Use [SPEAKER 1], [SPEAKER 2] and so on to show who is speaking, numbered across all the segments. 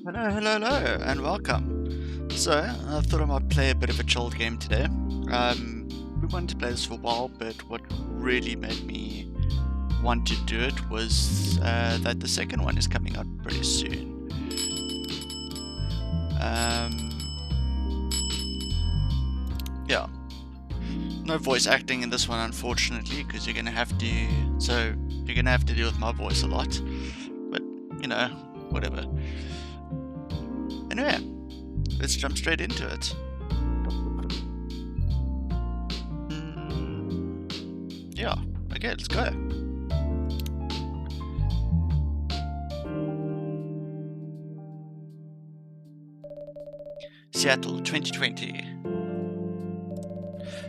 [SPEAKER 1] Hello, hello, hello, and welcome. So, I thought I might play a bit of a chilled game today. We wanted to play this for a while, but what really made me want to do it was that the second one is coming out pretty soon. Yeah. No voice acting in this one, unfortunately, because you're gonna have to deal with my voice a lot. But, whatever. Anyway, let's jump straight into it. Yeah, okay, let's go. Seattle, 2020.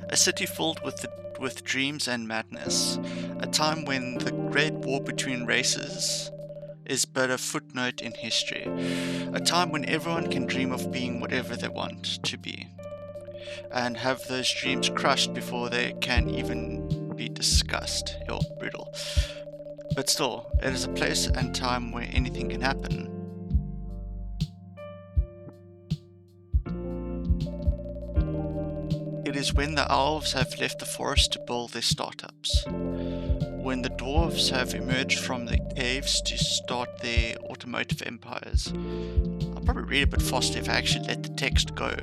[SPEAKER 1] A city filled with dreams and madness. A time when the great war between races is but a footnote in history. A time when everyone can dream of being whatever they want to be, and have those dreams crushed before they can even be discussed. Yo, brutal. But still, it is a place and time where anything can happen. It is when the elves have left the forest to build their startups. When the dwarves have emerged from the caves to start their automotive empires. I'll probably read a bit faster if I actually let the text go.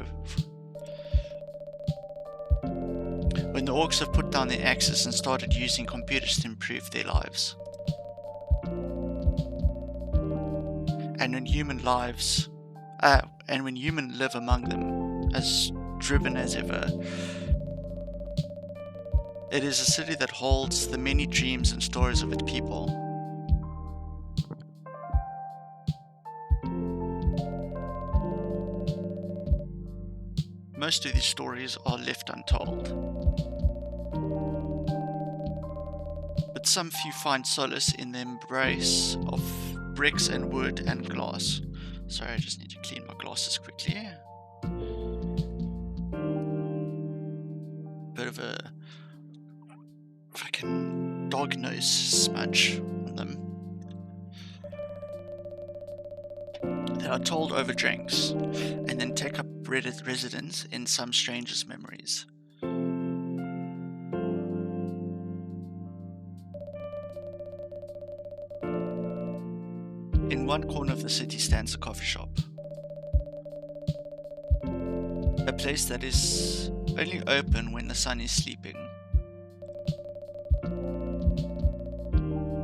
[SPEAKER 1] When the orcs have put down their axes and started using computers to improve their lives. And when human live among them, as driven as ever. It is a city that holds the many dreams and stories of its people. Most of these stories are left untold. But some few find solace in the embrace of bricks and wood and glass. Sorry, I just need to clean my glasses quickly. Bit of a fucking dog nose smudge on them. They are told over drinks, and then take up residence in some stranger's memories. In one corner of the city stands a coffee shop. A place that is only open when the sun is sleeping.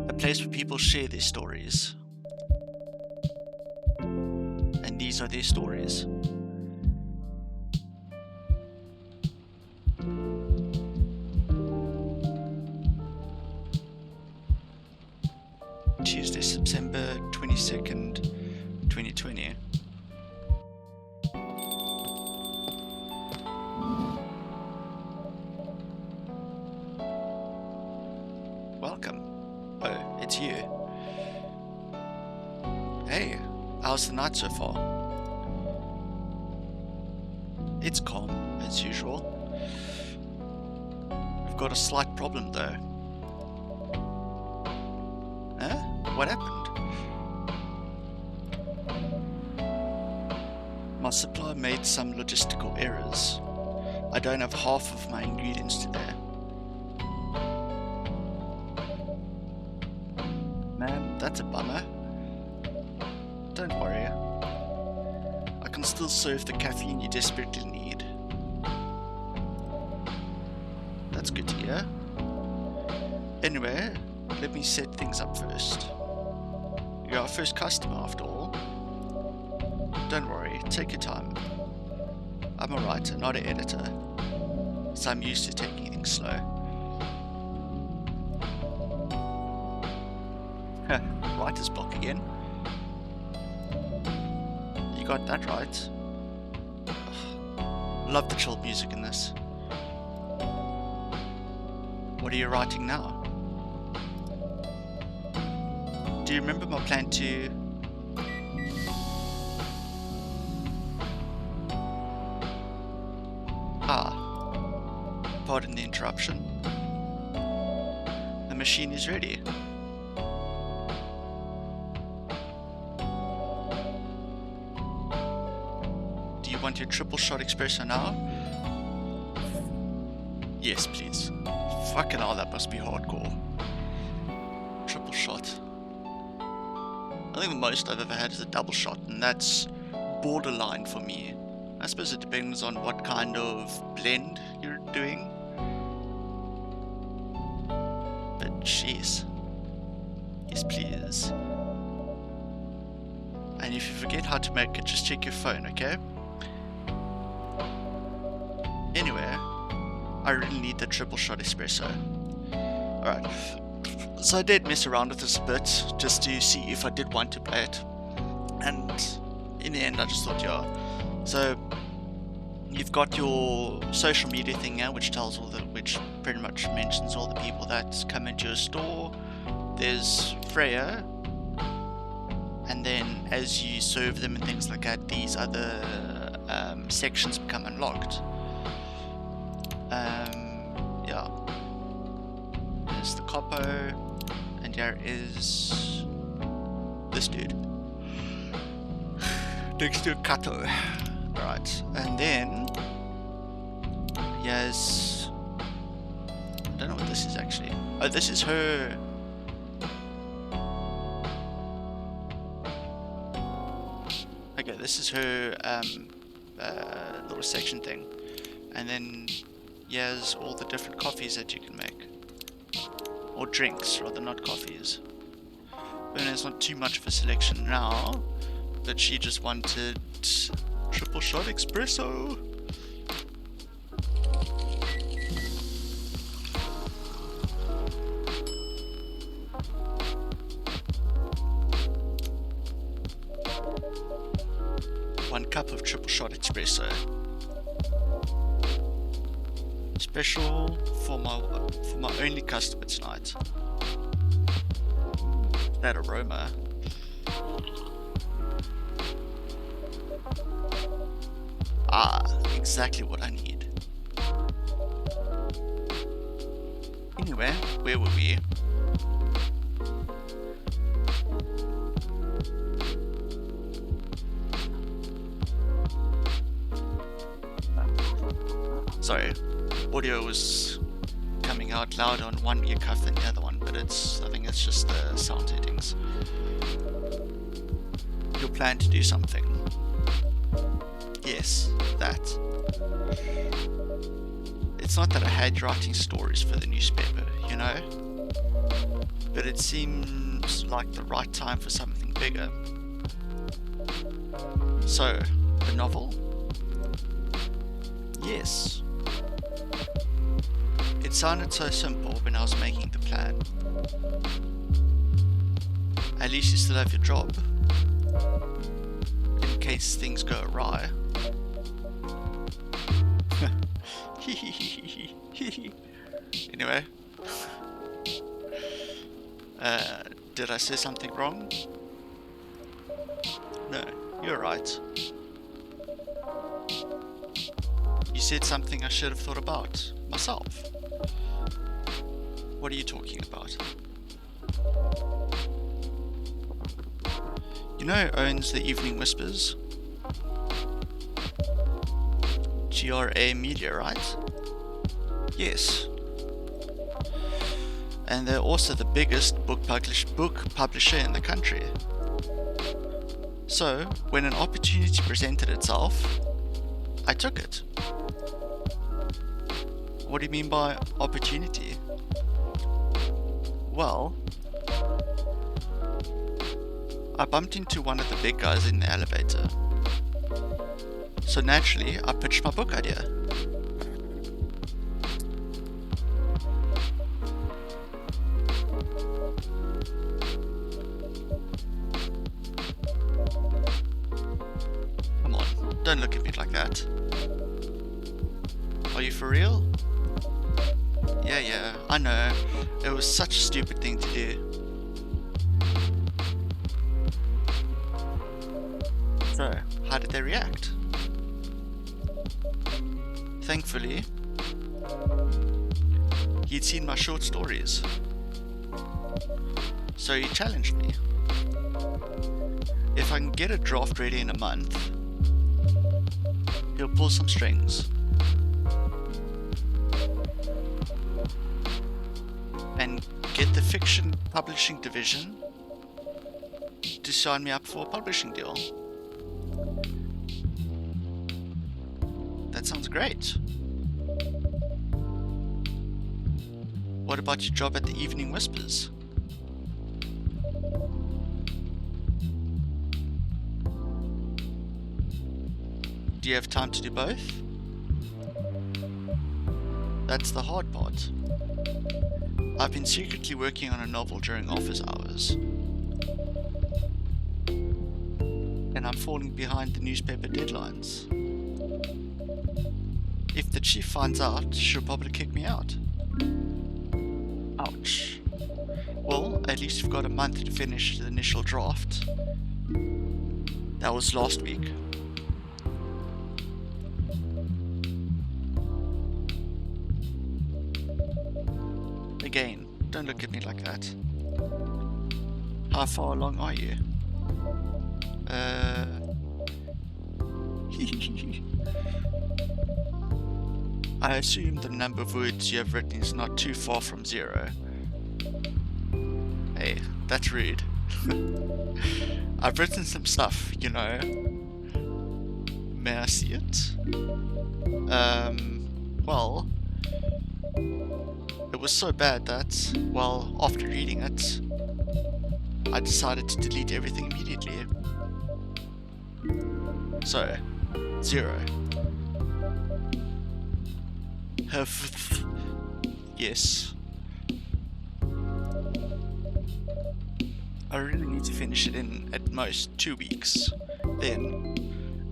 [SPEAKER 1] A place where people share their stories. And these are their stories. Tuesday, September 22nd, 2020. Welcome. Oh, it's you. Hey, how's the night so far? It's calm, as usual. We've got a slight problem though. Huh? What happened? My supplier made some logistical errors. I don't have half of my ingredients today. Man, that's a bummer. Don't worry. I can still serve the caffeine you desperately need. That's good to hear. Anyway, let me set things up first. You're our first customer after all. Don't worry, take your time. I'm a writer, not an editor, so I'm used to taking things slow. Writer's block again. You got that right. Ugh. Love the chilled music in this. What are you writing now? Do you remember my plan to... Pardon the interruption. The machine is ready. want your triple shot espresso now? Yes, please. Fucking hell, that must be hardcore. Triple shot. I think the most I've ever had is a double shot, and that's borderline for me. I suppose it depends on what kind of blend you're doing. But jeez. Yes, please. And if you forget how to make it, just check your phone, okay? Anyway, I really need the triple shot espresso. Alright. So I did mess around with this a bit, just to see if I did want to play it. And in the end, I just thought, yeah. So, you've got your social media thing here, which pretty much mentions all the people that come into your store. There's Freya. And then as you serve them and things like that, these other sections become unlocked. Yeah. There's the Capo, and here is this dude. Next to Kato. Right, and then here's, I don't know what this is actually. Oh, this is her. Okay, this is her little section thing, and then here's all the different coffees that you can make, or drinks rather, not coffees. But there's not too much of a selection now, but she just wanted triple shot espresso. One cup of triple shot espresso. Special for my only customer tonight. That aroma. Ah, exactly what I need. Anyway, where were we? Sorry, audio was coming out loud on one ear cuff than the other one, but I think it's just the sound settings. You'll plan to do something. Yes, that. It's not that I had writing stories for the newspaper, you know? But it seems like the right time for something bigger. So, a novel? Yes. It sounded so simple when I was making the plan. At least you still have your job, in case things go awry. Anyway, did I say something wrong? No, you're right. You said something I should have thought about myself. What are you talking about? You know who owns the Evening Whispers? GRA Media, right? Yes. And they're also the biggest book publisher in the country. So, when an opportunity presented itself, I took it. What do you mean by opportunity? Well, I bumped into one of the big guys in the elevator. So naturally, I pitched my book idea. Come on, don't look at me like that. Are you for real? Yeah, I know. It was such a stupid thing to do. So, how did they react? Thankfully, he'd seen my short stories. So he challenged me. If I can get a draft ready in a month, He'll pull some strings. And get the fiction publishing division to sign me up for a publishing deal. That sounds great. What about your job at the Evening Whispers? Do you have time to do both? That's the hard part. I've been secretly working on a novel during office hours. And I'm falling behind the newspaper deadlines. If the chief finds out, she'll probably kick me out. Ouch. Well, at least you've got a month to finish the initial draft. That was last week. Again, don't look at me like that. How far along are you? I assume the number of words you have written is not too far from 0. Hey, that's rude. I've written some stuff, you know. May I see it? Well, it was so bad that, well, after reading it, I decided to delete everything immediately. So, 0. Yes. I really need to finish it in at most 2 weeks. Then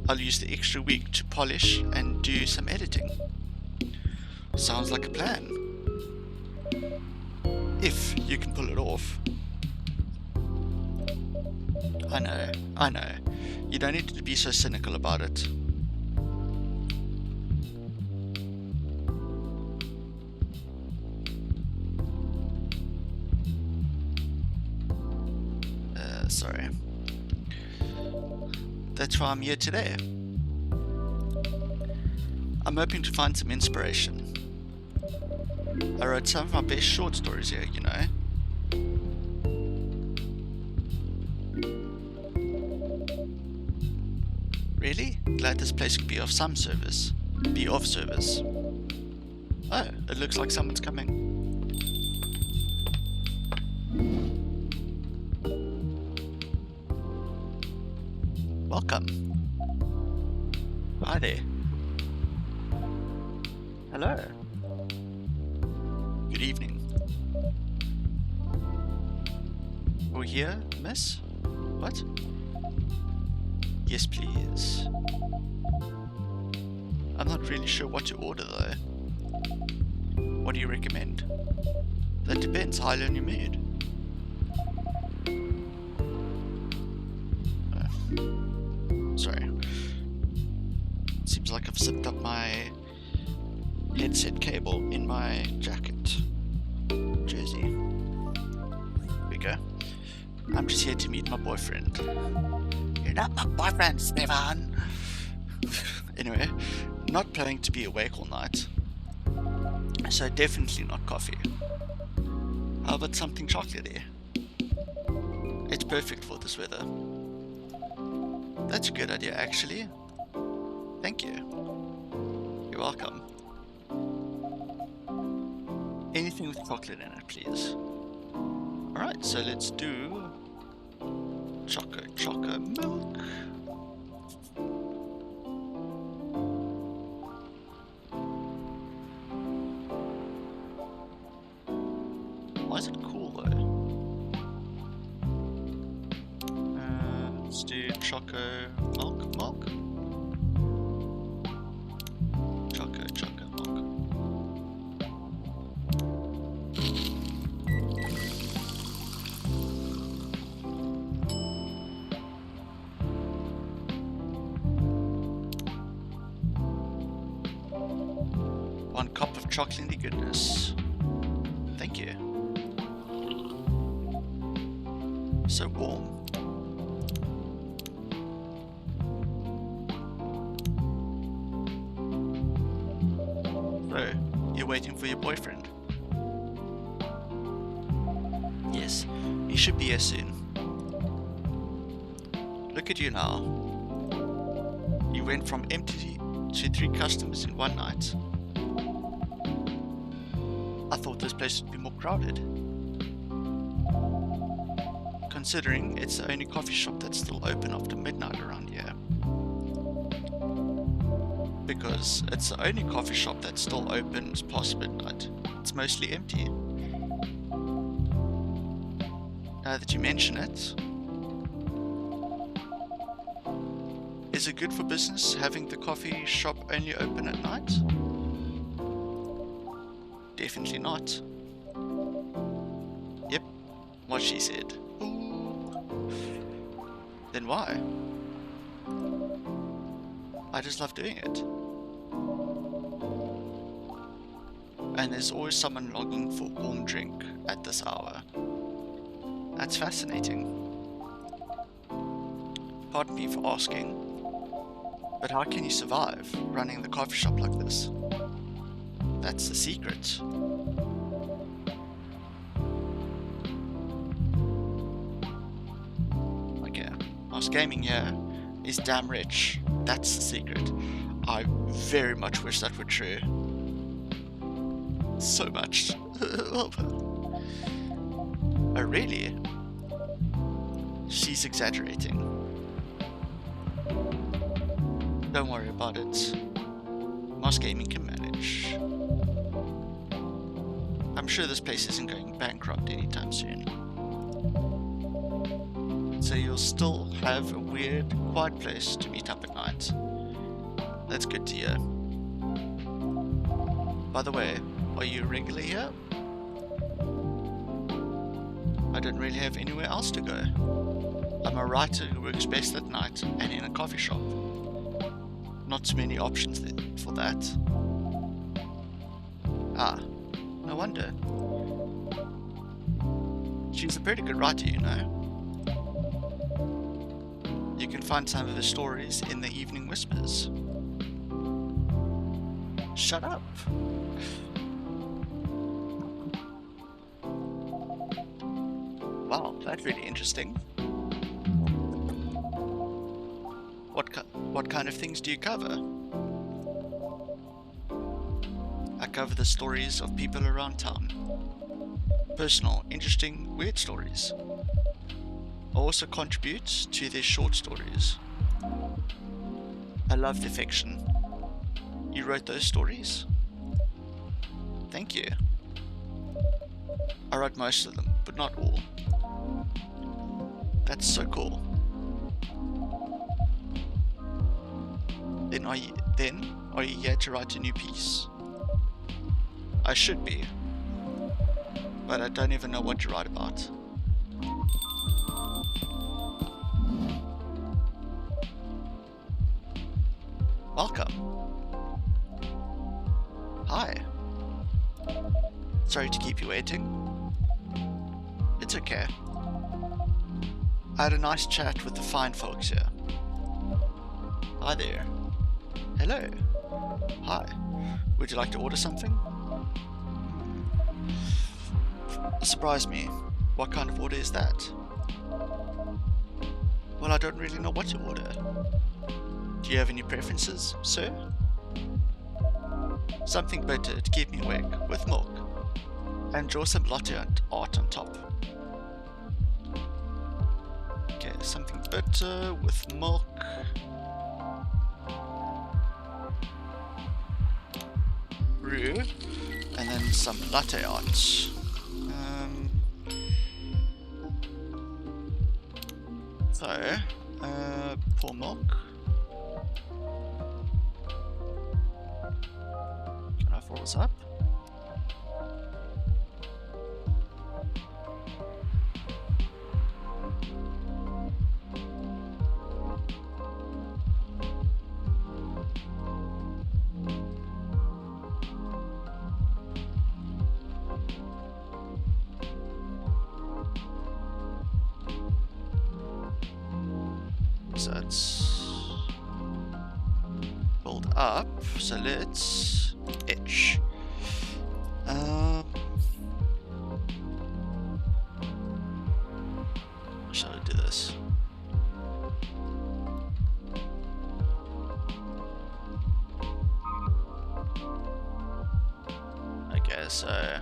[SPEAKER 1] I'll use the extra week to polish and do some editing. Sounds like a plan. If you can pull it off. I know. You don't need to be so cynical about it. Sorry. That's why I'm here today. I'm hoping to find some inspiration. I wrote some of my best short stories here, you know. Really? Glad this place could be of some service. Be of service. Oh, it looks like someone's coming. Welcome. Hi there. Hello. Good evening. We're here, miss? What? Yes, please. I'm not really sure what to order though. What do you recommend? That depends highly on your mood. Sorry. Seems like I've zipped up my headset cable in my jacket. Jersey. Here we go. I'm just here to meet my boyfriend. You're not my boyfriend, Stefan! Anyway, not planning to be awake all night. So definitely not coffee. How about something chocolatey? It's perfect for this weather. That's a good idea, actually. Thank you. You're welcome. Anything with chocolate in it, please. Alright, so let's do choco milk. Why is it cool though? Let's do choco milk. Choco milk. One cup of chocolatey goodness. Thank you. So warm. waiting for your boyfriend? Yes, he should be here soon. Look at you now. You went from empty to 3 customers in one night. I thought this place would be more crowded, considering it's the only coffee shop that's still open after midnight around here. Because it's the only coffee shop that's still open past midnight. It's mostly empty. Now that you mention it, is it good for business having the coffee shop only open at night? Definitely not. Yep, what she said. Ooh. Then why? I just love doing it. And there's always someone longing for a warm drink at this hour. That's fascinating. Pardon me for asking, but how can you survive running the coffee shop like this? That's the secret. Okay, us gaming here is damn rich. That's the secret. I very much wish that were true. So much. Oh, really? She's exaggerating. Don't worry about it. Moss Gaming can manage. I'm sure this place isn't going bankrupt anytime soon. So you'll still have a weird, quiet place to meet up at night. That's good to hear. By the way, are you regular here? I don't really have anywhere else to go. I'm a writer who works best at night and in a coffee shop. Not too many options for that. Ah, no wonder. She's a pretty good writer, you know. You can find some of her stories in the Evening Whispers. Shut up. Wow, that's really interesting. What kind of things do you cover? I cover the stories of people around town. Personal, interesting, weird stories. I also contribute to their short stories. I love the fiction. You wrote those stories? Thank you. I wrote most of them, but not all. That's so cool. Then are you here to write a new piece? I should be, but I don't even know what to write about. Welcome. Hi. Sorry to keep you waiting. It's okay. I had a nice chat with the fine folks here. Hi there. Hello. Hi. Would you like to order something? Surprise me. What kind of order is that? Well, I don't really know what to order. Do you have any preferences, sir? Something better to keep me awake, with milk. And draw some latte art on top. Okay, something better with milk. Brew. And then some latte art. Pour milk. Can I fill this up? So it's build up, so let's etch. Shall I do this? Okay, so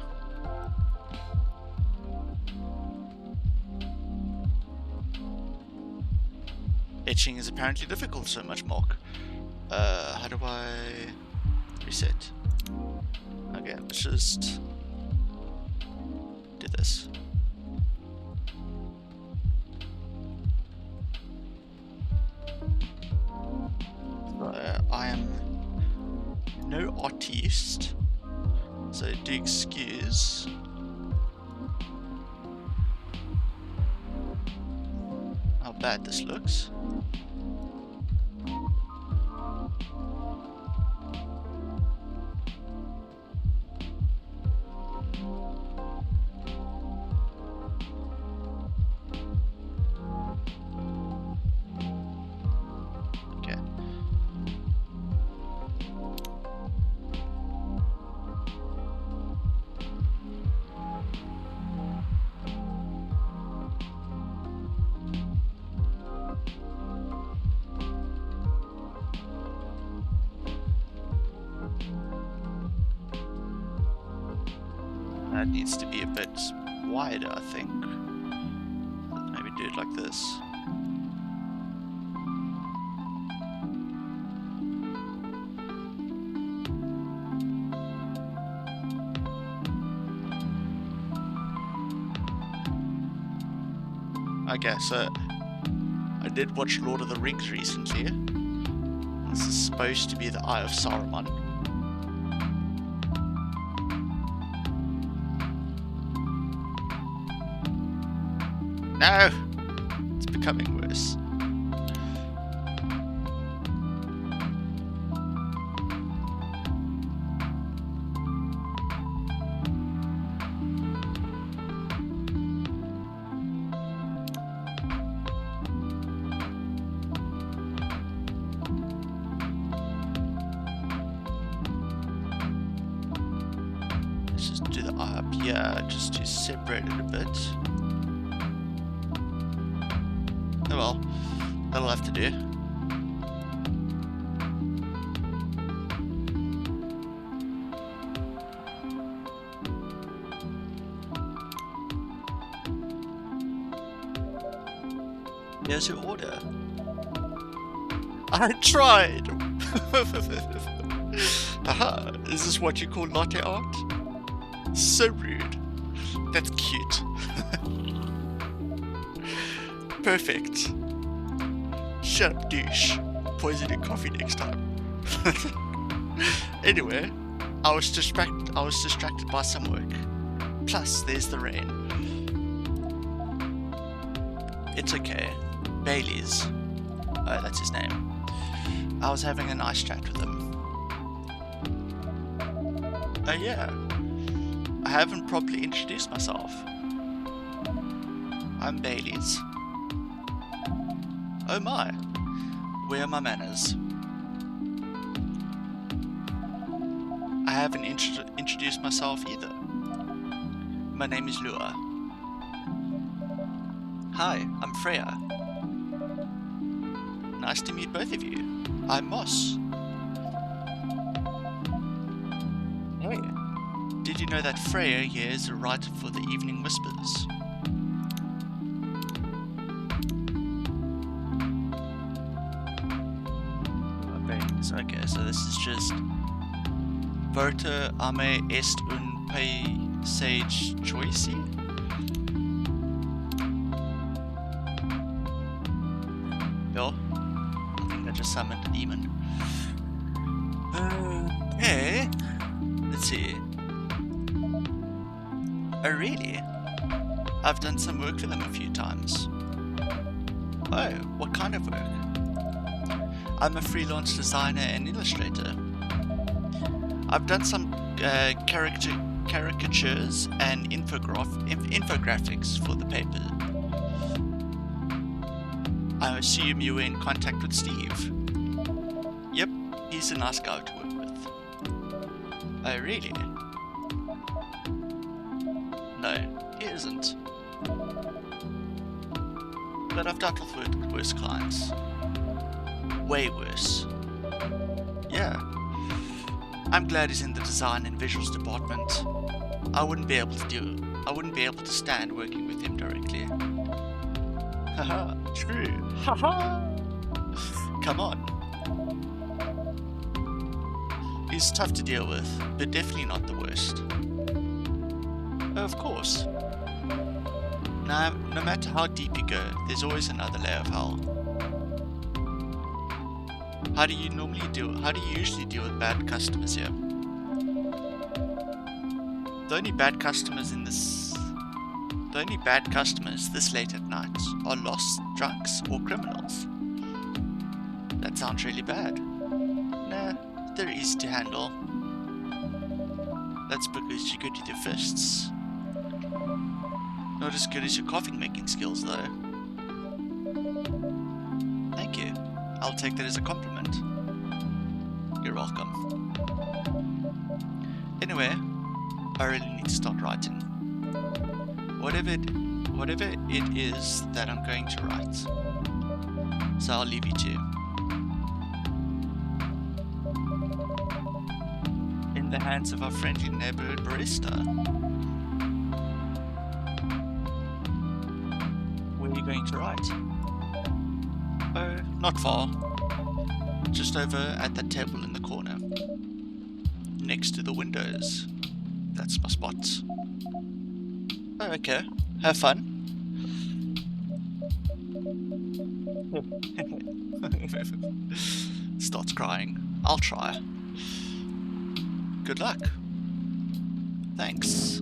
[SPEAKER 1] etching is apparently difficult so much, Mark. How do I reset? Okay, let's just do this. So I am no artiste, so do excuse. How bad this looks. That needs to be a bit wider, I think. Maybe do it like this. Okay, so I did watch Lord of the Rings recently. This is supposed to be the Eye of Saruman. No! It's becoming worse. Let's just do the eye up here, just to separate it a bit. Oh well, that'll have to do. Here's your order. I tried! Haha, is this what you call latte art? So rude. That's cute. Perfect. Shut up, douche. Poison your coffee next time. Anyway, I was distracted by some work. Plus, there's the rain. It's okay. Bailey's. Oh, that's his name. I was having a nice chat with him. Oh yeah. I haven't properly introduced myself. I'm Bailey's. Oh my, where are my manners? I haven't introduced myself either. My name is Lua. Hi, I'm Freya. Nice to meet both of you. I'm Moss. Oh yeah. Did you know that Freya here is a writer for the Evening Whispers? Okay, so this is just Voter ame est un paysage choicy. Yo, I think I just summoned a demon. Okay, let's see. Oh really? I've done some work for them a few times. Oh, what kind of work? I'm a freelance designer and illustrator. I've done some caricatures and infographics for the paper. I assume you were in contact with Steve. Yep, he's a nice guy to work with. Oh really? He isn't. But I've dealt with worse clients. Way worse. Yeah. I'm glad he's in the design and visuals department. I wouldn't be able to stand working with him directly. Haha, true. Haha. Come on. He's tough to deal with, but definitely not the worst. Of course. Now, no matter how deep you go, there's always another layer of hell. How do you usually deal with bad customers here? The only bad customers this late at night are lost drunks or criminals. That sounds really bad. Nah, they're easy to handle. That's because you're good with your fists. Not as good as your coffee making skills though. Thank you. I'll take that as a compliment. You're welcome. Anyway, I really need to start writing. Whatever it is that I'm going to write. So I'll leave you to. In the hands of our friendly neighborhood barista. Where are you going to write? Oh, not far. Just over at that table in the corner. Next to the windows. That's my spot. Oh, okay. Have fun. Starts crying. I'll try. Good luck. Thanks.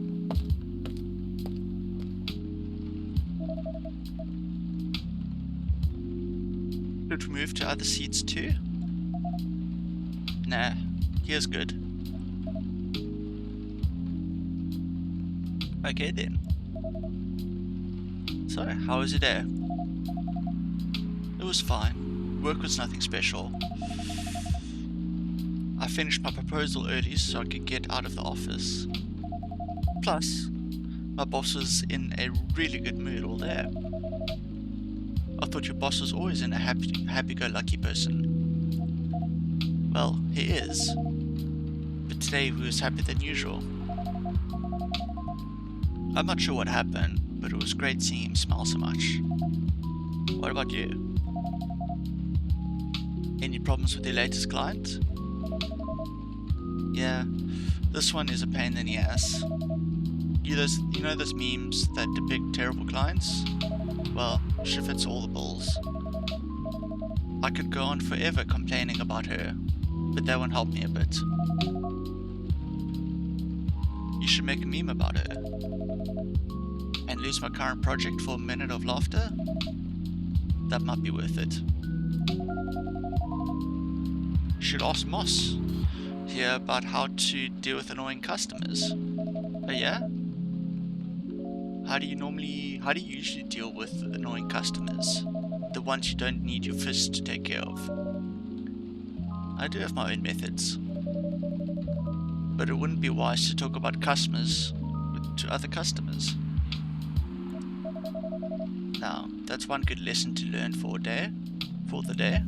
[SPEAKER 1] Should we move to other seats too? Nah, here's good. Okay then. So, how was your day? It was fine. Work was nothing special. I finished my proposal early so I could get out of the office. Plus, my boss was in a really good mood all day. I thought your boss was always in a happy-go-lucky person. Well, he is. But today he was happier than usual. I'm not sure what happened, but it was great seeing him smile so much. What about you? Any problems with your latest client? Yeah, this one is a pain in the ass. You know those memes that depict terrible clients? Well, she fits all the bills. I could go on forever complaining about her, but that won't help me a bit. You should make a meme about her. And lose my current project for a minute of laughter? That might be worth it. You should ask Moss here about how to deal with annoying customers. Oh yeah? How do you usually deal with annoying customers? The ones you don't need your fist to take care of. I do have my own methods. But it wouldn't be wise to talk about customers to other customers. Now, that's one good lesson to learn for the day.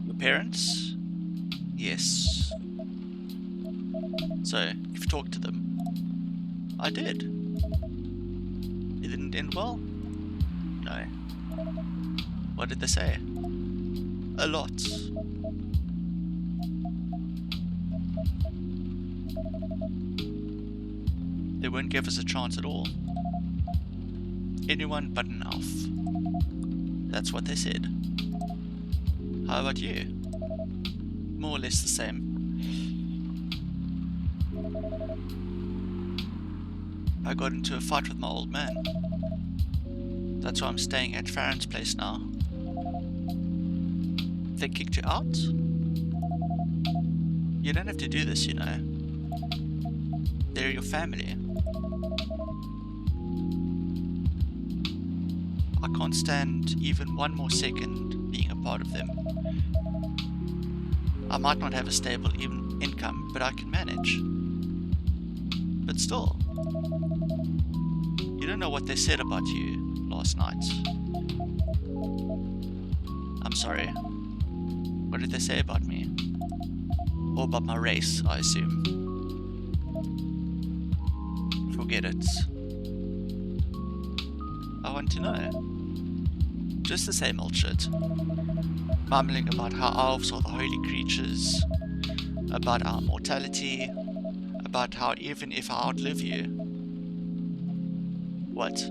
[SPEAKER 1] Your parents? Yes. So, you've talked to them? I did. It didn't end well? No. What did they say? A lot. They won't give us a chance at all. Anyone but an elf. That's what they said. How about you? More or less the same. I got into a fight with my old man. That's why I'm staying at Farron's place now. They kicked you out? You don't have to do this, you know. They're your family. I can't stand even one more second being a part of them. I might not have a stable income, but I can manage. But still, you don't know what they said about you last night. I'm sorry. What did they say about me? Or about my race, I assume. Forget it. I want to know. Just the same old shit. Mumbling about how elves are the holy creatures, about our mortality, about how even if I outlive you... What?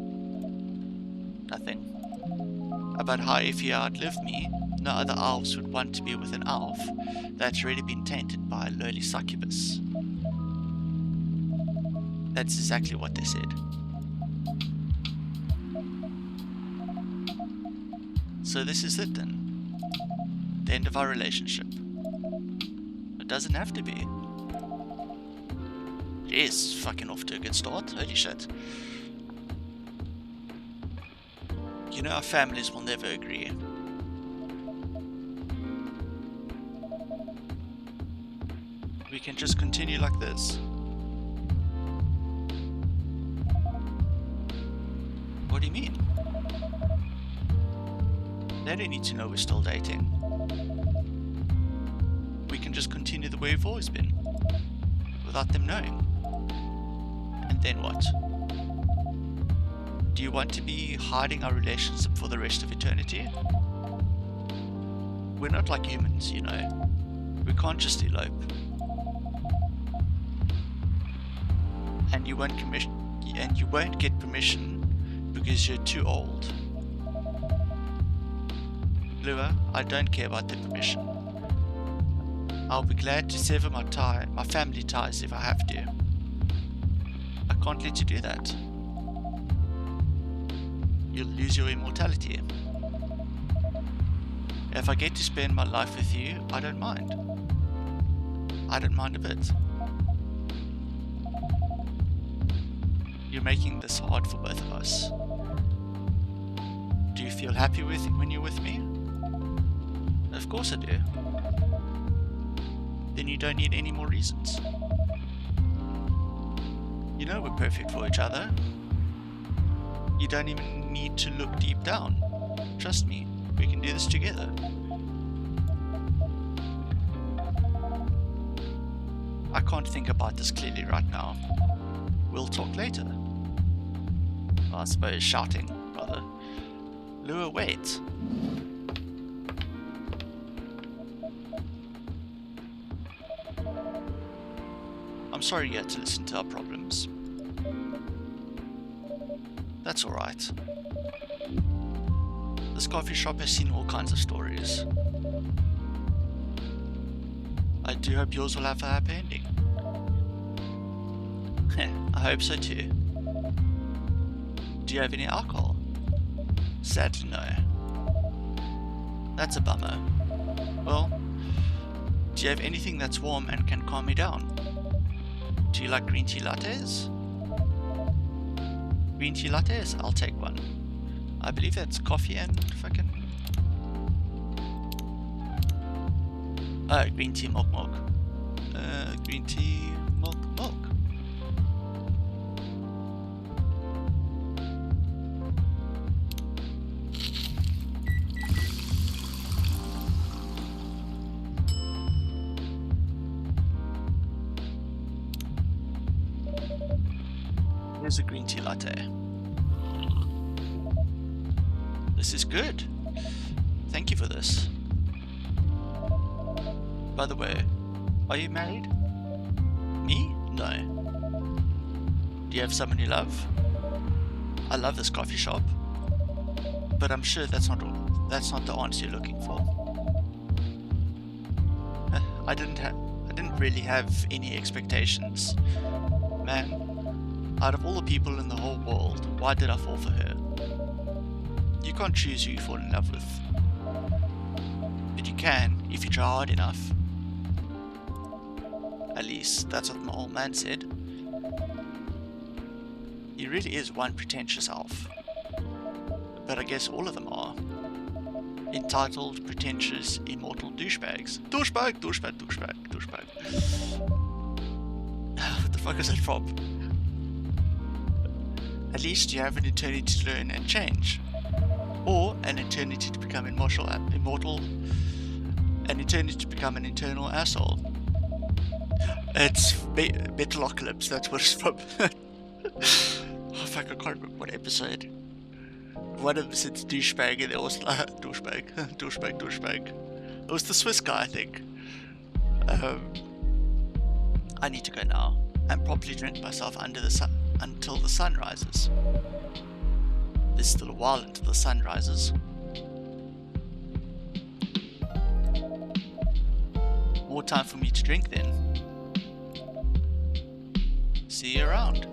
[SPEAKER 1] Nothing. About how if you outlive me, no other elves would want to be with an elf that's already been tainted by a lowly succubus. That's exactly what they said. So this is it then. The end of our relationship. It doesn't have to be. Jeez, fucking off to a good start. Holy shit. You know, our families will never agree. We can just continue like this. What do you mean? They don't need to know we're still dating. We can just continue the way we've always been, without them knowing. And then what? Do you want to be hiding our relationship for the rest of eternity? We're not like humans, you know. We can't just elope. And you won't get permission because you're too old. Lua, I don't care about the permission. I'll be glad to sever my family ties if I have to. I can't let you do that. You'll lose your immortality. If I get to spend my life with you, I don't mind. I don't mind a bit. You're making this hard for both of us. Do you feel happy when you're with me? Of course I do. Then you don't need any more reasons. You know we're perfect for each other. You don't even need to look deep down. Trust me, we can do this together. I can't think about this clearly right now. We'll talk later. Well, I suppose shouting, rather. Lua, wait. I'm sorry you had to listen to our problems. That's alright. This coffee shop has seen all kinds of stories. I do hope yours will have a happy ending. I hope so too. Do you have any alcohol? Sadly no. That's a bummer. Well, do you have anything that's warm and can calm me down? Do you like green tea lattes? Green tea lattes? I'll take one. I believe that's coffee and fucking... green tea milk. Green tea milk. Here's a green tea latte. This is good. Thank you for this. By the way, are you married? Me? No. Do you have someone you love? I love this coffee shop, but I'm sure that's not the answer you're looking for. I didn't really have any expectations. Man, out of all the people in the whole world, why did I fall for her? You can't choose who you fall in love with. But you can if you try hard enough. At least, that's what my old man said. He really is one pretentious elf. But I guess all of them are. entitled Pretentious Immortal Douchebags. Douchebag, douchebag, douchebag, douchebag. What the fuck is that from? At least you have an eternity to learn and change. Or an eternity to become immortal, an eternity to become an eternal asshole. It's Metalocalypse, that's what it's from. Oh fuck, I can't remember what episode. One of them said douchebag and there was like douchebag, douchebag, douchebag. It was the Swiss guy, I think. I need to go now and properly drink myself under the sun until the sun rises. There's still a while until the sun rises. More time for me to drink then. See you around.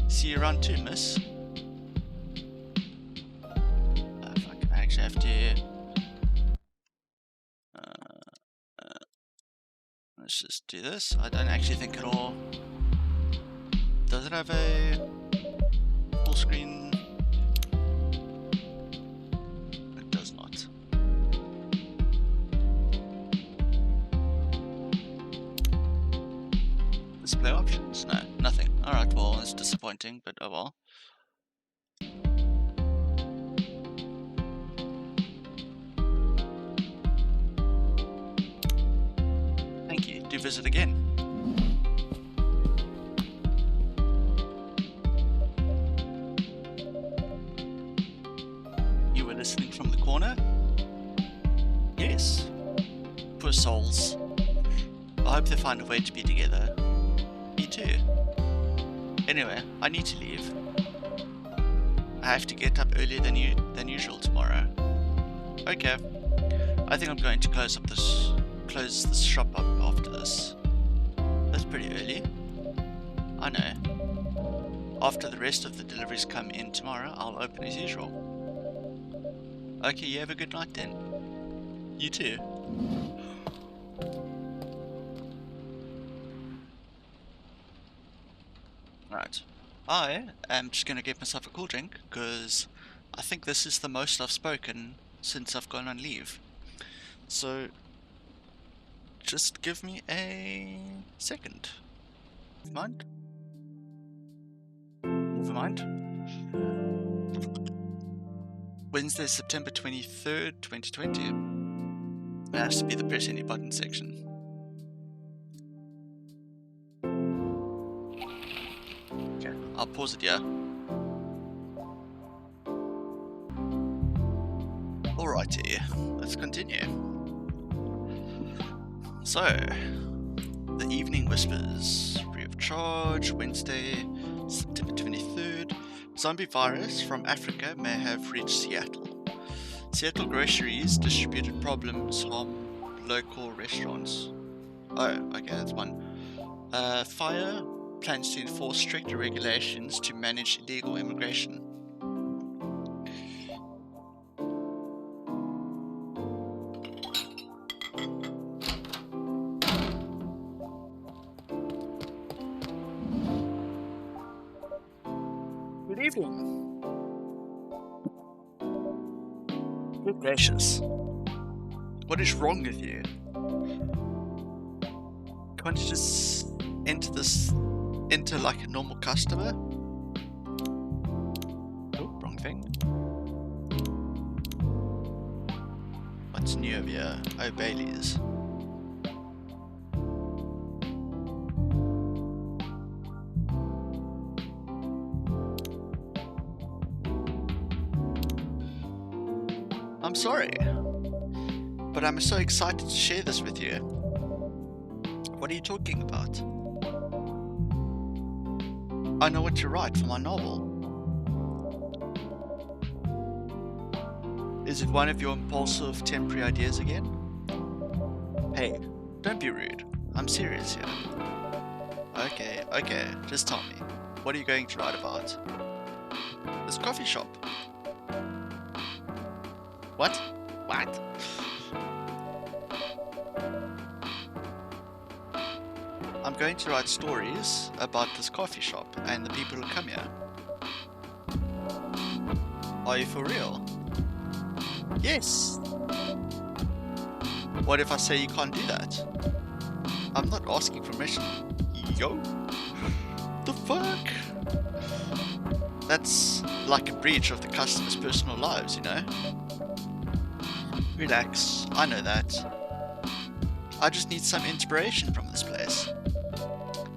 [SPEAKER 1] See you around too, miss. Fuck, I actually have to... let's just do this. I don't actually think it'll... Does it have a full screen? It does not. Display options? No, nothing. Alright, well, it's disappointing, but oh well. Thank you. Do visit again. You were listening from the corner? Yes. Poor souls. I hope they find a way to be together. Me too. Anyway, I need to leave. I have to get up earlier than usual tomorrow. Okay. I think I'm going to close this shop up after this. That's pretty early. I know. After the rest of the deliveries come in tomorrow, I'll open as usual. Okay, you have a good night then. You too. Right. I am just going to get myself a cool drink, because I think this is the most I've spoken since I've gone on leave. So, just give me a second. Never mind. Wednesday, September 23rd, 2020. It has to be the press any button section. Okay, I'll pause it here. Alrighty, let's continue. So, the Evening Whispers, free of charge, Wednesday, September 23rd. Zombie virus from Africa may have reached Seattle. Seattle groceries distributed problems harm local restaurants. Oh, okay, that's one. Fire plans to enforce stricter regulations to manage illegal immigration. Good evening. Good gracious. What is wrong with you? Can't you just enter like a normal customer? Oh, wrong thing. What's new over here? Oh, Bailey's. I'm sorry, but I'm so excited to share this with you. What are you talking about? I know what to write for my novel. Is it one of your impulsive temporary ideas again? Hey, don't be rude. I'm serious here. Okay, just tell me. What are you going to write about? This coffee shop. What? I'm going to write stories about this coffee shop and the people who come here. Are you for real? Yes. What if I say you can't do that? I'm not asking permission. Yo. The fuck? That's like a breach of the customer's personal lives, you know? Relax, I know that. I just need some inspiration from this place.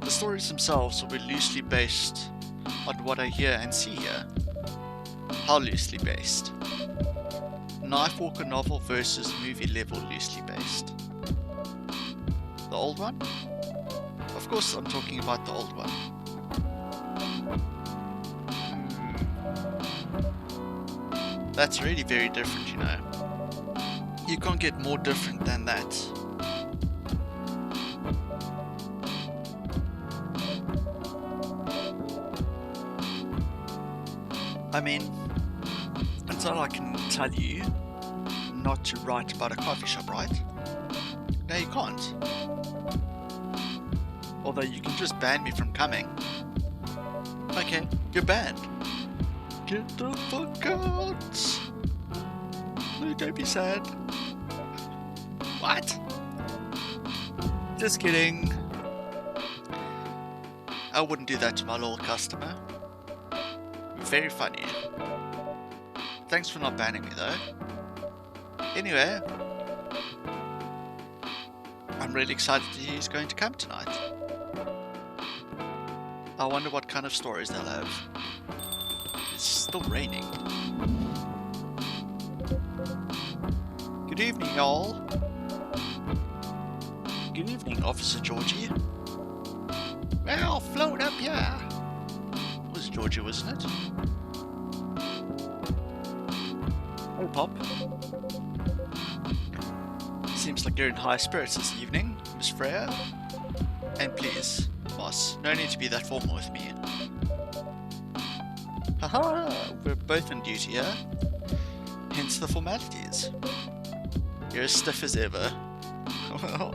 [SPEAKER 1] The stories themselves will be loosely based on what I hear and see here. How loosely based? Knife Walker novel versus movie level loosely based. The old one? Of course I'm talking about the old one. That's really very different, you know. You can't get more different than that. I mean, it's not like I can tell you not to write about a coffee shop, right? No, you can't. Although you can just ban me from coming. Okay, you're banned. Get the fuck out! No, don't be sad. What? Just kidding. I wouldn't do that to my loyal customer. Very funny. Thanks for not banning me though. Anyway, I'm really excited that he's going to come tonight. I wonder what kind of stories they'll have. It's still raining. Good evening, y'all. Good evening, Officer Georgie. Well, float up here. It was Georgie, wasn't it? Oh, Pop. Seems like you're in high spirits this evening, Miss Freya. And please, boss, no need to be that formal with me. Haha, we're both on duty here. Hence the formalities. You're as stiff as ever. Well,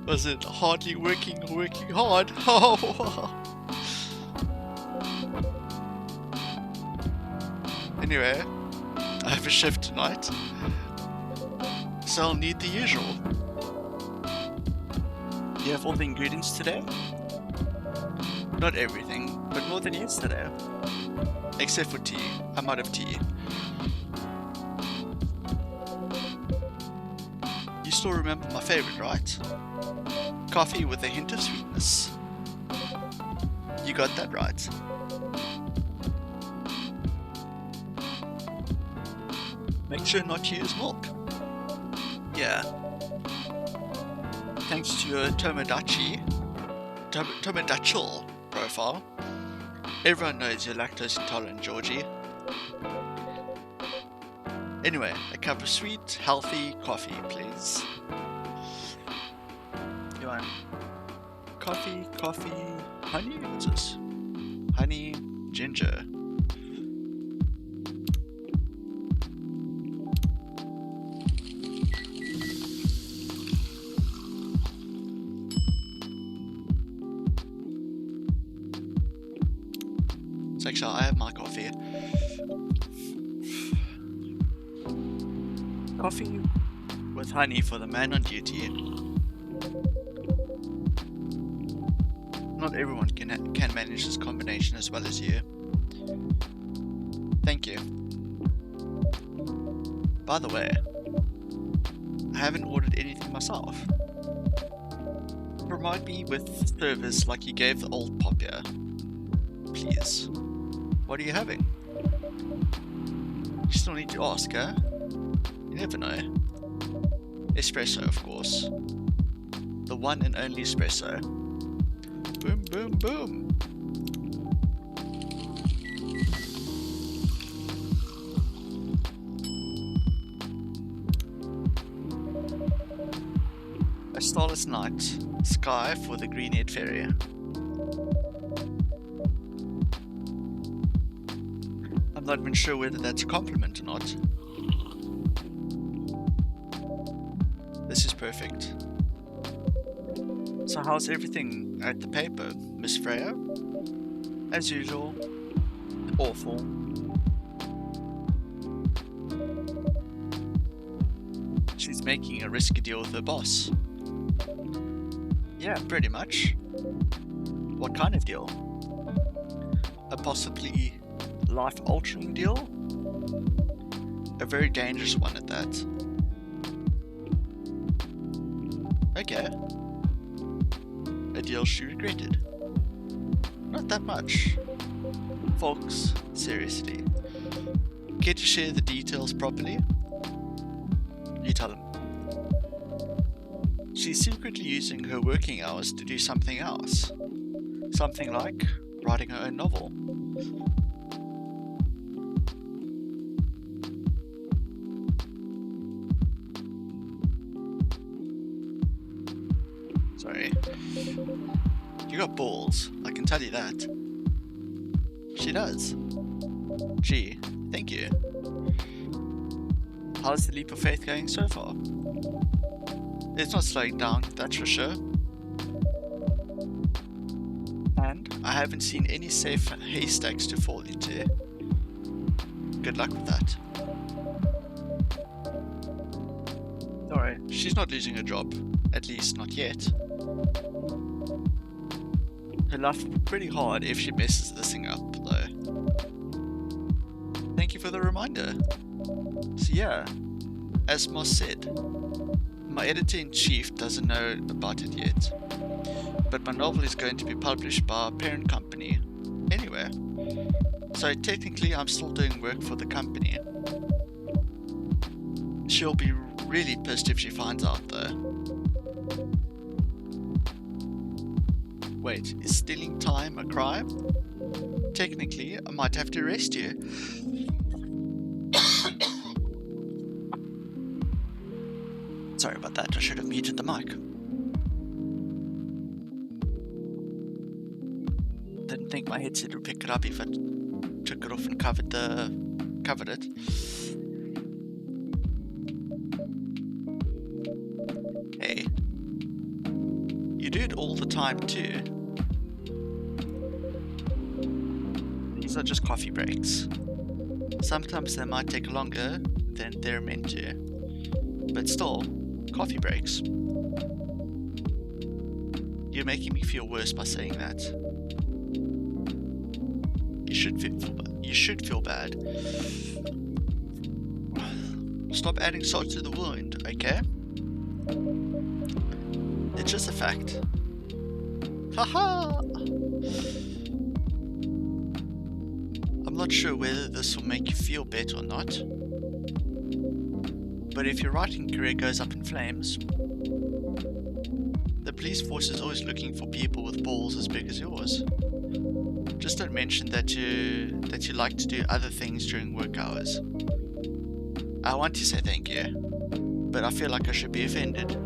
[SPEAKER 1] was it hardly working or working hard? Anyway, I have a shift tonight, so I'll need the usual. You have all the ingredients today? Not everything, but more than yesterday. Except for tea. I'm out of tea. You still remember my favorite, right? Coffee with a hint of sweetness. You got that right. Make sure not to use milk. Yeah. Thanks to your Tomodachi profile, everyone knows you're lactose intolerant, Georgie. Anyway, a cup of sweet, healthy coffee, please. You want coffee, honey? What's this? Honey, ginger. Actually, I have my coffee. Coffee with honey for the man on duty. Not everyone can manage this combination as well as you. Thank you. By the way, I haven't ordered anything myself. Provide me with service like you gave the old pop here. Please. What are you having? You still need to ask, huh? You never know. Espresso, of course. The one and only espresso. Boom, boom, boom. A starless night. Sky for the Greenhead Ferry. I'm not even sure whether that's a compliment or not. This is perfect. So how's everything at the paper, Miss Freya? As usual. Awful. making a risky deal with her boss. Yeah, pretty much. What kind of deal? A possibly life-altering deal? A very dangerous one at that. Okay. A deal she regretted. Not that much. Folks, seriously. Care to share the details properly? You tell him. She's secretly using her working hours to do something else. Something like writing her own novel. Sorry. You got balls, I can tell you that. She does. Gee, thank you. How's the leap of faith going so far? It's not slowing down, that's for sure. And I haven't seen any safe haystacks to fall into. Good luck with that. Alright, she's not losing her job. At least not yet. Her life will be pretty hard if she messes this thing up, though. Thank you for the reminder. So yeah, as Moss said, my editor-in-chief doesn't know about it yet, but my novel is going to be published by our parent company anyway, so technically I'm still doing work for the company. She'll be really pissed if she finds out though. Wait, is stealing time a crime? Technically, I might have to arrest you. Sorry about that, I should have muted the mic. Didn't think my headset would pick it up if I took it off and covered it. Hey, you do it all the time too. These are just coffee breaks. Sometimes they might take longer than they're meant to, but still, coffee breaks. You're making me feel worse by saying that. You should feel bad. Stop adding salt to the wound, okay? It's just a fact. Haha! I'm not sure whether this will make you feel better or not, but if your writing career goes up in flames, the police force is always looking for people with balls as big as yours. Just don't mention that you like to do other things during work hours. I want to say thank you, but I feel like I should be offended.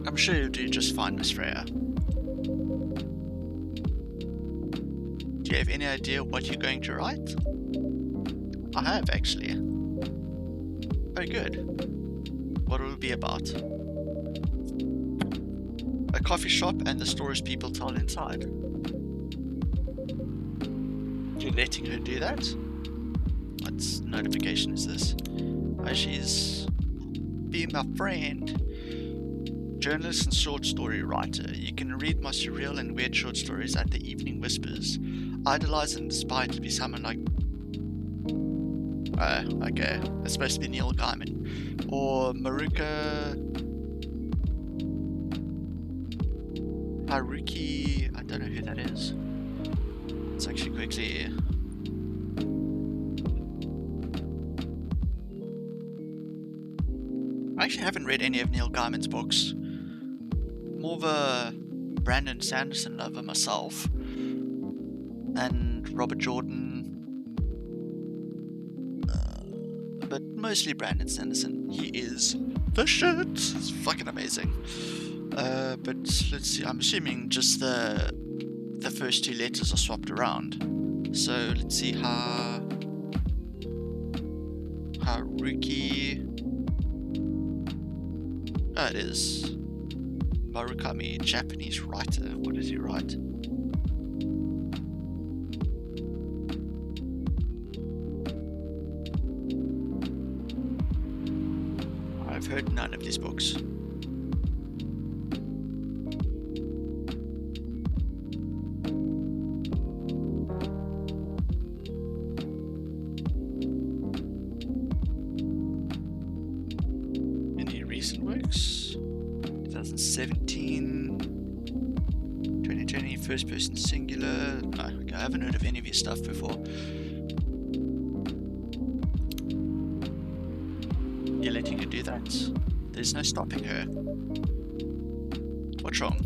[SPEAKER 1] I'm sure you'll do just fine, Miss Freya. Do you have any idea what you're going to write? I have, actually. Oh, good. What will it be about? A coffee shop and the stories people tell inside. You're letting her do that? What notification is this? Oh, she's... Be my friend. Journalist and short story writer. You can read my surreal and weird short stories at the Evening Whispers. Idolize and aspire to be someone like... okay. It's supposed to be Neil Gaiman. Or Haruki... I don't know who that is. Let's actually quickly... I actually haven't read any of Neil Gaiman's books. More of a Brandon Sanderson lover myself. And Robert Jordan. But mostly Brandon Sanderson. He is the shit. It's fucking amazing. But let's see. I'm assuming just the first two letters are swapped around. So let's see. Haruki. Oh, it is Murakami, Japanese writer. What does he write? heard none of these books. Any recent works? 2017, 2020, first person singular. No, I haven't heard of any of his stuff before. You're letting her do that? There's no stopping her. What's wrong?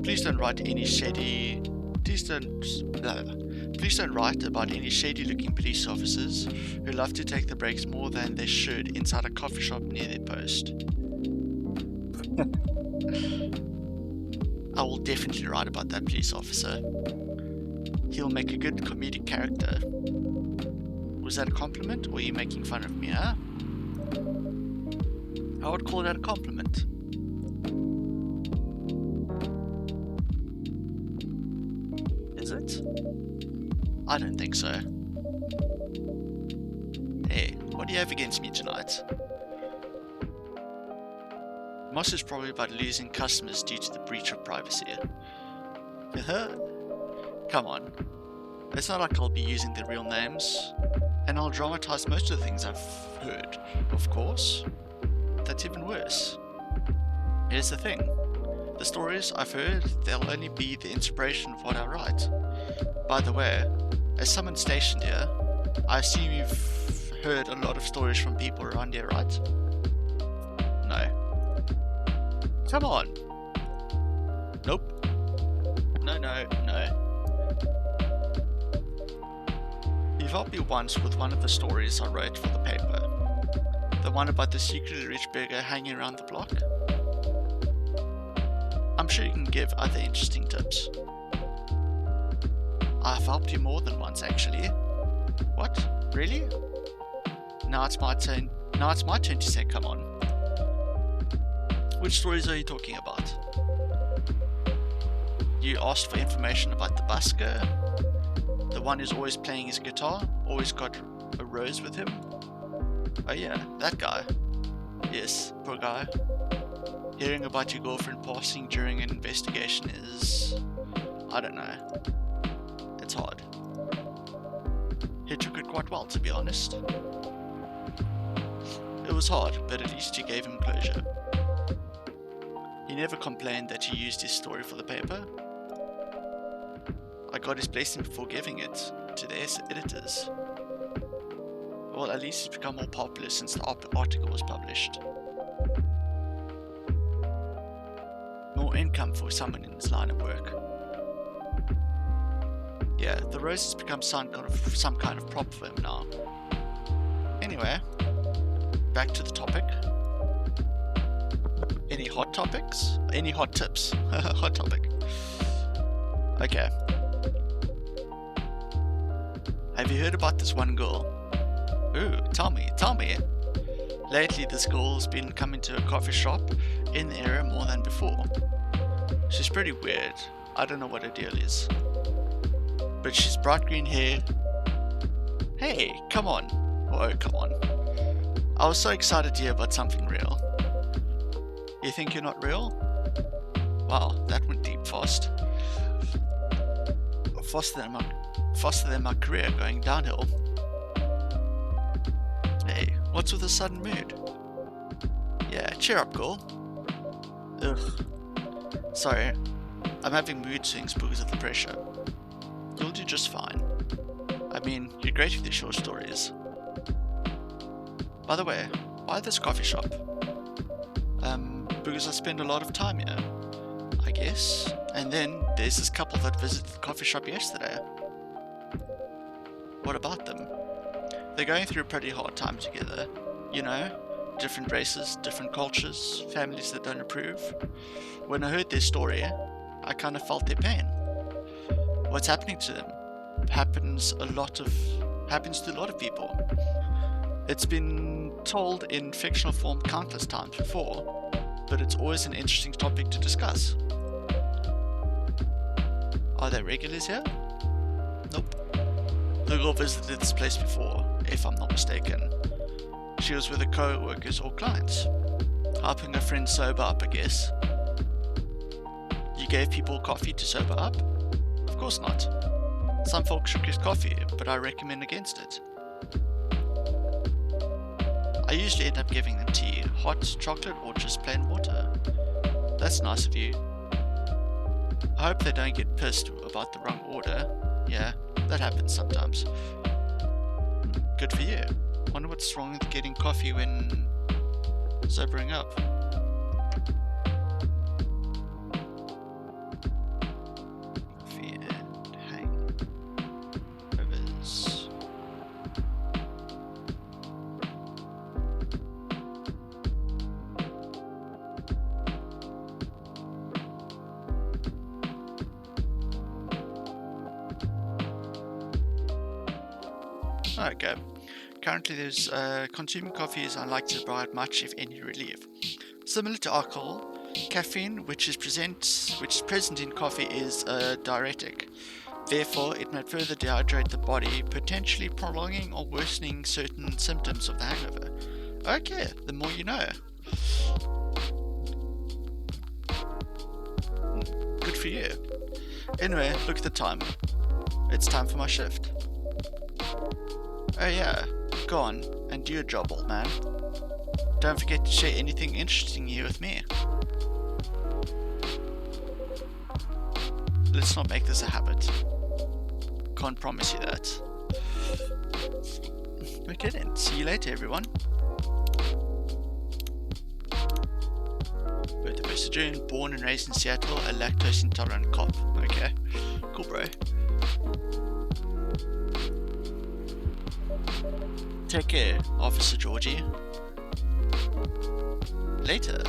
[SPEAKER 1] Please don't write any shady... Please don't write about any shady-looking police officers who love to take the breaks more than they should inside a coffee shop near their post. I will definitely write about that police officer. He'll make a good comedic character. Was that a compliment, or are you making fun of me, huh? I would call that a compliment. Is it? I don't think so. Hey, what do you have against me tonight? Moss is probably about losing customers due to the breach of privacy. Come on. It's not like I'll be using their real names. And I'll dramatize most of the things I've heard, of course. That's even worse. Here's the thing. The stories I've heard, they'll only be the inspiration of what I write. By the way, as someone stationed here, I assume you've heard a lot of stories from people around here, right? No. Come on! Nope. No. You've helped me once with one of the stories I wrote for the paper. The one about the secretly rich beggar hanging around the block. I'm sure you can give other interesting tips. I've helped you more than once, actually. What? Really? Now it's my turn to say come on. Which stories are you talking about? You asked for information about the busker, the one who's always playing his guitar, always got a rose with him. Oh yeah, that guy. Yes, poor guy. Hearing about your girlfriend passing during an investigation is... I don't know. It's hard. He took it quite well, to be honest. It was hard, but at least you gave him closure. He never complained that you used his story for the paper. I got his blessing before giving it to the editors. Well, at least it's become more popular since the article was published. More income for someone in this line of work. Yeah, the rose has become some kind of prop for him now. Anyway, back to the topic. Any hot topics? Any hot tips? Hot topic. Okay. Have you heard about this one girl? Ooh, tell me. Lately this girl's been coming to a coffee shop in the area more than before. She's pretty weird. I don't know what her deal is. But she's bright green hair. Hey, come on. Oh, come on. I was so excited to hear about something real. You think you're not real? Wow, that went deep fast. Faster than my career going downhill. Hey, what's with the sudden mood? Yeah, cheer up, girl. Ugh. Sorry, I'm having mood swings because of the pressure. You'll do just fine. I mean, you're great with your short stories. By the way, why this coffee shop? Because I spend a lot of time here, I guess. And then there's this couple that visited the coffee shop yesterday. What about them? They're going through a pretty hard time together. You know, different races, different cultures, families that don't approve. When I heard their story, I kind of felt their pain. What's happening to them happens to a lot of people. It's been told in fictional form countless times before, but it's always an interesting topic to discuss. Are they regulars here? Nope. The girl visited this place before, if I'm not mistaken. She was with her co-workers or clients, helping her friends sober up, I guess. You gave people coffee to sober up? Of course not. Some folks should get coffee, but I recommend against it. I usually end up giving them tea, hot, chocolate, or just plain water. That's nice of you. I hope they don't get pissed about the wrong order. Yeah, that happens sometimes. Good for you. Wonder what's wrong with getting coffee when sobering up. Coffee and hangovers. Okay. Currently, there's consuming coffee is unlikely to provide much, if any, relief. Similar to alcohol, caffeine, which is present in coffee, is a diuretic. Therefore, it may further dehydrate the body, potentially prolonging or worsening certain symptoms of the hangover. Okay, the more you know. Good for you. Anyway, look at the time. It's time for my shift. Oh yeah, go on and do your job, old man. Don't forget to share anything interesting here with me. Let's not make this a habit. Can't promise you that. Okay then, see you later everyone. Birth of 1st of June, born and raised in Seattle, a lactose intolerant cop. Okay, cool bro. Take care, Officer Georgie. Later.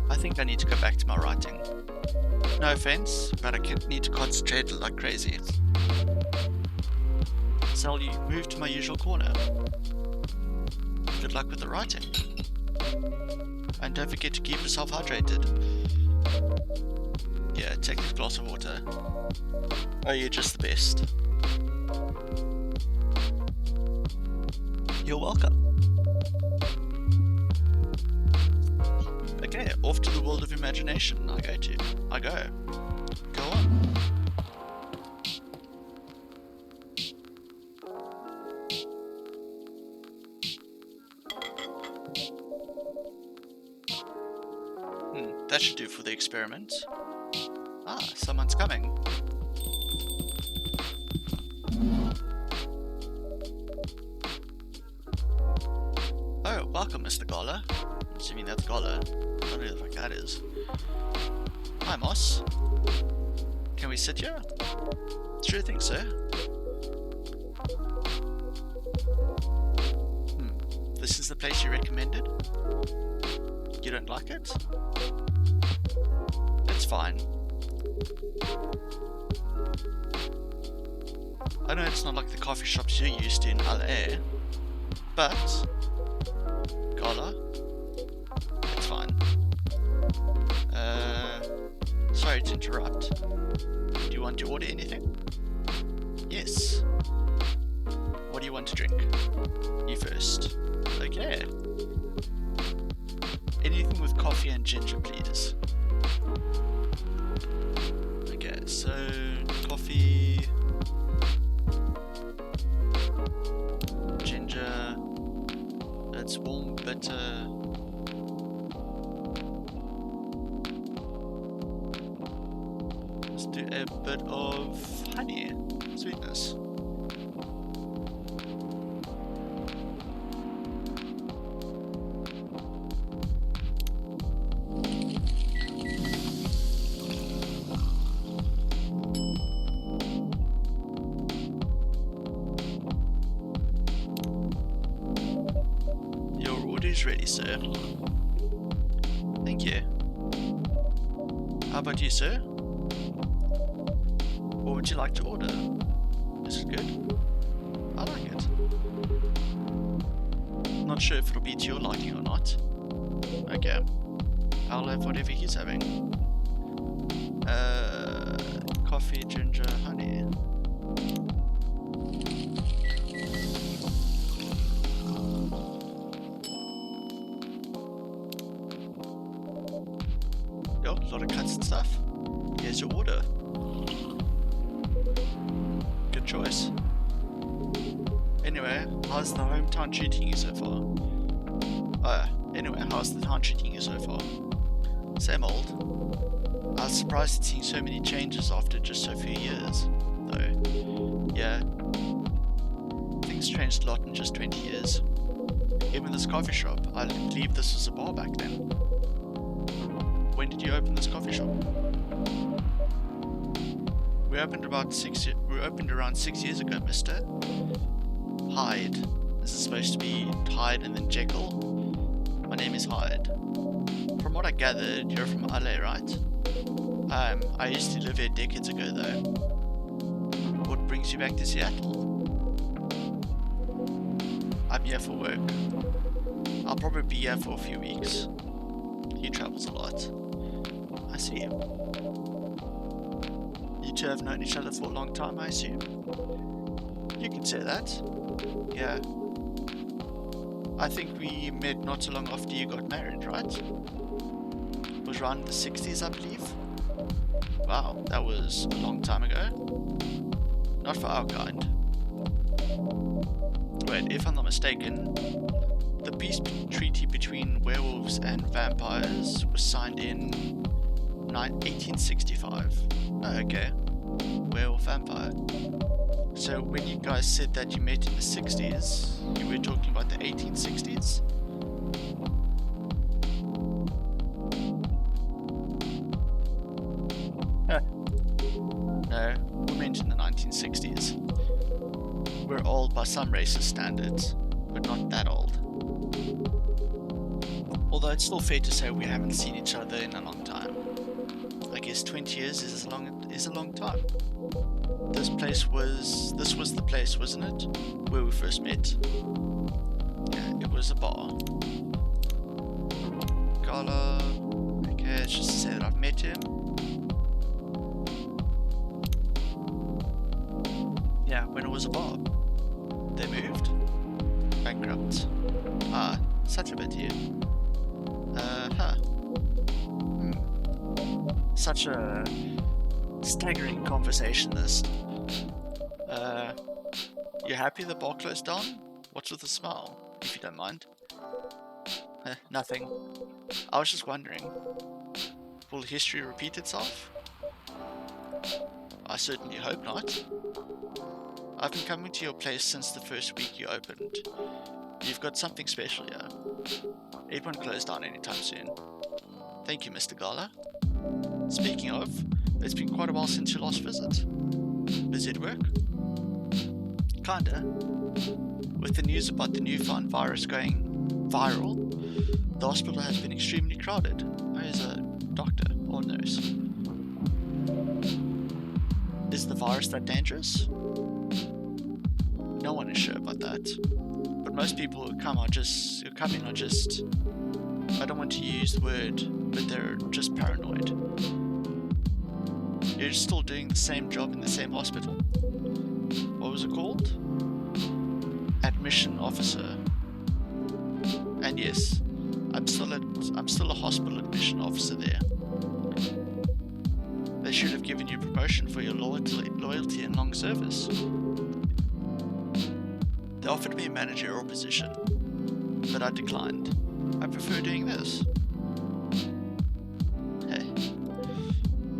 [SPEAKER 1] I think I need to go back to my writing. No offense, but I need to concentrate like crazy. So you move to my usual corner. Good luck with the writing. And don't forget to keep yourself hydrated. Yeah, take this glass of water. Oh, you're just the best. You're welcome. Okay, off to the world of imagination I go. Go on. That should do for the experiment. Ah, someone's coming. Oh, welcome, Mr. Gala. I'm assuming that's Gala. I don't know who the fuck that is. Hi, Moss. Can we sit here? Sure thing, sir. This is the place you recommended? You don't like it? It's fine. I know it's not like the coffee shops you're used to in LA, but Gala, it's fine. Sorry to interrupt. Do you want to order anything? Yes. What do you want to drink? You first. Okay. Anything with coffee and ginger, please. Okay, so coffee, ginger, that's warm, bitter. Let's do a bit of honey, sweetness. Ready, sir. Thank you. How about you, sir? What would you like to order? Is it good? I like it. Not sure if it'll be to your liking or not. Okay. I'll have whatever he's having. Coffee, ginger, honey. Yo, a lot of cuts and stuff. Here's your order. Good choice. Anyway, how's the hometown treating you so far? Anyway, how's the town treating you so far? Same old. I was surprised at seeing so many changes after just so few years, though. Yeah, things changed a lot in just 20 years. Even this coffee shop, I believe this was a bar back then. When did you open this coffee shop? We opened around 6 years ago, mister. Hyde. This is supposed to be Hyde and then Jekyll. My name is Hyde. From what I gathered, you're from LA, right? I used to live here decades ago though. What brings you back to Seattle? I'm here for work. I'll probably be here for a few weeks. He travels a lot. I see him. You two have known each other for a long time, I assume? You can say that. Yeah. I think we met not so long after you got married, right? It was around the 60s, I believe. Wow, that was a long time ago. Not for our kind. Wait, if I'm not mistaken, the peace treaty between werewolves and vampires was signed in 1865. Oh, okay. Werewolf vampire. So when you guys said that you met in the 60s, you were talking about the 1860s? No, we meant in the 1960s. We're old by some racist standards, but not that old. Although it's still fair to say we haven't seen each other in a long time. I guess 20 years is a long time. This was the place, wasn't it? Where we first met. Yeah, it was a bar. Gala. Okay, let's just say that I've met him. Yeah, when it was a bar. They moved. Bankrupt. Ah, such a bit here. Such a staggering conversationalist. You happy the bar closed down? What's with the smile, if you don't mind? Nothing. I was just wondering. Will history repeat itself? I certainly hope not. I've been coming to your place since the first week you opened. You've got something special here. It won't close down anytime soon. Thank you, Mr. Gala. Speaking of, it's been quite a while since your last visit. Busy at work? Kinda. With the news about the newfound virus going viral, the hospital has been extremely crowded. Where's a doctor or nurse? Is the virus that dangerous? No one is sure about that. But most people who come in are just, I don't want to use the word, but they're just paranoid. You're still doing the same job in the same hospital. What was it called? Admission officer. And yes, I'm still a hospital admission officer there. They should have given you promotion for your loyalty and long service. They offered me a managerial position, but I declined. I prefer doing this. Hey,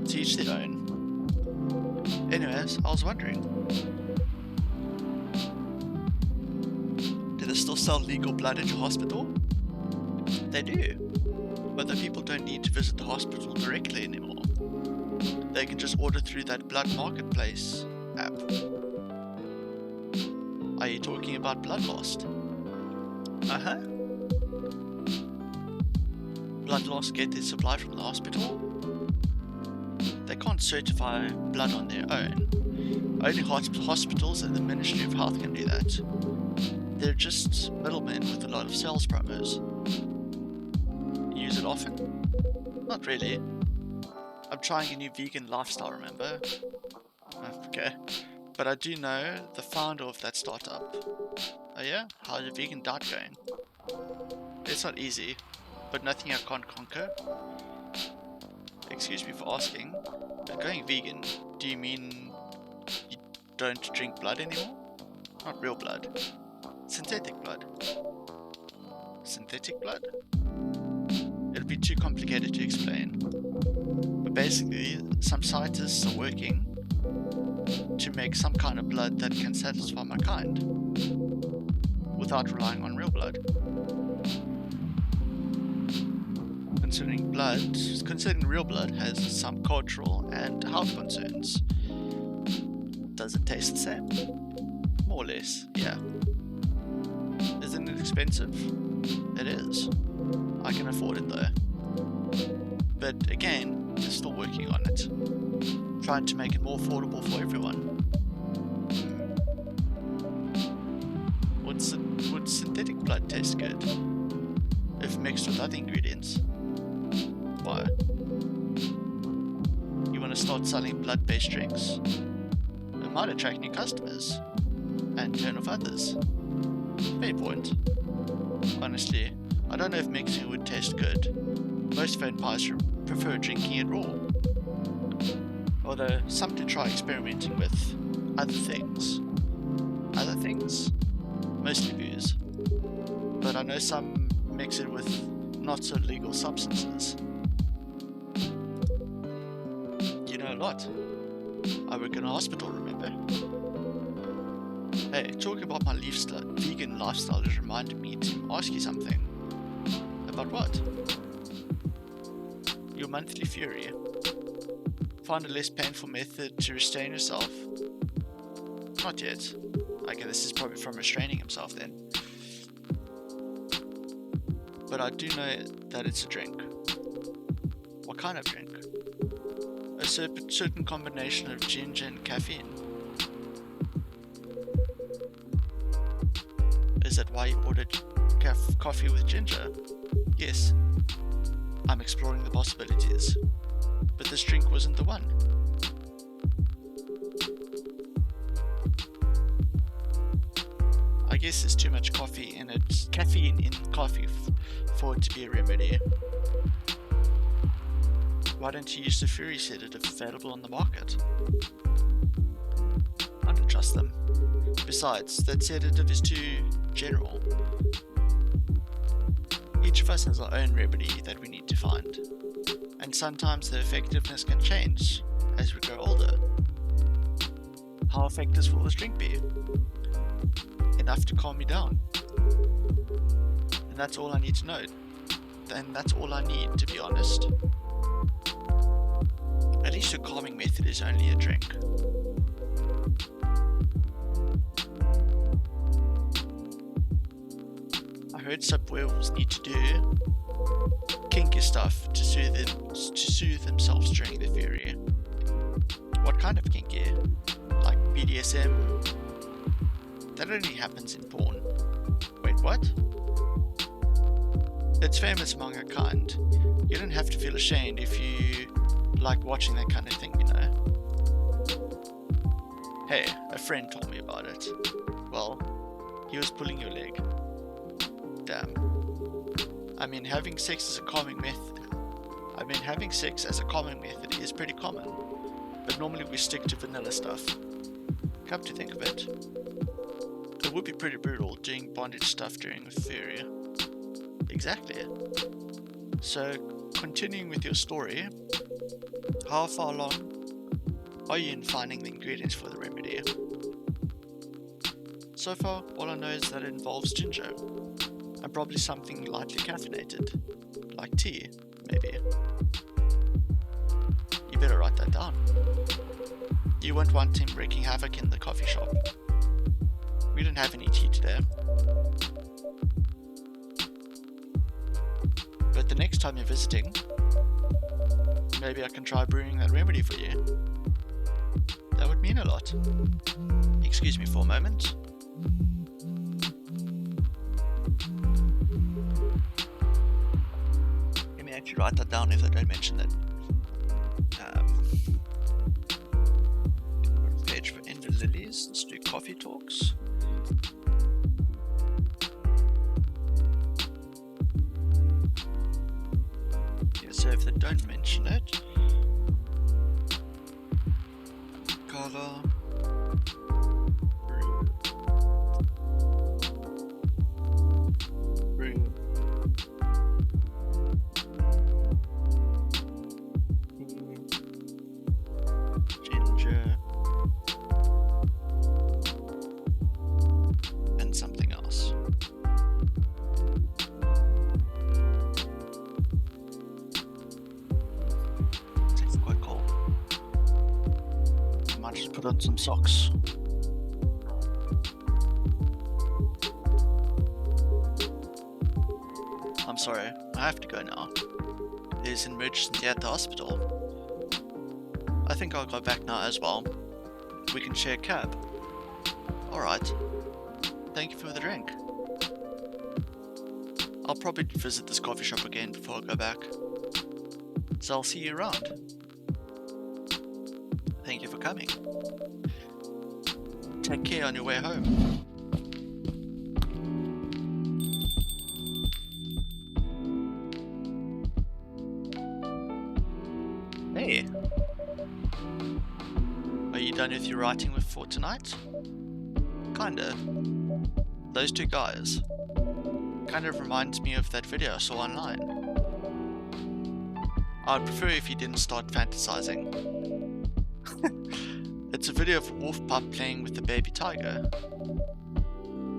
[SPEAKER 1] to each their own. Anyways, I was wondering, do they still sell legal blood at your hospital? They do, but the people don't need to visit the hospital directly anymore. They can just order through that blood marketplace app. Are you talking about blood lost? Uh-huh. Blood lost get their supply from the hospital? They can't certify blood on their own. Only hospitals and the Ministry of Health can do that. They're just middlemen with a lot of sales promos. You use it often? Not really. I'm trying a new vegan lifestyle, remember? Okay. But I do know the founder of that startup. Oh yeah? How's your vegan diet going? It's not easy, but nothing I can't conquer. Excuse me for asking, but going vegan, do you mean you don't drink blood anymore? Not real blood. Synthetic blood. Synthetic blood? It'll be too complicated to explain. But basically, some scientists are working to make some kind of blood that can satisfy my kind without relying on real blood. Considering real blood has some cultural and health concerns. Does it taste the same? More or less, yeah. Isn't it expensive? It is. I can afford it though. But again, we're still working on it. Trying to make it more affordable for everyone. Would synthetic blood taste good if mixed with other ingredients? Why? You want to start selling blood-based drinks? It might attract new customers and turn off others. Fair point. Honestly, I don't know if mixing would taste good. Most vampires prefer drinking it raw. Although some do try experimenting with other things. Other things? Mostly booze. But I know some mix it with not so legal substances. You know a lot. I work in a hospital, remember? Hey, talking about my vegan lifestyle has reminded me to ask you something. About what? Your monthly fury. Find a less painful method to restrain yourself? Not yet. Okay, this is probably from restraining himself then. But I do know that it's a drink. What kind of drink? A certain combination of ginger and caffeine. Is that why you ordered coffee with ginger? Yes. I'm exploring the possibilities. But this drink wasn't the one. I guess there's too much caffeine in coffee for it to be a remedy. Why don't you use the Fury sedative available on the market? I don't trust them. Besides, that sedative is too general. Each of us has our own remedy that we need to find. And sometimes the effectiveness can change as we grow older. How effective will this drink be? Enough to calm me down. And that's all I need to know. And that's all I need, to be honest. At least your calming method is only a drink. I heard some werewolves need to do kinky stuff to soothe themselves during the fury. What kind of kinky? Like BDSM? That only happens in porn. Wait, what? It's famous among our kind. You don't have to feel ashamed if you like watching that kind of thing, you know. Hey, a friend told me about it. Well, he was pulling your leg. Damn. I mean, having sex as a calming method is pretty common. But normally we stick to vanilla stuff. Come to think of it. It would be pretty brutal doing bondage stuff during a fury. Exactly. So, continuing with your story, how far along are you in finding the ingredients for the remedy? So far, all I know is that it involves ginger, and probably something lightly caffeinated, like tea, maybe. You better write that down. You won't want him wreaking havoc in the coffee shop. We don't have any tea today. But the next time you're visiting, maybe I can try brewing that remedy for you. That would mean a lot. Excuse me for a moment. Let me actually write that down if I don't mention it. Page for Ender Lilies. Let's do coffee talks. Yeah, so if they don't mention it, color. Brew. Ginger. And something else. It's quite cold. I might just put on some socks. I'm sorry, I have to go now. There's an emergency at the hospital. I think I'll go back now as well. We can share a cab. Alright. Thank you for the drink. I'll probably visit this coffee shop again before I go back. So I'll see you around. Thank you for coming. Take care on your way home. Hey. Are you done with your writing for tonight? Kinda. Those two guys. Kind of reminds me of that video I saw online. I'd prefer if you didn't start fantasizing. It's a video of a wolf pup playing with a baby tiger.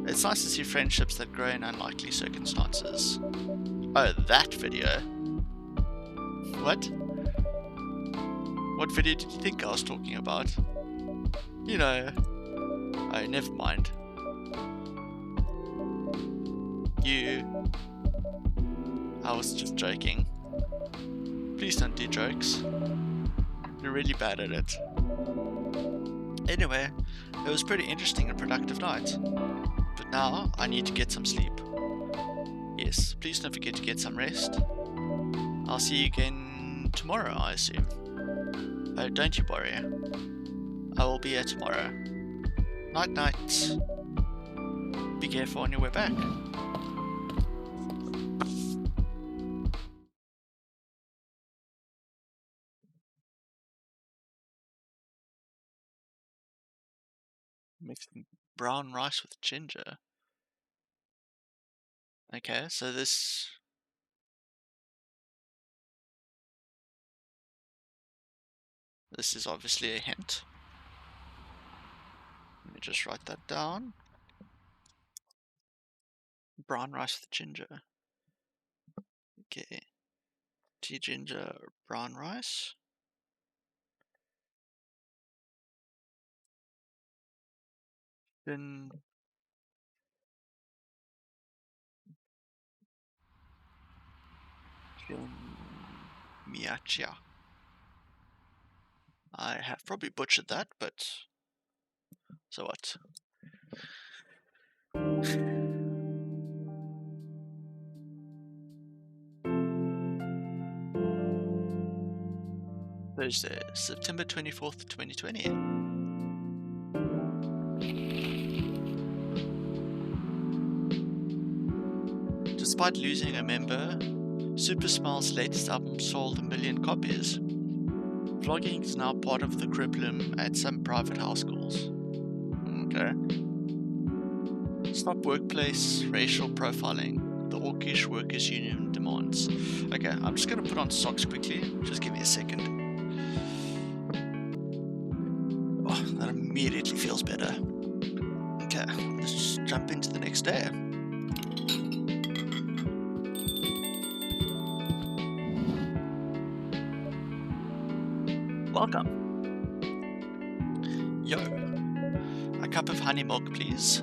[SPEAKER 1] It's nice to see friendships that grow in unlikely circumstances. Oh, that video? What? What video did you think I was talking about? You know... Oh, never mind. I was just joking. Please don't do jokes. You're really bad at it. Anyway, it was a pretty interesting and productive night. But now, I need to get some sleep. Yes, please don't forget to get some rest. I'll see you again tomorrow, I assume. Oh, don't you worry. I will be here tomorrow. Night night. Be careful on your way back. Mixing brown rice with ginger. Okay, so this is obviously a hint. Let me just write that down. Brown rice with ginger. Okay. Tea ginger, brown rice. Then miachia. I have probably butchered that, but so what? Thursday, September 24th, 2020. Despite losing a member, Super Smell's latest album sold 1 million copies. Vlogging is now part of the curriculum at some private house schools. Okay. Stop workplace racial profiling. The Orkish Workers Union demands. Okay, I'm just going to put on socks quickly. Just give me a second. Oh, that immediately feels better. Okay, let's just jump into the next day. Welcome. Yo. A cup of honey milk, please.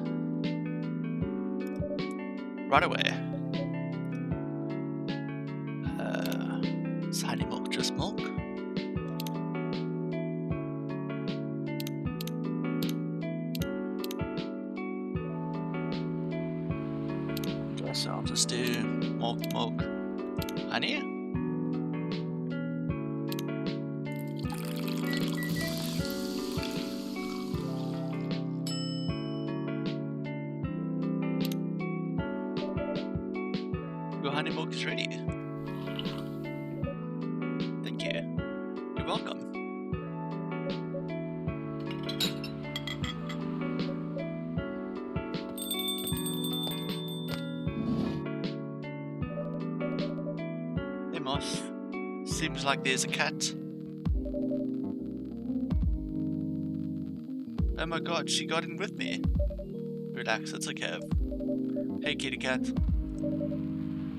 [SPEAKER 1] Right away. Is honey milk just milk? Okay, so I'll just do milk, honey. honey milk is ready. Thank you. You're welcome. Hey Moss. Seems like there's a cat. Oh my god, she got in with me. Relax, it's okay. Hey kitty cat.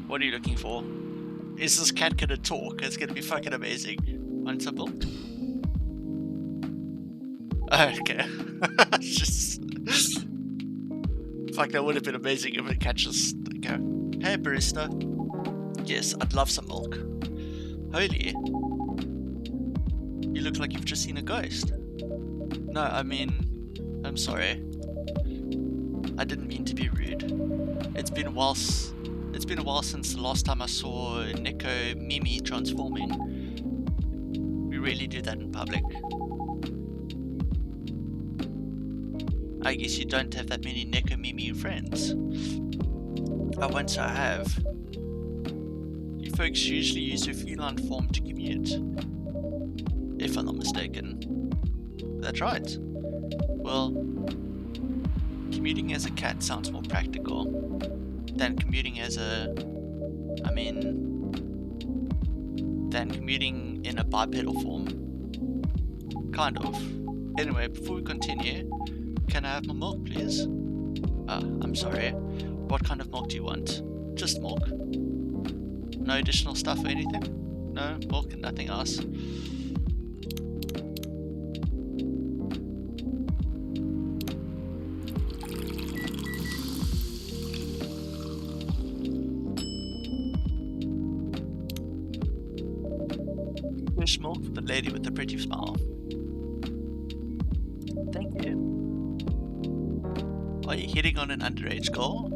[SPEAKER 1] What are you looking for? Is this cat gonna talk? It's gonna be fucking amazing. Want some milk? Okay. Just... Fuck, that would have been amazing if the cat just... Okay. Hey barista. Yes, I'd love some milk. Holy. You look like you've just seen a ghost. No, I mean... I'm sorry. I didn't mean to be rude. It's been a while since the last time I saw Neko Mimi transforming. We really do that in public. I guess you don't have that many Neko Mimi friends. Once I have. You folks usually use your feline form to commute. If I'm not mistaken. That's right. Well, commuting as a cat sounds more practical than commuting as a... than commuting in a bipedal form. Kind of. Anyway, before we continue, can I have my milk, please? I'm sorry. What kind of milk do you want? Just milk. No additional stuff or anything? No, milk and nothing else. Fresh milk for the lady with the pretty smile. Thank you. Are you hitting on an underage girl?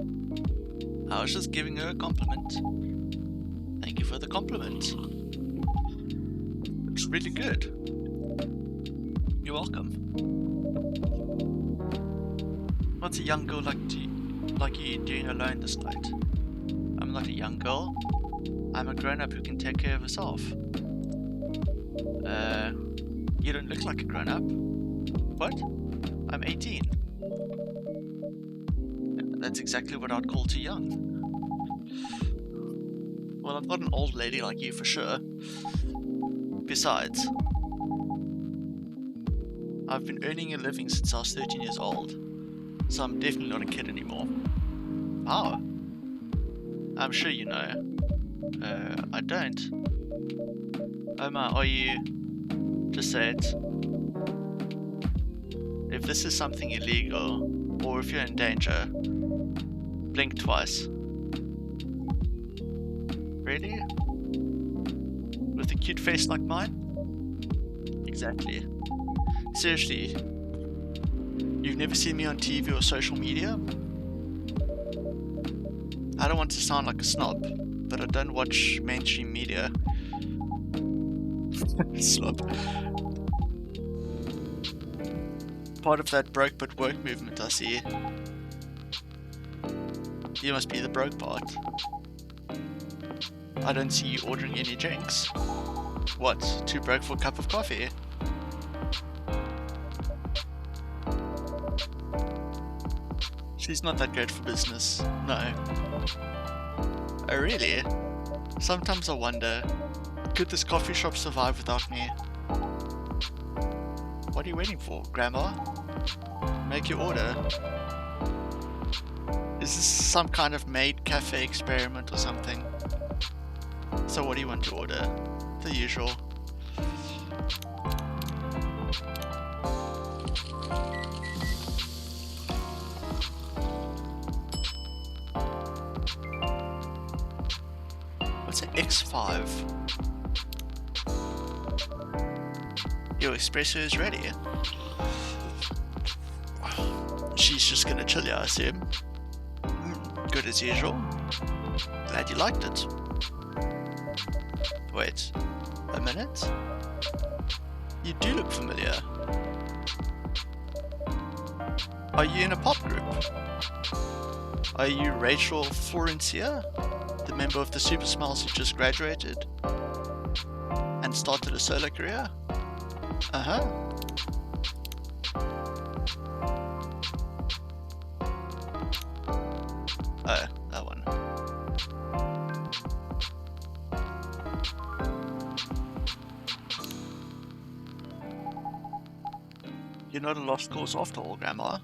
[SPEAKER 1] I was just giving her a compliment. Thank you for the compliment. It's really good. You're welcome. What's a young girl like you doing alone this night? I'm not a young girl. I'm a grown-up who can take care of herself. You don't look like a grown-up. What? I'm 18. That's exactly what I'd call too young. Well, I'm not an old lady like you for sure. Besides, I've been earning a living since I was 13 years old, so I'm definitely not a kid anymore. How? I'm sure you know. I don't. Omar, are you... Just say it. If this is something illegal, or if you're in danger, blink twice. Really? With a cute face like mine? Exactly. Seriously, you've never seen me on TV or social media? I don't want to sound like a snob, but I don't watch mainstream media. Snob. Part of that broke but woke movement, I see. You must be the broke part. I don't see you ordering any drinks. What, too broke for a cup of coffee? She's not that great for business, no. Oh really? Sometimes I wonder, could this coffee shop survive without me? What are you waiting for, Grandma? Make your order. Is this some kind of maid cafe experiment or something? So what do you want to order? The usual. What's an X5? Your espresso is ready. She's just gonna chill, I assume. Good as usual. Glad you liked it. Wait, a minute? You do look familiar. Are you in a pop group? Are you Rachel Florencia? The member of the Super Smiles who just graduated and started a solo career? Uh-huh. Oh, that one. You're not a lost cause after all, Grandma.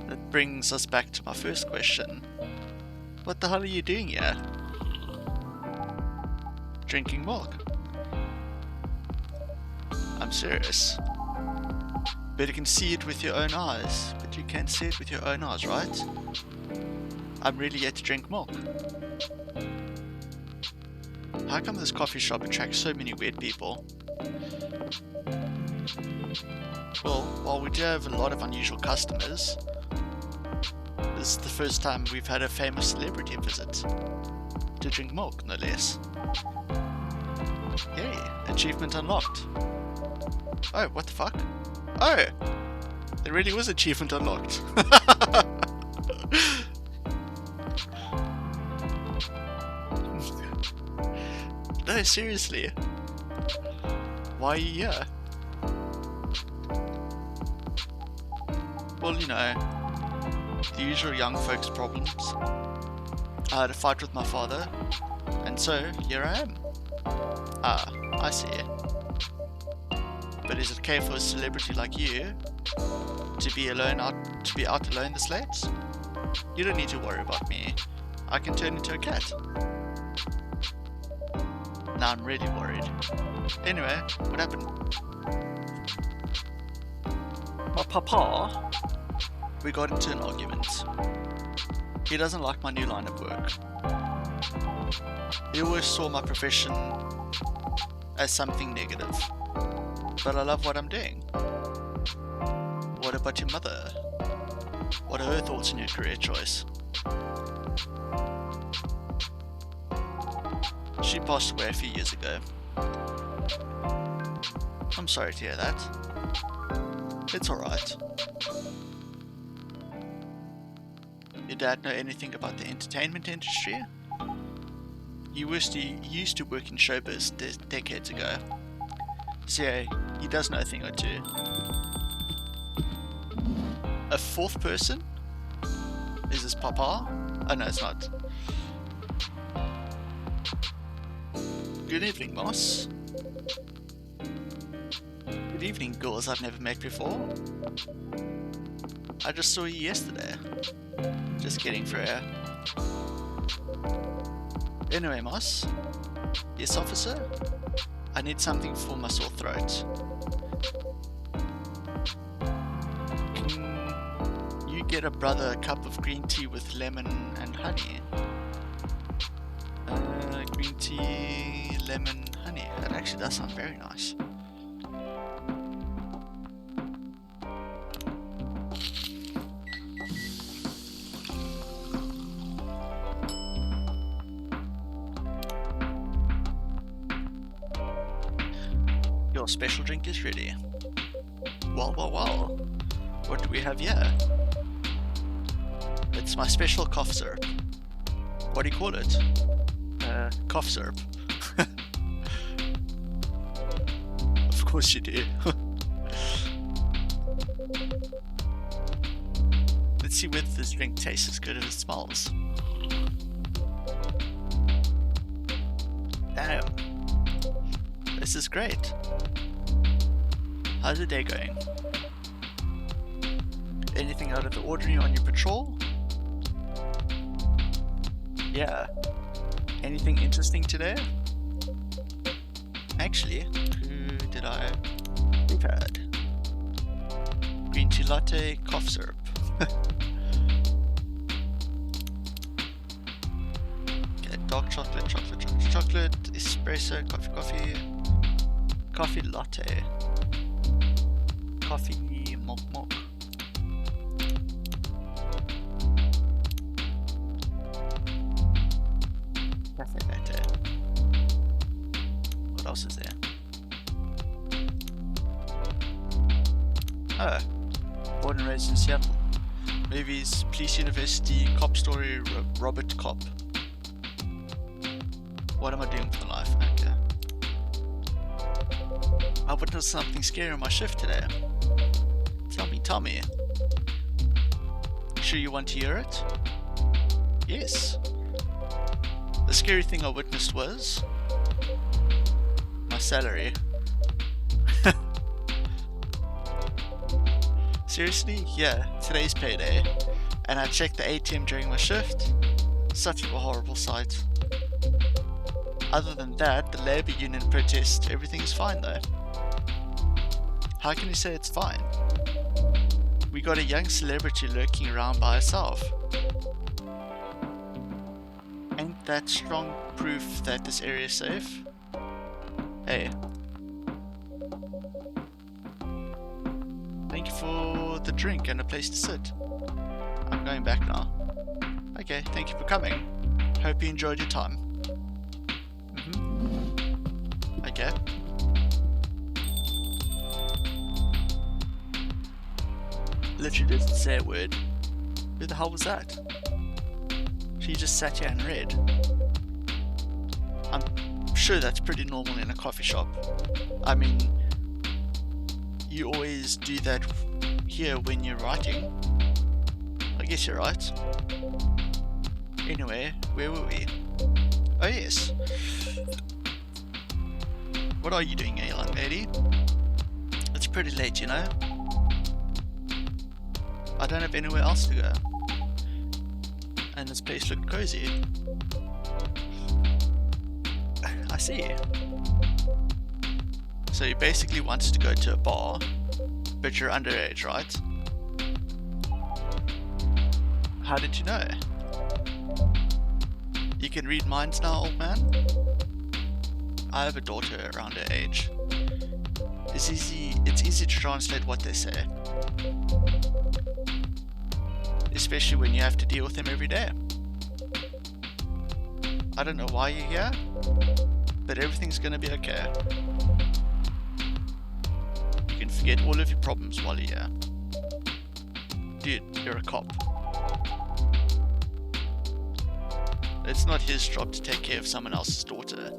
[SPEAKER 1] That brings us back to my first question. What the hell are you doing here? Drinking milk. I'm serious. But you can see it with your own eyes. But you can't see it with your own eyes, right? I'm really here to drink milk. How come this coffee shop attracts so many weird people? Well, while we do have a lot of unusual customers, this is the first time we've had a famous celebrity visit. To drink milk, no less. Yay, achievement unlocked. Oh, what the fuck? Oh! There really was achievement unlocked. No, seriously. Why are you here? Well, you know, the usual young folks problems. I had a fight with my father, and so here I am. Ah, I see. But is it okay for a celebrity like you to be out alone this late? You don't need to worry about me. I can turn into a cat. Now I'm really worried. Anyway, what happened? My papa, we got into an argument. He doesn't like my new line of work. He always saw my profession as something negative. But I love what I'm doing. What about your mother? What are her thoughts on your career choice? She passed away a few years ago. I'm sorry to hear that. It's alright. Your dad know anything about the entertainment industry? He used to work in showbiz decades ago. So yeah, he does know a thing or two. A fourth person? Is this Papa? Oh no, it's not. Good evening, Moss. Good evening, girls I've never met before. I just saw you yesterday. Just kidding, Freya. Anyway, Moss. Yes, officer? I need something for my sore throat. Can you get a brother a cup of green tea with lemon and honey? Green tea, lemon, honey. That actually does sound very nice. Your special drink is ready. Well, well, well. What do we have here? It's my special cough syrup. What do you call it? Cough syrup. Of course you do. Let's see whether this drink tastes as good as it smells. Damn. This is great. How's the day going? Anything out of the ordinary on your patrol? Yeah. Anything interesting today? Actually, who did I... We've had green tea latte, cough syrup. Okay, dark chocolate, espresso, coffee latte, coffee milk. Cafe latte. What else is there? Oh, born and raised in Seattle. Movies, police university, cop story, Robert Cop. What am I doing for life? Okay. I witnessed something scary on my shift today. Tell me. Sure you want to hear it? Yes. The scary thing I witnessed was my salary. Seriously? Yeah, today's payday. And I checked the ATM during my shift. Such a horrible sight. Other than that, the labor union protest, everything is fine though. How can you say it's fine? We got a young celebrity lurking around by herself. Ain't that strong proof that this area is safe? Hey. Thank you for the drink and a place to sit. I'm going back now. Okay, thank you for coming. Hope you enjoyed your time. Okay. Literally didn't say a word. Who the hell was that? She just sat here and read. I'm sure that's pretty normal in a coffee shop. I mean, you always do that here when you're writing. I guess you're right. Anyway, where were we? Oh yes. What are you doing, young lady? It's pretty late, you know. I don't have anywhere else to go. And this place looked cozy. I see. So you basically wanted to go to a bar, but you're underage, right? How did you know? You can read minds now, old man? I have a daughter around her age. It's easy to translate what they say. Especially when you have to deal with them every day. I don't know why you're here, but everything's gonna be okay. You can forget all of your problems while you're here. Dude, you're a cop. It's not his job to take care of someone else's daughter.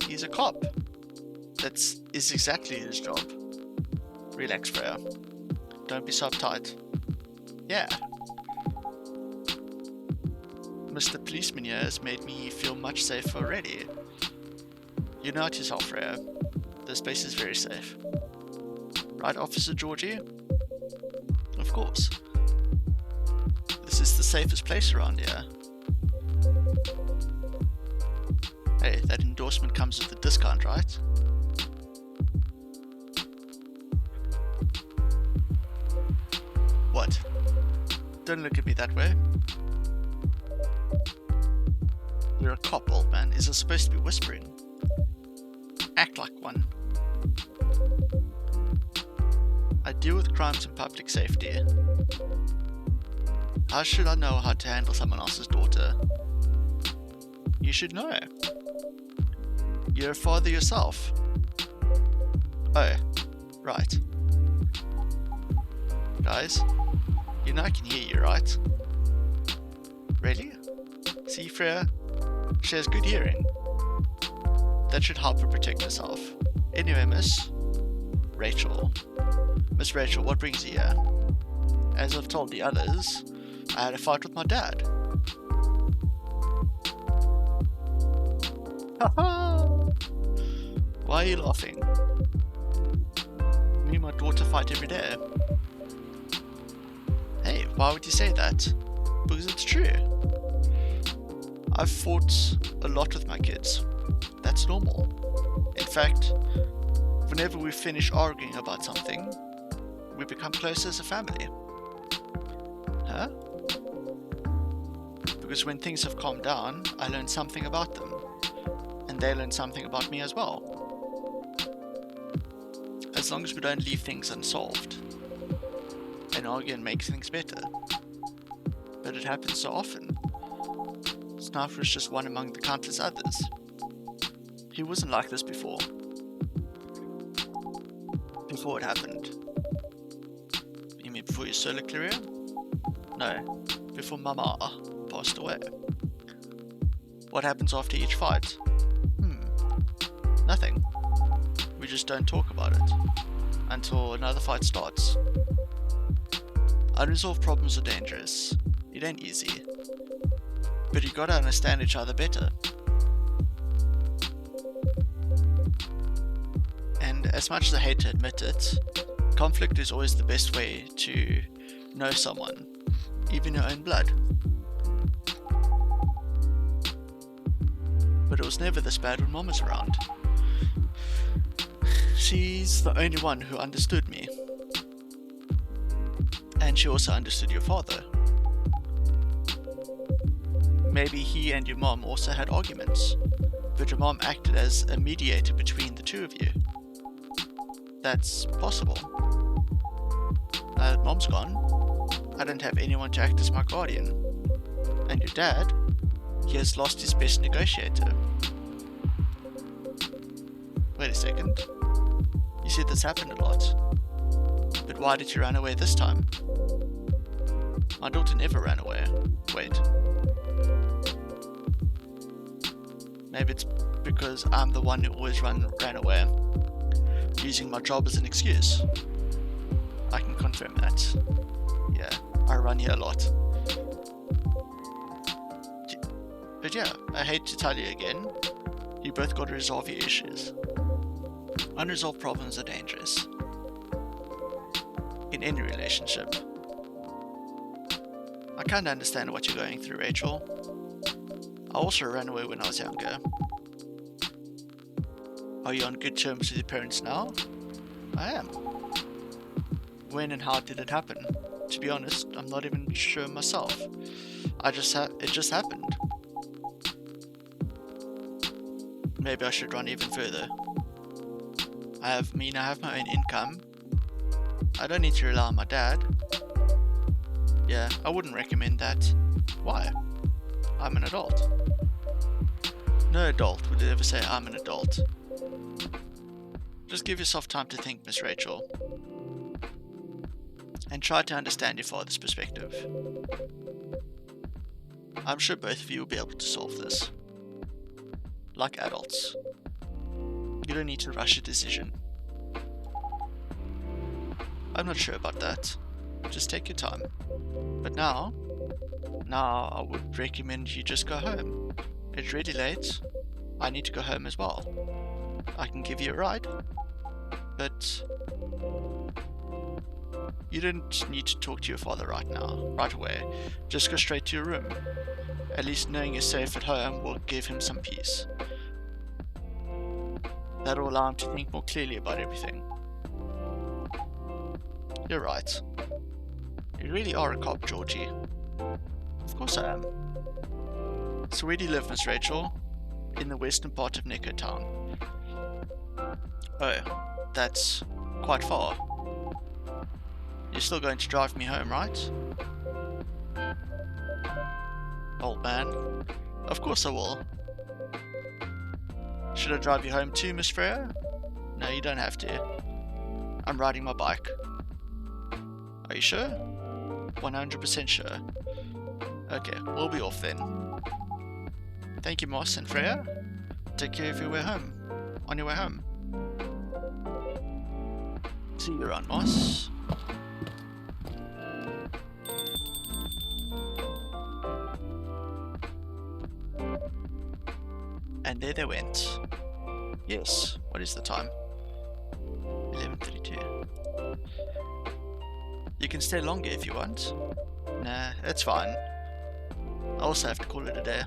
[SPEAKER 1] He's a cop. That is exactly his job. Relax, Freya. Don't be so uptight. Yeah. Mr. Policeman here has made me feel much safer already. You know it yourself, Freya. This place is very safe. Right, Officer Georgie? Of course. This is the safest place around here. Hey, that endorsement comes with a discount, right? What? Don't look at me that way. You're a cop, old man. Is it supposed to be whispering? Act like one. I deal with crimes and public safety. How should I know how to handle someone else's daughter? You should know. You're a father yourself. Oh, right. Guys, you know I can hear you, right? Really? See, Freya? She has good hearing. That should help her protect herself. Anyway, Miss Rachel, what brings you here? As I've told the others, I had a fight with my dad. Haha! Why are you laughing? Me and my daughter fight every day. Hey, why would you say that? Because it's true. I've fought a lot with my kids. That's normal. In fact, whenever we finish arguing about something, we become closer as a family. Huh? Because when things have calmed down, I learn something about them. And they learn something about me as well. As long as we don't leave things unsolved. And argue and make things better. But it happens so often. Sniper was just one among the countless others. He wasn't like this before. Before it happened. You mean before your solo career? No, before Mama passed away. What happens after each fight? Nothing. We just don't talk about it until another fight starts. Unresolved problems are dangerous. It ain't easy. But you gotta understand each other better. And as much as I hate to admit it, conflict is always the best way to know someone, even your own blood. But it was never this bad when Mom was around. She's the only one who understood me. And she also understood your father. Maybe he and your mom also had arguments, but your mom acted as a mediator between the two of you. That's possible. Now that Mom's gone, I don't have anyone to act as my guardian. And your dad, he has lost his best negotiator. Wait a second. You said this happened a lot. But why did you run away this time? My daughter never ran away. Wait. Maybe it's because I'm the one who always ran away, using my job as an excuse. I can confirm that. Yeah, I run here a lot. But yeah, I hate to tell you again, you both got to resolve your issues. Unresolved problems are dangerous. In any relationship. I kinda understand what you're going through, Rachel. I also ran away when I was younger. Are you on good terms with your parents now? I am. When and how did it happen? To be honest, I'm not even sure myself. It just happened. Maybe I should run even further. I have my own income. I don't need to rely on my dad. Yeah, I wouldn't recommend that. Why? I'm an adult. No adult would ever say I'm an adult. Just give yourself time to think, Miss Rachel. And try to understand your father's perspective. I'm sure both of you will be able to solve this. Like adults. You don't need to rush a decision. I'm not sure about that. Just take your time. But now I would recommend you just go home. It's really late. I need to go home as well. I can give you a ride. But you don't need to talk to your father right away. Just go straight to your room. At least knowing you're safe at home will give him some peace. That'll allow him to think more clearly about everything. You're right. You really are a cop, Georgie. Of course I am. So where do you live, Miss Rachel? In the western part of Neko Town. Oh, that's quite far. You're still going to drive me home, right? Old man. Of course I will. Should I drive you home too, Miss Freya? No, you don't have to. I'm riding my bike. Are you sure? 100% sure. Okay, we'll be off then. Thank you, Moss and Freya. Take care of your way home. On your way home. See you around, Moss. And there they went. Yes, what is the time? 11:32. You can stay longer if you want. Nah, that's fine. I also have to call it a day.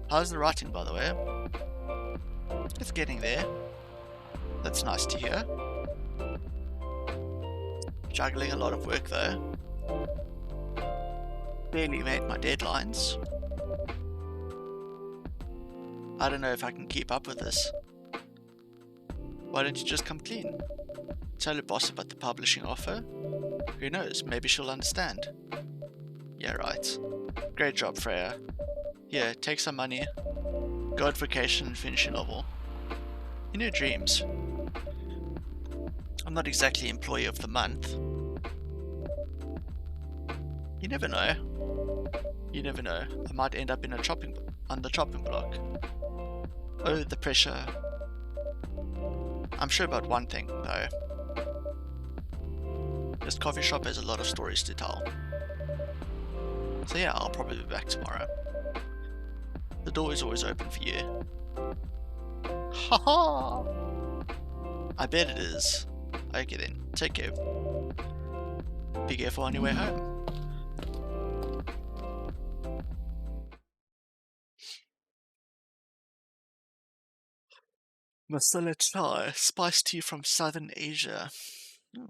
[SPEAKER 1] How's the writing, by the way? It's getting there. That's nice to hear. Juggling a lot of work though. Barely made my deadlines. I don't know if I can keep up with this. Why don't you just come clean? Tell your boss about the publishing offer. Who knows, maybe she'll understand. Yeah, right. Great job, Freya. Here, take some money. Go on vacation and finish your novel. In your dreams. I'm not exactly employee of the month, You never know. You never know. I might end up on the chopping block. Oh, the pressure. I'm sure about one thing, though. This coffee shop has a lot of stories to tell. So yeah, I'll probably be back tomorrow. The door is always open for you. Haha! I bet it is. Okay then, take care. Be careful on your way home. Masala chai, spiced tea from Southern Asia. Oh.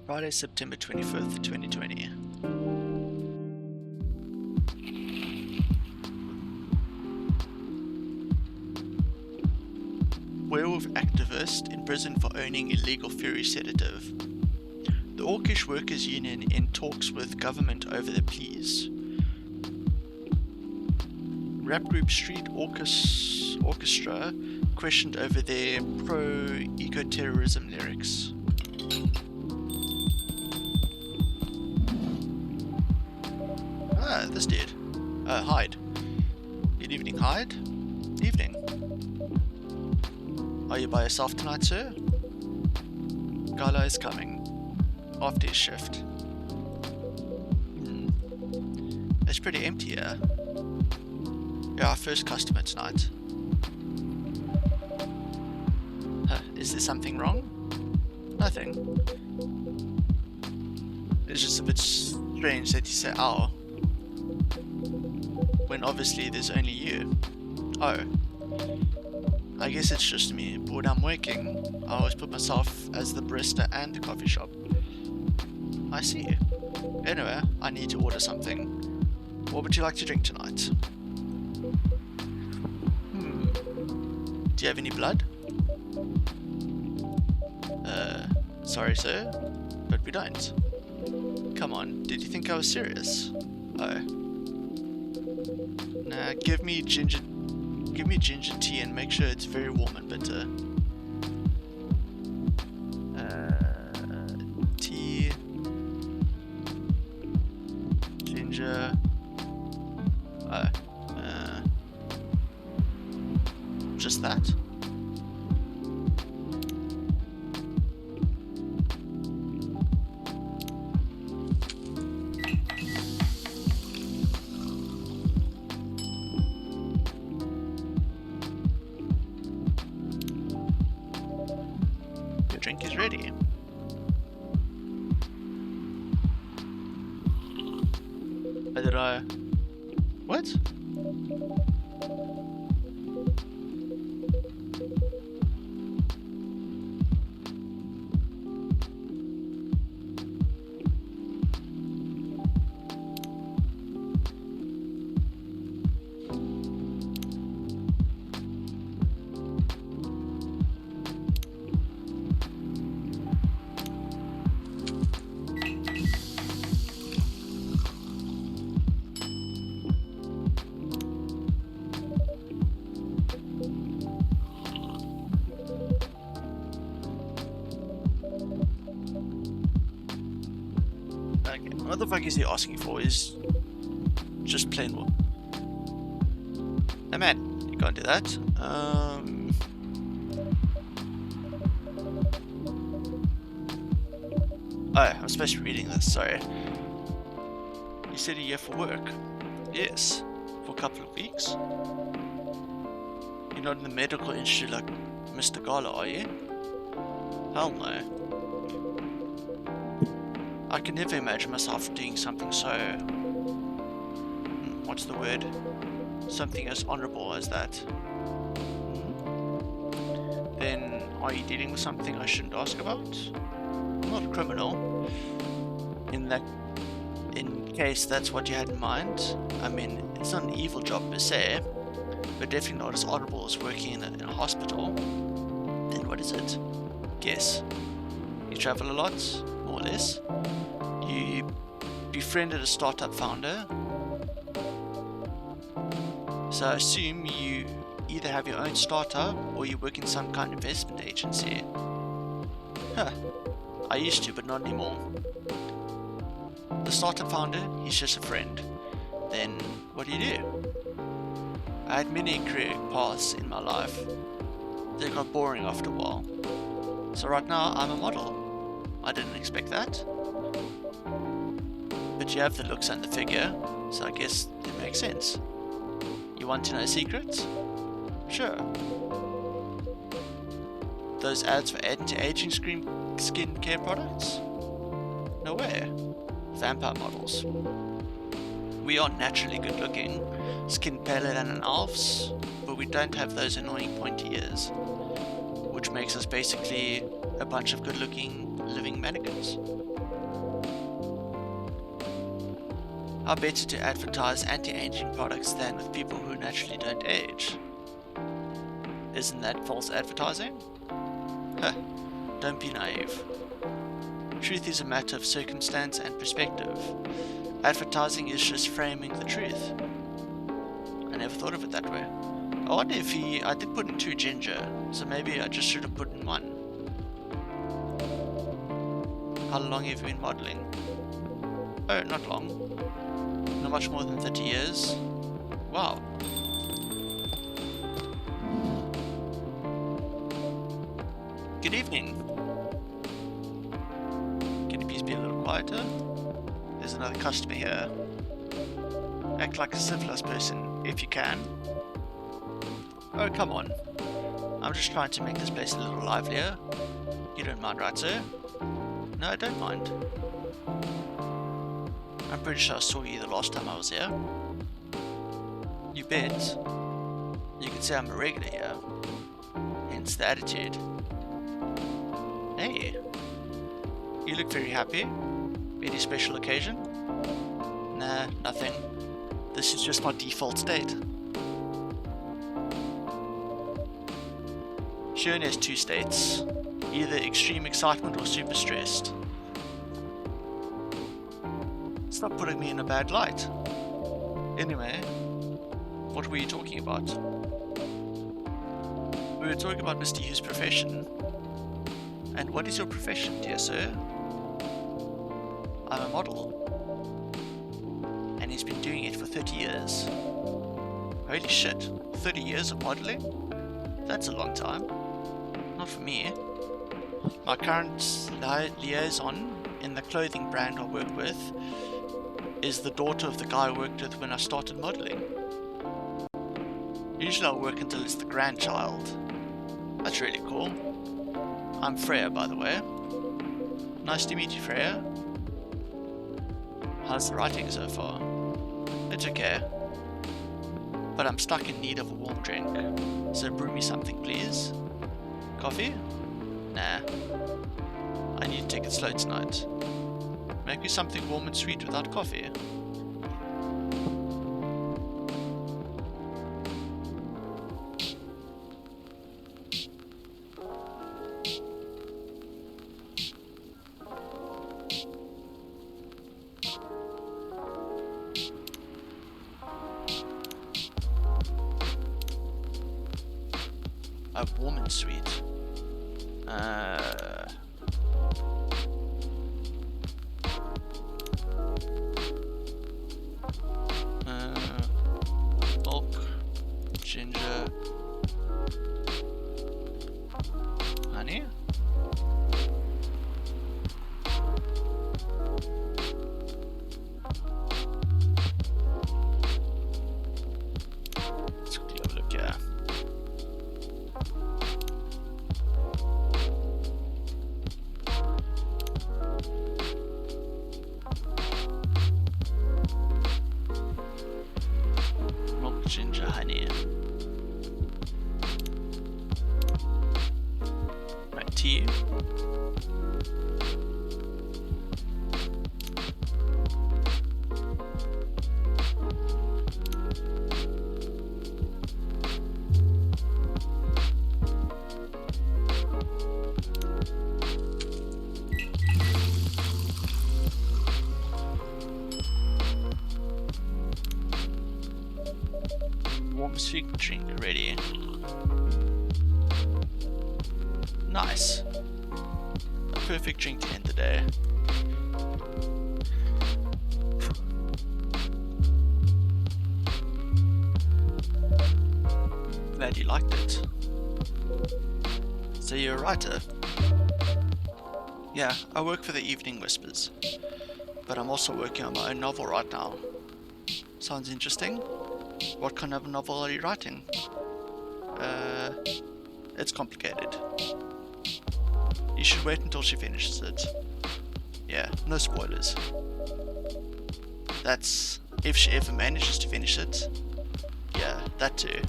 [SPEAKER 1] Friday, September 25th, 2020. Werewolf activist in prison for owning illegal fury sedative. The Orcish Workers' Union in talks with government over the pleas. Rap group Street Orchestra questioned over their pro-eco-terrorism lyrics. Ah, this dude. Hyde. Good evening, Hyde. Evening. Are you by yourself tonight, sir? Gala is coming. After his shift. It's pretty empty here. You're our first customer tonight. Is there something wrong? Nothing. It's just a bit strange that you say "ow" when obviously there's only you. Oh. I guess it's just me, but when I'm working, I always put myself as the barista and the coffee shop. I see. Anyway, I need to order something. What would you like to drink tonight? Do you have any blood? Sorry sir, but we don't. Come on, did you think I was serious? Oh. Nah, give me ginger tea and make sure it's very warm and bitter. Tea, ginger. Just that. Drink is ready. Did I... What? What the fuck is he asking for? Is just plain what? Hey man, you can't do that. Oh, I'm supposed to be reading this, sorry. You said you're here for work. Yes. For a couple of weeks. You're not in the medical industry like Mr. Gala, are you? Hell no. I can never imagine myself doing something so... what's the word? Something as honorable as that. Then, are you dealing with something I shouldn't ask about? I'm not a criminal. In case that's what you had in mind. I mean, it's not an evil job per se, but definitely not as honorable as working in a hospital. Then what is it? Guess. You travel a lot? More or less. You befriended a startup founder, so I assume you either have your own startup or you work in some kind of investment agency. Huh. I used to, but not anymore. The startup founder, he's just a friend. Then, what do you do? I had many career paths in my life. They got boring after a while. So right now, I'm a model. I didn't expect that. But you have the looks and the figure, so I guess it makes sense. You want to know secrets? Sure. Those ads for anti-aging skin care products? No way. Vampire models. We are naturally good looking, skin paler than an elf's, but we don't have those annoying pointy ears, which makes us basically a bunch of good looking living mannequins. How better to advertise anti-aging products than with people who naturally don't age? Isn't that false advertising? Huh, don't be naive. Truth is a matter of circumstance and perspective. Advertising is just framing the truth. I never thought of it that way. I wonder if I did put in 2 ginger, so maybe I just should have put in 1. How long have you been modeling? Oh, not long. Not much more than 30 years. Wow. Good evening. Can you please be a little quieter? There's another customer here. Act like a civilized person, if you can. Oh, come on. I'm just trying to make this place a little livelier. You don't mind, right, sir? No, I don't mind. I'm pretty sure I saw you the last time I was here. You bet. You can say I'm a regular here. Hence the attitude. Hey. You look very happy. Any special occasion? Nah, nothing. This is just my default state. She only has 2 states. Either extreme excitement or super stressed. It's not putting me in a bad light. Anyway, what were you talking about? We were talking about Mr. Hughes' profession. And what is your profession, dear sir? I'm a model. And he's been doing it for 30 years. Holy shit, 30 years of modeling? That's a long time. Not for me. My current liaison in the clothing brand I work with is the daughter of the guy I worked with when I started modeling. Usually I work until it's the grandchild. That's really cool. I'm Freya, by the way. Nice to meet you, Freya. How's the writing so far? It's okay. But I'm stuck in need of a warm drink. So brew me something, please. Coffee? Nah. I need to take it slow tonight. Make me something warm and sweet without coffee. A warm and sweet. Milk, ginger, honey. Let's quickly have a look here. Ginger honey. Right, tea. warm sweet drink ready. Nice. A perfect drink to end the day. Glad you liked it. So you're a writer? Yeah, I work for the Evening Whispers, but I'm also working on my own novel right now. Sounds interesting? What kind of novel are you writing? It's complicated. You should wait until she finishes it. Yeah, no spoilers. That's if she ever manages to finish it. Yeah, that too.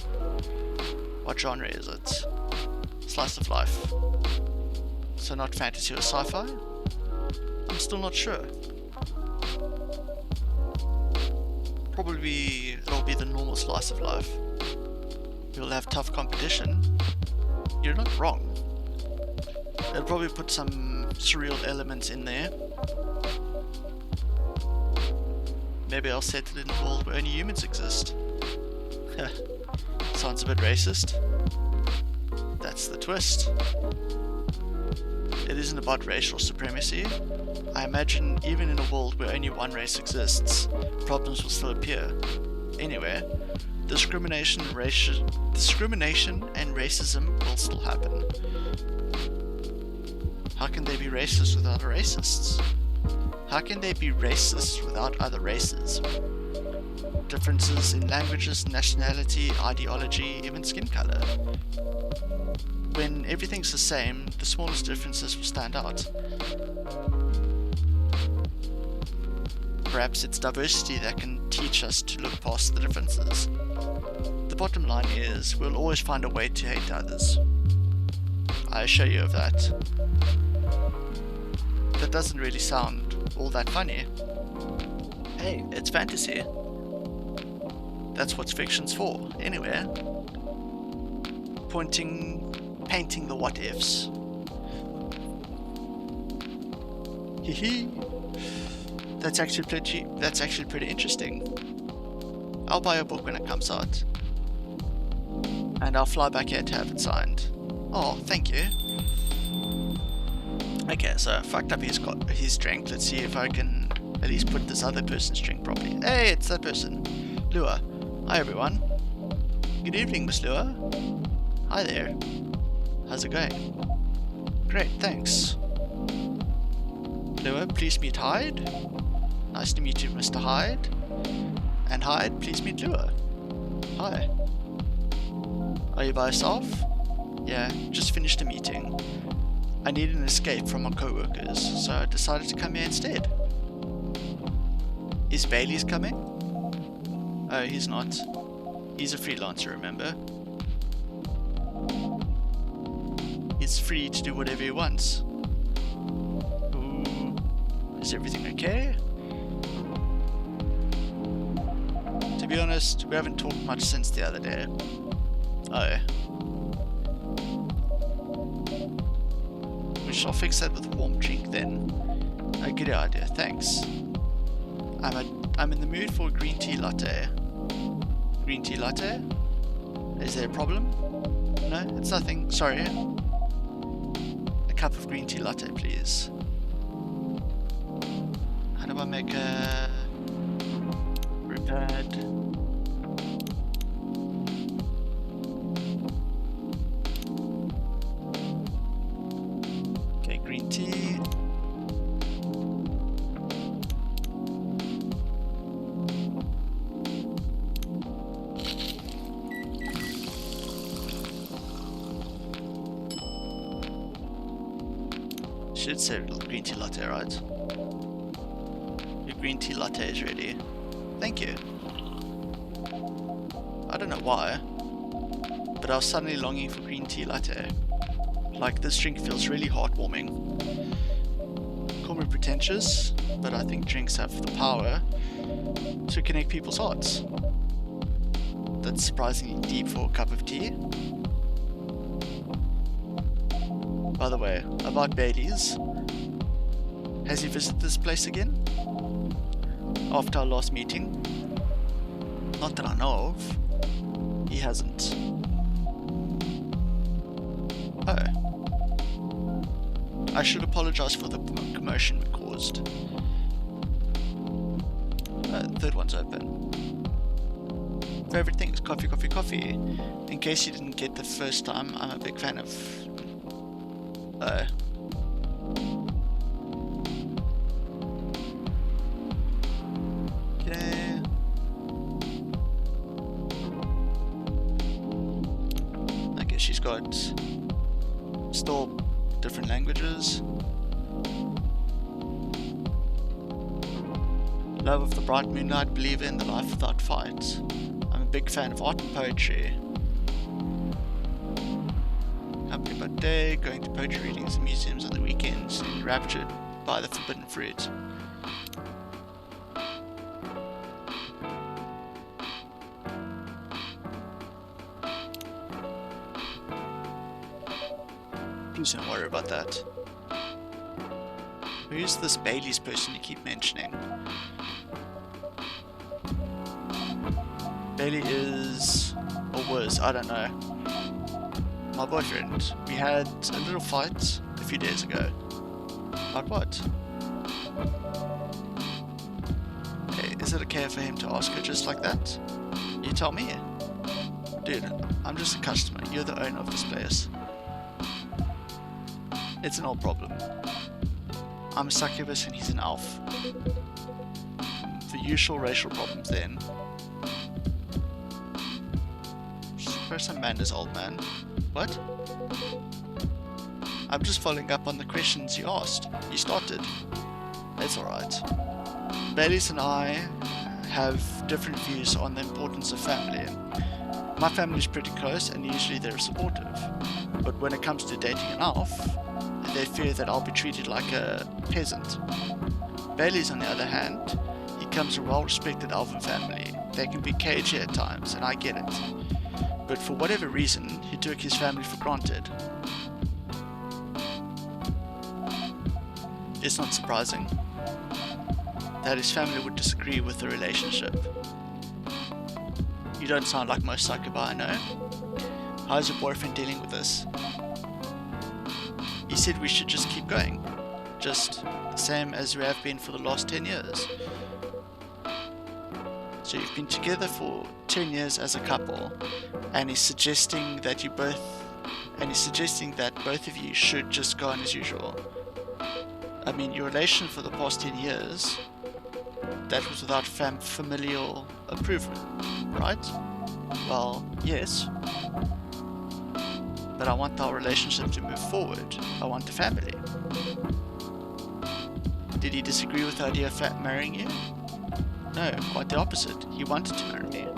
[SPEAKER 1] What genre is it? Slice of life. So not fantasy or sci-fi? I'm still not sure. Probably it'll be the normal slice of life. You'll have tough competition. You're not wrong. They'll probably put some surreal elements in there. Maybe I'll set it in a world where only humans exist. Sounds a bit racist. That's the twist. It isn't about racial supremacy. I imagine even in a world where only one race exists, problems will still appear. Anyway, discrimination and racism will still happen. How can they be racist without racists? How can they be racist without other races? Differences in languages, nationality, ideology, even skin color. When everything's the same, the smallest differences will stand out. Perhaps it's diversity that can teach us to look past the differences. The bottom line is, we'll always find a way to hate others. I assure you of that. That doesn't really sound all that funny. Hey, it's fantasy. That's what fiction's for, anyway. Painting the what-ifs. Hee. That's actually pretty interesting. I'll buy a book when it comes out. And I'll fly back here to have it signed. Oh, thank you. Okay, so I fucked up his drink. Let's see if I can at least put this other person's drink properly. Hey, it's that person. Lua. Hi everyone. Good evening, Miss Lua. Hi there. How's it going? Great, thanks. Lua, please meet Hyde. Nice to meet you, Mr. Hyde. And Hyde, please meet Lua. Hi. Are you by yourself? Yeah, just finished a meeting. I needed an escape from my co-workers, so I decided to come here instead. Is Bailey's coming? Oh, he's not. He's a freelancer, remember? He's free to do whatever he wants. Ooh, is everything okay? To be honest, we haven't talked much since the other day. Oh. We shall fix that with a warm drink then. A good idea, thanks. I'm in the mood for a green tea latte. Green tea latte? Is there a problem? No, it's nothing, sorry. A cup of green tea latte, please. How do I make a brew pad? Okay, green tea. Should say green tea latte, right? Your green tea latte is ready. Thank you. I don't know why, but I was suddenly longing for green tea latte. Like, this drink feels really heartwarming. Call me pretentious, but I think drinks have the power to connect people's hearts. That's surprisingly deep for a cup of tea. By the way, about Bailey's, has he visited this place again? After our last meeting? Not that I know of. He hasn't. Oh. I should apologize for the commotion we caused. Third one's open. Favorite things, coffee, coffee, coffee. In case you didn't get the first time, I'm a big fan of... Okay. I guess she's got still different languages. Love of the bright moonlight, believer in the life without fight. I'm a big fan of art and poetry. Company by day, going to poetry readings and museums on the weekends, enraptured by the forbidden fruit. Please don't worry about that. Who's this Bailey's person you keep mentioning? Bailey is, or was, I don't know, my boyfriend. We had a little fight a few days ago. About what? Hey, is it okay for him to ask her just like that? You tell me. Dude, I'm just a customer. You're the owner of this place. It's an old problem. I'm a succubus and he's an elf. The usual racial problems then. Where's some manners, old man? What? I'm just following up on the questions you asked. You started. That's alright. Bailey's and I have different views on the importance of family. My family's pretty close and usually they're supportive. But when it comes to dating an elf, they fear that I'll be treated like a peasant. Bailey's, on the other hand, he comes from a well-respected elven family. They can be cagey at times, and I get it. But for whatever reason, he took his family for granted. It's not surprising that his family would disagree with the relationship. You don't sound like most succubi I know. How's your boyfriend dealing with this? He said we should just keep going. Just the same as we have been for the last 10 years. So you've been together for 10 years as a couple, and he's suggesting that both of you should just go on as usual. I mean, your relation for the past 10 years, that was without familial approval, right? Well, yes. But I want our relationship to move forward. I want the family. Did he disagree with the idea of marrying you? No, quite the opposite. He wanted to marry me.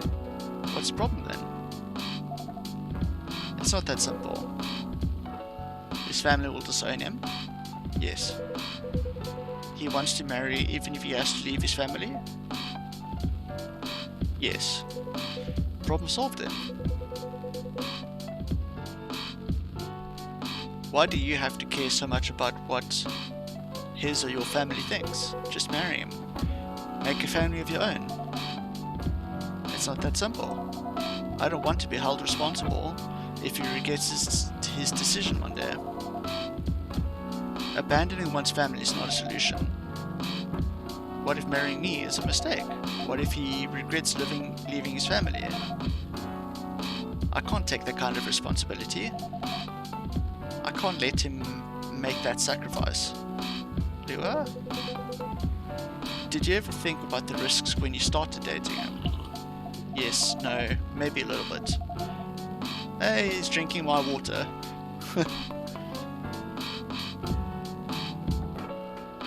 [SPEAKER 1] What's the problem then? It's not that simple. His family will disown him? Yes. He wants to marry even if he has to leave his family? Yes. Problem solved then. Why do you have to care so much about what his or your family thinks? Just marry him. Make a family of your own. It's not that simple. I don't want to be held responsible if he regrets his decision one day. Abandoning one's family is not a solution. What if marrying me is a mistake? What if he regrets leaving his family? I can't take that kind of responsibility. I can't let him make that sacrifice. Lua? Did you ever think about the risks when you started dating him? Yes, no, maybe a little bit. Hey, he's drinking my water.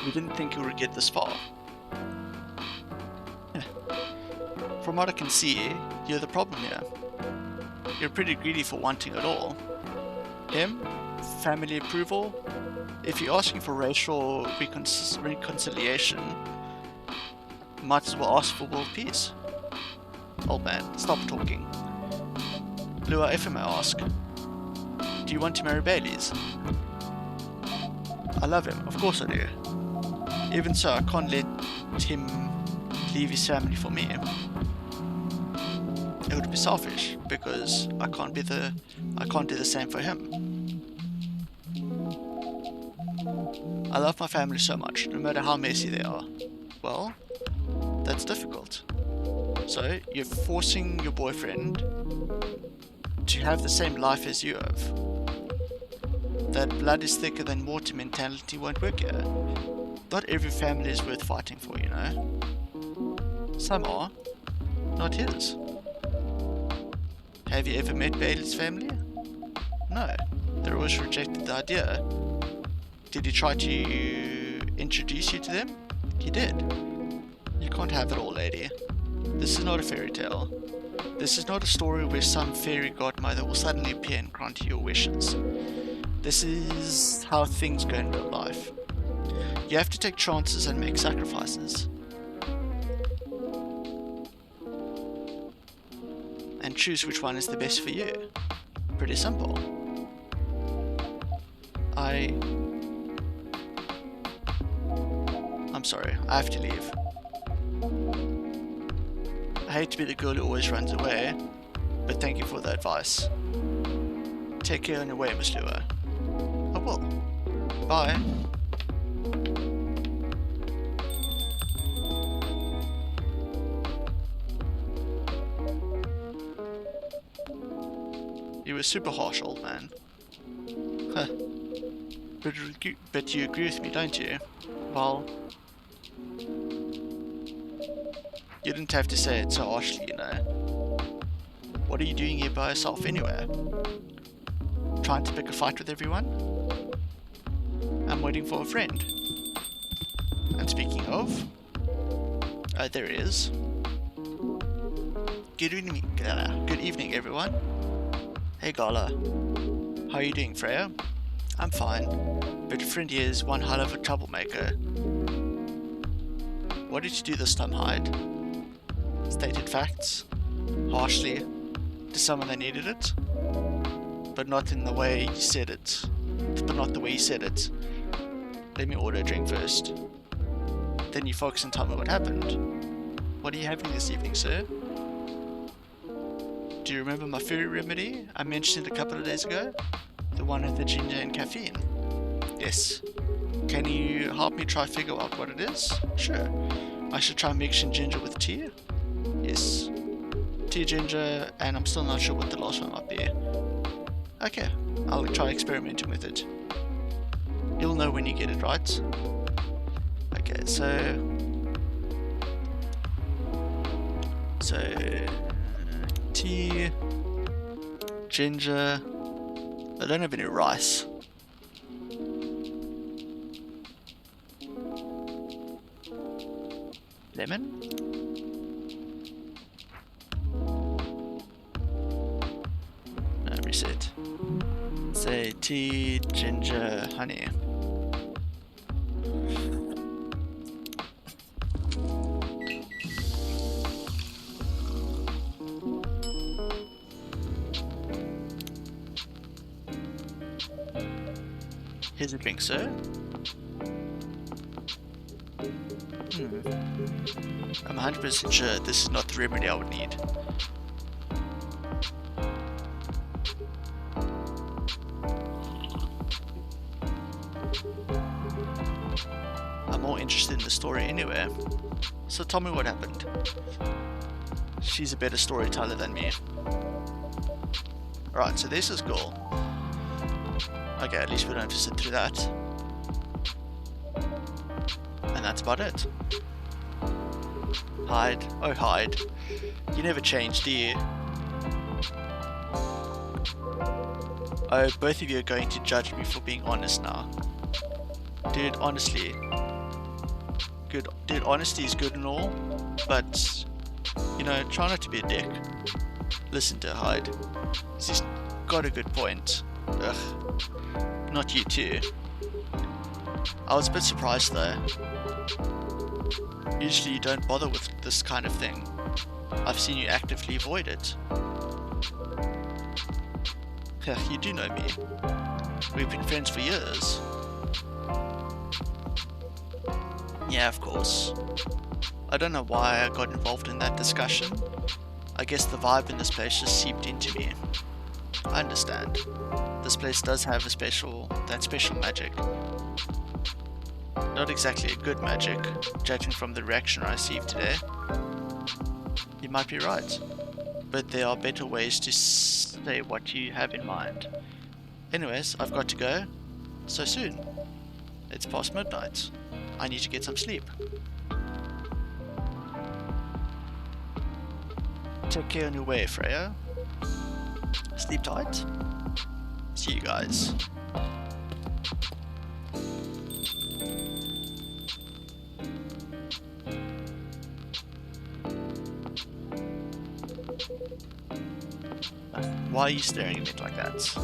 [SPEAKER 1] We didn't think we would get this far. From what I can see, you're the problem here. You're pretty greedy for wanting it all. Him? Family approval? If you're asking for racial reconciliation, might as well ask for world peace. Old man, stop talking. Lua, if I may ask, do you want to marry Bailey's? I love him, of course I do. Even so, I can't let him leave his family for me. it would be selfish because I can't do the same for him. I love my family so much, no matter how messy they are. Well, that's difficult. So you're forcing your boyfriend to have the same life as you have. That blood is thicker than water mentality won't work here. Not every family is worth fighting for, you know. Some are, not his. Have you ever met Bailey's family? No, they always rejected the idea. Did he try to introduce you to them? He did. You can't have it all, lady. This is not a fairy tale. This is not a story where some fairy godmother will suddenly appear and grant you your wishes. This is how things go in real life. You have to take chances and make sacrifices. And choose which one is the best for you. Pretty simple. I'm sorry, I have to leave. I hate to be the girl who always runs away, but thank you for the advice. Take care on your way, Miss Lua. I will. Bye. You were super harsh, old man. Huh. But you agree with me, don't you? Well, you didn't have to say it so harshly, you know. What are you doing here by yourself anyway? Trying to pick a fight with everyone? I'm waiting for a friend. And speaking of... there he is. Good evening, everyone. Hey, Gala. How are you doing, Freya? I'm fine, but your friend here is one hell of a troublemaker. What did you do this time, Hyde? Stated facts, harshly, to someone that needed it, but not in the way you said it. Let me order a drink first. Then you focus and tell me what happened. What are you having this evening, sir? Do you remember my fairy remedy I mentioned a couple of days ago? The one with the ginger and caffeine? Yes. Can you help me try figure out what it is? Sure. I should try mixing ginger with tea? Yes. Tea, ginger, and I'm still not sure what the last one might be. Okay, I'll try experimenting with it. You'll know when you get it right. Okay, so tea, ginger. I don't have any rice. Lemon? No, reset. Say tea, ginger, honey. Here's a drink, sir. I'm 100% sure this is not the remedy I would need. I'm more interested in the story anyway. So tell me what happened. She's a better storyteller than me. Alright, so this is cool. Okay, at least we don't have to sit through that. And that's about it. Hyde. Oh, Hyde. You never change, do you? Oh, both of you are going to judge me for being honest now. Dude, honestly. Dude, honesty is good and all, but, you know, try not to be a dick. Listen to Hyde. He's got a good point. Ugh. Not you too. I was a bit surprised though. Usually you don't bother with this kind of thing. I've seen you actively avoid it. You do know me. We've been friends for years. Yeah, of course. I don't know why I got involved in that discussion. I guess the vibe in this place just seeped into me. I understand. This place does have that special magic. Not exactly a good magic, judging from the reaction I received today. You might be right, but there are better ways to say what you have in mind. Anyways, I've got to go. So soon. It's past midnight. I need to get some sleep. Take care on your way, Freya. Sleep tight. See you guys. Why are you staring at me like that?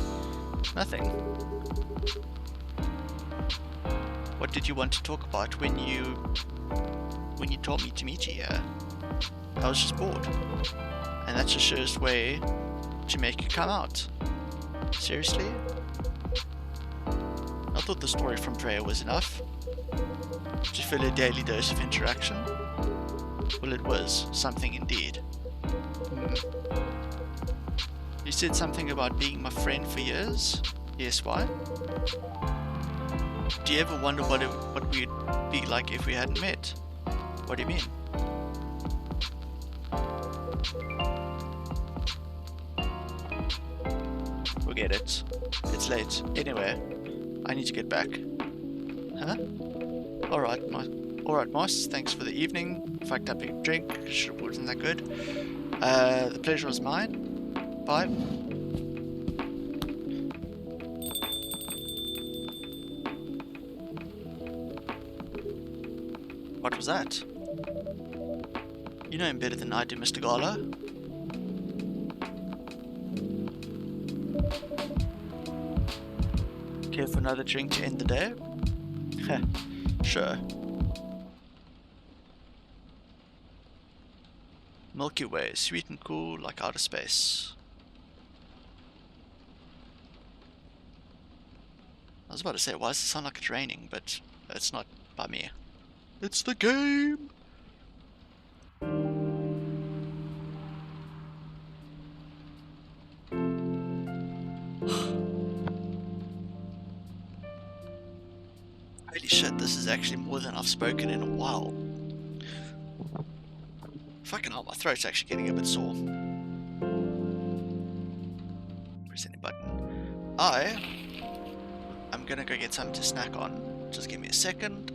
[SPEAKER 1] Nothing. What did you want to talk about when you told me to meet you here? I was just bored. And that's the surest way to make you come out. Seriously? I thought the story from Freya was enough to fill a daily dose of interaction. Well, it was something indeed. You said something about being my friend for years? Yes, why? Do you ever wonder what we'd be like if we hadn't met? What do you mean? Forget it. It's late. Anyway, I need to get back. Huh? Alright, Moss. Thanks for the evening. Fucked up a drink. Sure wasn't that good. The pleasure was mine. Bye. What was that? You know him better than I do, Mr. Gala. Care for another drink to end the day? Heh, sure. Milky Way, sweet and cool like outer space. I was about to say, why does it sound like it's raining? But it's not by me. It's the game! Holy shit, this is actually more than I've spoken in a while. Fucking hell, my throat's actually getting a bit sore. Press any button. I'm gonna go get something to snack on. Just give me a second.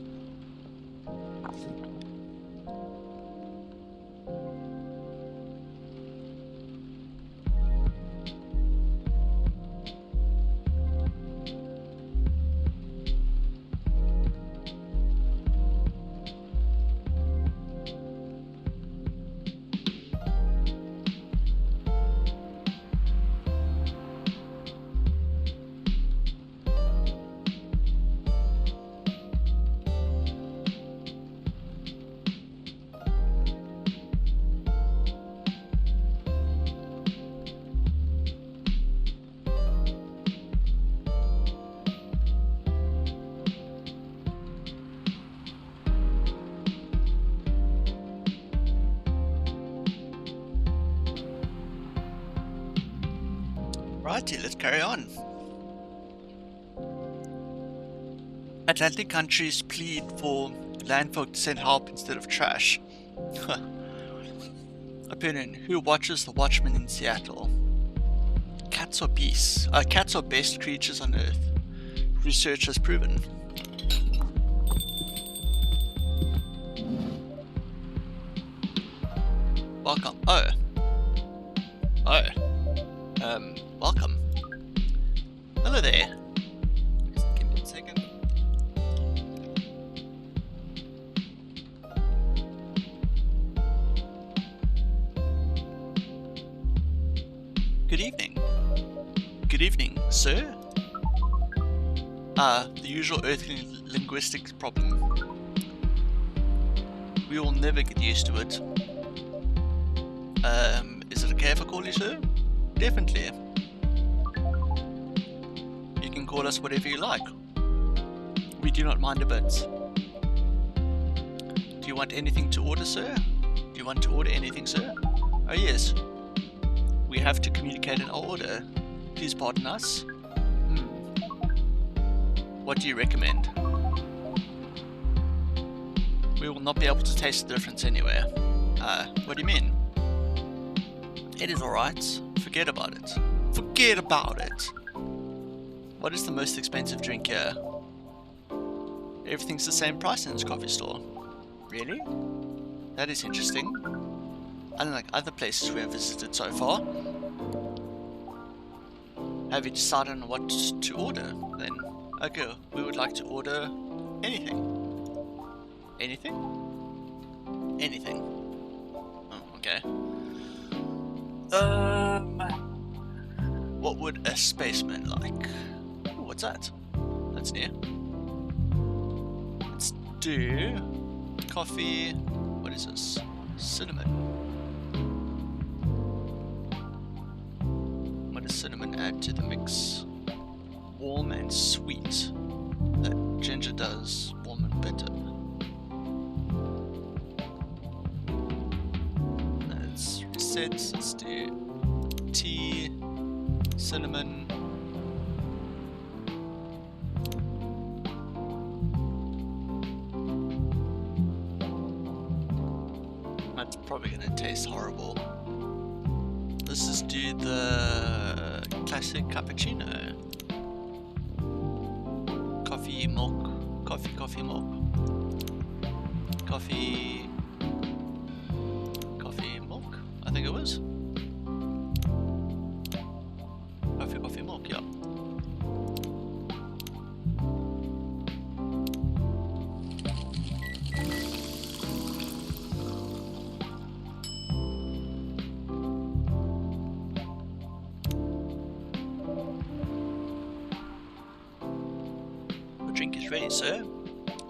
[SPEAKER 1] Righty, let's carry on. Atlantic countries plead for landfolk to send help instead of trash. Opinion: who watches the Watchmen in Seattle? Cats are beasts. Cats are best creatures on Earth. Research has proven. Welcome. Welcome. Hello there. Just give me a second. Good evening. Good evening, sir. The usual earthly linguistics problem. We will never get used to it. Is it okay if I call you sir? Definitely. You can call us whatever you like. We do not mind a bit. Do you want anything to order, sir? Do you want to order anything, sir? Oh yes, We have to communicate an order. Please pardon us. What do you recommend? We will not be able to taste the difference anyway. What do you mean? It is alright. Forget about it. Forget about it! What is the most expensive drink here? Everything's the same price in this coffee store. Really? That is interesting. Unlike other places we have visited so far. Have you decided on what to order then? Okay, we would like to order anything. Anything? Anything. Oh, okay. What would a spaceman like? Ooh, what's that? That's new. Let's do coffee. What is this? Cinnamon. What does cinnamon add to the mix? Warm and sweet. That ginger does warm and bitter. Let's reset. Let's do tea, cinnamon. That's probably gonna taste horrible. Let's just do the classic cappuccino. Coffee, milk, coffee, milk. Coffee, milk, I think it was. Coffee, milk, yeah. The drink is ready, sir.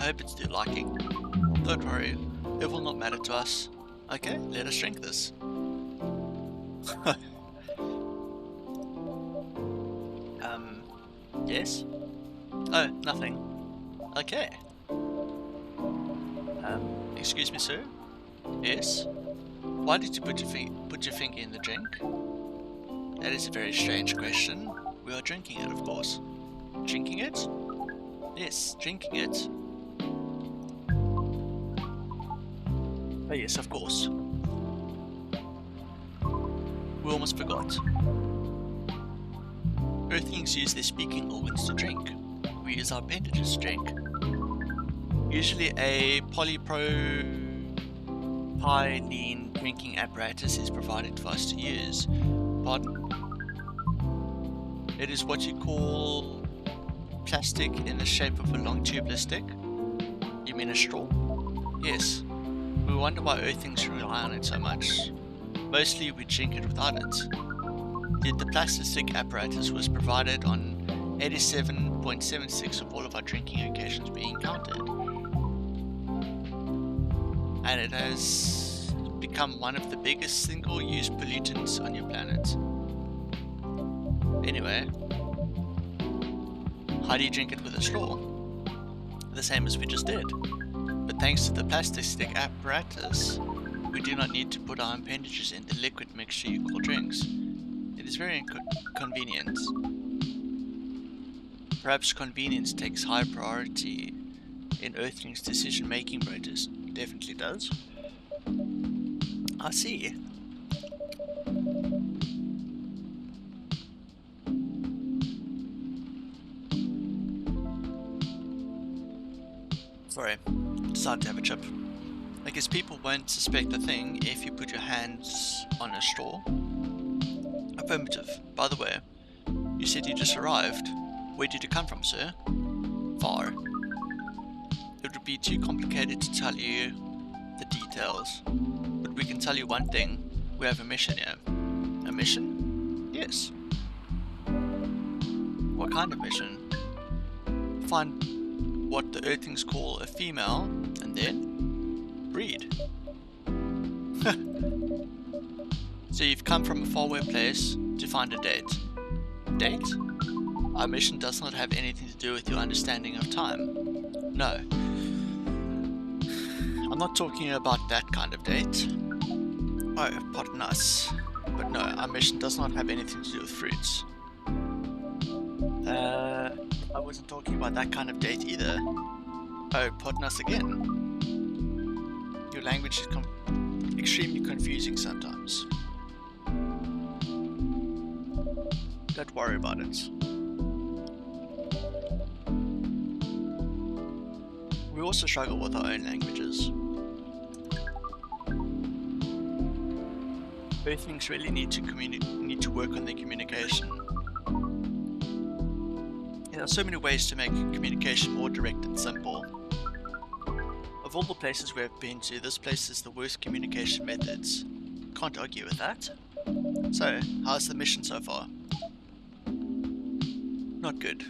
[SPEAKER 1] I hope it's to your liking. Don't worry, it will not matter to us. Okay, let us drink this. Yes? Oh, nothing. Okay. Excuse me, sir? Yes? Why did you put your finger in the drink? That is a very strange question. We are drinking it, of course. Drinking it? Yes, drinking it. Oh yes, of course. We almost forgot. Earthlings use their speaking organs to drink. We use our appendages to drink. Usually a polypropylene drinking apparatus is provided for us to use. Pardon? It is what you call plastic in the shape of a long tubular stick? You mean a straw? Yes. We wonder why Earthlings rely on it so much. Mostly we drink it without it. Yet the plastic apparatus was provided on 87.76 of all of our drinking occasions we encountered. And it has become one of the biggest single-use pollutants on your planet. Anyway, how do you drink it with a straw? The same as we just did. But thanks to the plastic stick apparatus, we do not need to put our appendages in the liquid mixture you call drinks. It is very convenient. Perhaps convenience takes high priority in Earthling's decision-making process. It definitely does. I see. Sorry, decided to have a chip. I guess people won't suspect a thing if you put your hands on a straw. Affirmative. By the way, you said you just arrived. Where did you come from, sir? Far. It would be too complicated to tell you the details, but we can tell you one thing. We have a mission here. A mission? Yes. What kind of mission? Find what the Earthlings call a female, and then breed. So you've come from a faraway place to find a date. Date? Our mission does not have anything to do with your understanding of time. No. I'm not talking about that kind of date. Oh, pardon us. But no, our mission does not have anything to do with fruits. I wasn't talking about that kind of date either. Oh, pardon us again. Your language is extremely confusing sometimes. Don't worry about it. We also struggle with our own languages. Both things really need to work on their communication. There are so many ways to make communication more direct and simple. Of all the places we have been to, this place is the worst communication methods. Can't argue with that. So, how's the mission so far? Not good.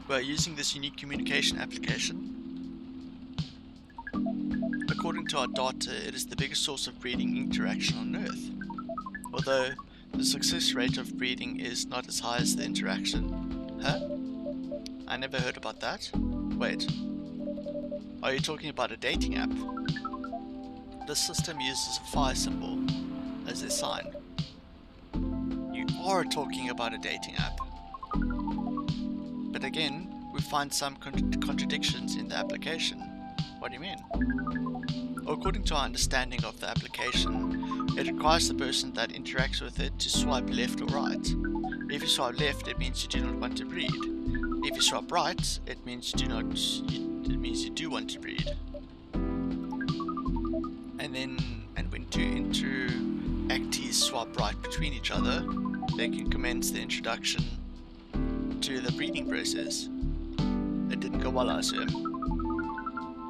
[SPEAKER 1] We're using this unique communication application. According to our data, it is the biggest source of breeding interaction on Earth. Although, the success rate of breeding is not as high as the interaction. Huh? I never heard about that. Wait. Are you talking about a dating app? This system uses a fire symbol as a sign. You are talking about a dating app. But again, we find some contradictions in the application. What do you mean? According to our understanding of the application, it requires the person that interacts with it to swipe left or right. If you swipe left, it means you do not want to breed. If you swipe right, it means you do want to breed. And when two interactees swipe right between each other, they can commence the introduction to the breeding process. It didn't go well, I assume.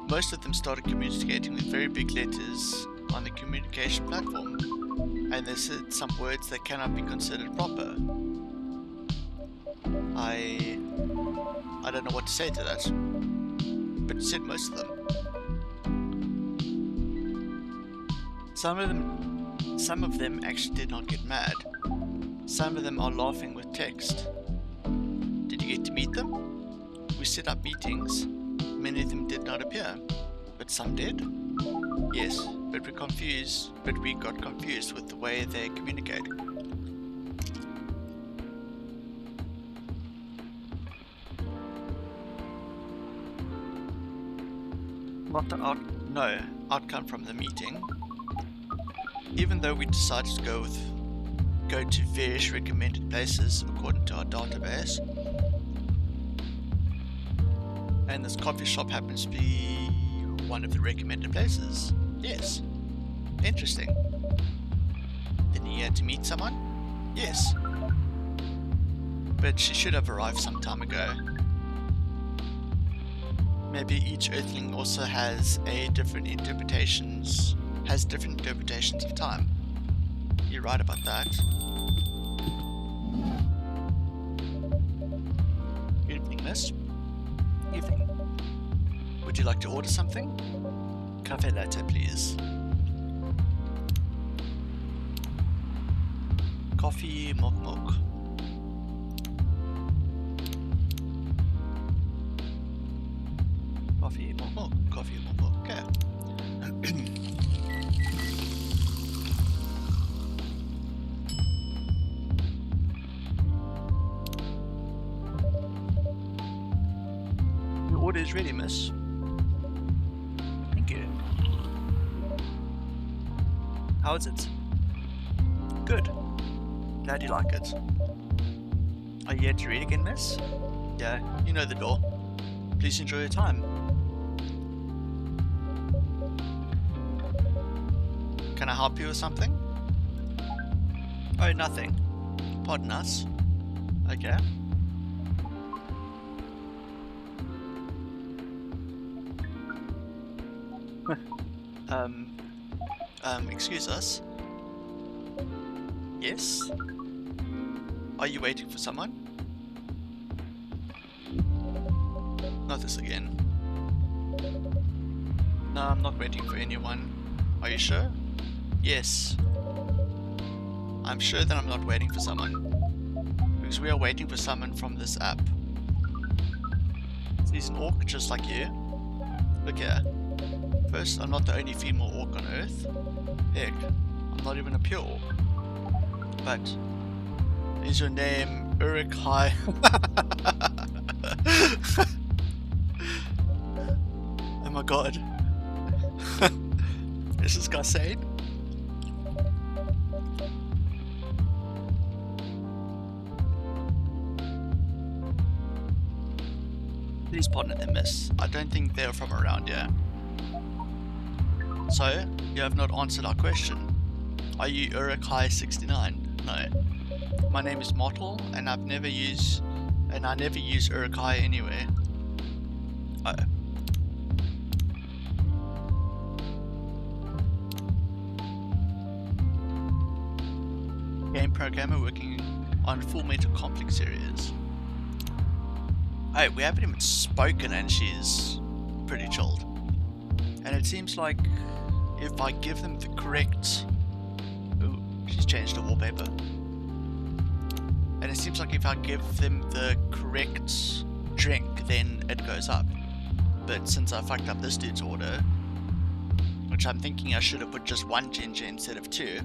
[SPEAKER 1] Most of them started communicating with very big letters on the communication platform, and they said some words that cannot be considered proper. I don't know what to say to that, but it said most of them. Some of them actually did not get mad. Some of them are laughing with text. Did you get to meet them? We set up meetings. Many of them did not appear, but some did. Yes, but we got confused with the way they communicate. Not the outcome from the meeting. Even though we decided to go to various recommended places according to our database, and this coffee shop happens to be one of the recommended places. Yes. Interesting. Then you had to meet someone? Yes. But she should have arrived some time ago. Maybe each Earthling also has different interpretations of time. You're right about that. Evening, miss. Evening. Would you like to order something? Cafe latte, please. Coffee, milk. Coffee, milk. Okay. Your order is ready, miss. Thank you. How is it? Good. Glad you like it. Are you here to read again, miss? Yeah, you know the door. Please enjoy your time. Can I help you with something? Oh, nothing. Pardon us. Okay. Excuse us. Yes? Are you waiting for someone? Not this again. No, I'm not waiting for anyone. Are you sure? Yes. I'm sure that I'm not waiting for someone. Because we are waiting for someone from this app. He's an orc just like you. Look here. First, I'm not the only female orc on Earth. Heck, I'm not even a pure orc. But is your name Uruk Hai? Oh my god. Is this guy sane? Please pardon the miss. I don't think they're from around here. So, you have not answered our question. Are you Uruk Hai 69? No. My name is Mottle, and I never use Uruk Hai anywhere. Oh. Game programmer working on Full Metal Conflict series. Hey, we haven't even spoken and she's pretty chilled. And it seems like if I give them the correct... Ooh, she's changed the wallpaper. And it seems like if I give them the correct drink, then it goes up. But since I fucked up this dude's order, which I'm thinking I should have put just one ginger instead of two,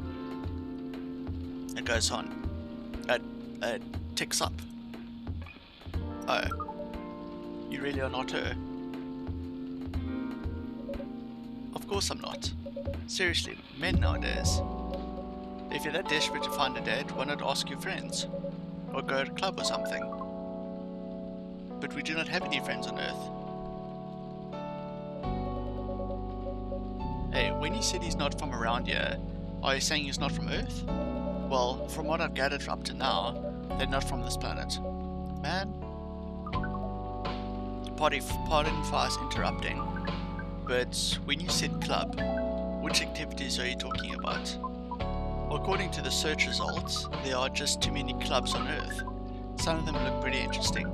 [SPEAKER 1] it goes on. It ticks up. Oh. You really are not her. Of course I'm not. Seriously, men nowadays. If you're that desperate to find a date, why not ask your friends? Or go to a club or something. But we do not have any friends on Earth. Hey, when you said he's not from around here, are you saying he's not from Earth? Well, from what I've gathered up to now, they're not from this planet. Man. Pardon for us interrupting, but when you said club, which activities are you talking about? According to the search results, there are just too many clubs on Earth. Some of them look pretty interesting.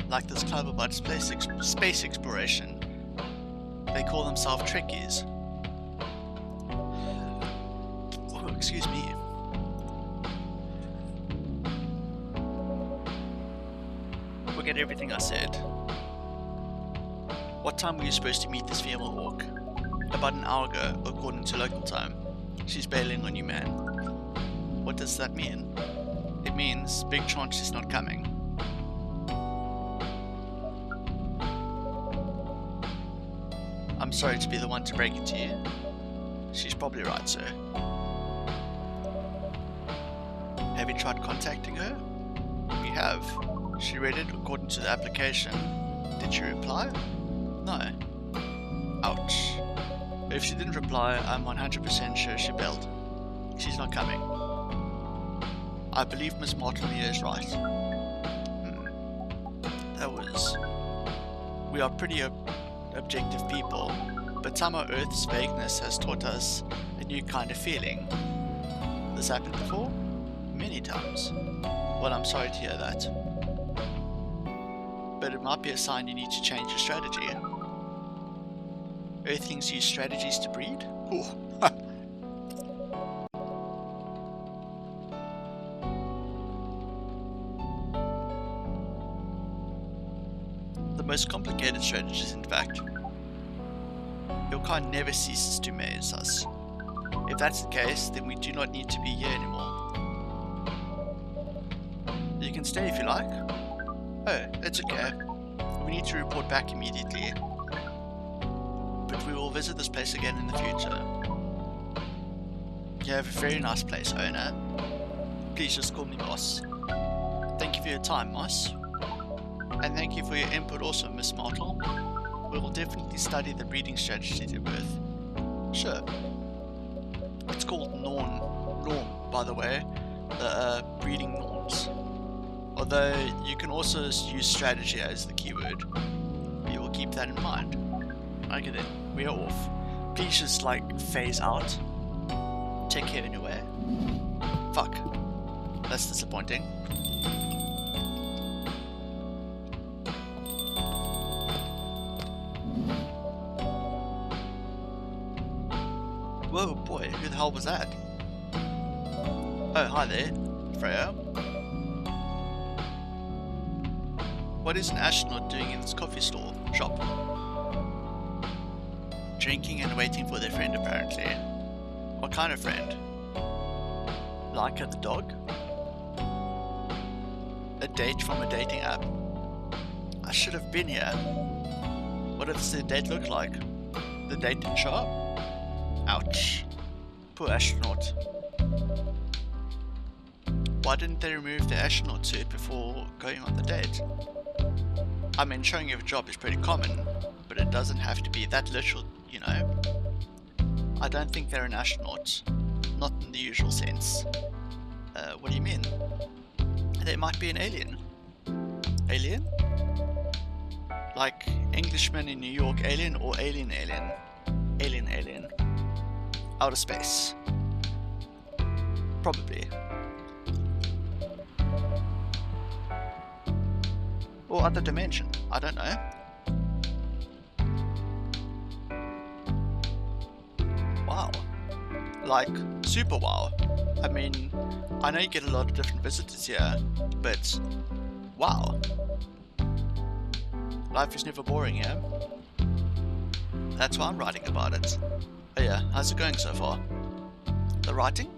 [SPEAKER 1] Like this club about space exploration. They call themselves Trekkies. Oh, excuse me. Forget everything I said. What time were you supposed to meet this female orc? About an hour ago, according to local time. She's bailing on you, man. What does that mean? It means big chance she's not coming. I'm sorry to be the one to break it to you. She's probably right, sir. Have you tried contacting her? We have. She read it according to the application. Did she reply? No. Ouch. If she didn't reply, I'm 100% sure she bailed. She's not coming. I believe Miss Martin here is right. That was... We are pretty objective people, but somehow Earth's vagueness has taught us a new kind of feeling. This happened before? Many times. Well, I'm sorry to hear that. But it might be a sign you need to change your strategy. Earthlings use strategies to breed? Ooh. The most complicated strategies, in fact. Your kind never ceases to amaze us. If that's the case, then we do not need to be here anymore. You can stay if you like. Oh, it's okay. We need to report back immediately. But we will visit this place again in the future. You have a very nice place, owner. Please just call me Moss. Thank you for your time, Moss. And thank you for your input also, Miss Martle. We will definitely study the breeding strategy to birth. Sure. It's called norm, by the way. The breeding norms. Although you can also use strategy as the keyword. We will keep that in mind. Okay then, we are off. Please just phase out. Take care anyway. Fuck. That's disappointing. Whoa boy, who the hell was that? Oh, hi there, Freya. What is an astronaut doing in this coffee shop? Drinking and waiting for their friend, apparently. What kind of friend? Like the dog? A date from a dating app? I should have been here. What does the date look like? The date didn't show up? Ouch. Poor astronaut. Why didn't they remove the astronaut suit before going on the date? I mean, showing your job is pretty common, but it doesn't have to be that literal, you know. I don't think they're an astronaut. Not in the usual sense. What do you mean? They might be an alien. Alien? Like Englishman in New York alien or alien alien? Alien. Outer space. Probably. Or other dimension. I don't know. Wow. Like, super wow. I mean, I know you get a lot of different visitors here, but wow. Life is never boring, yeah? That's why I'm writing about it. Oh yeah, how's it going so far? The writing?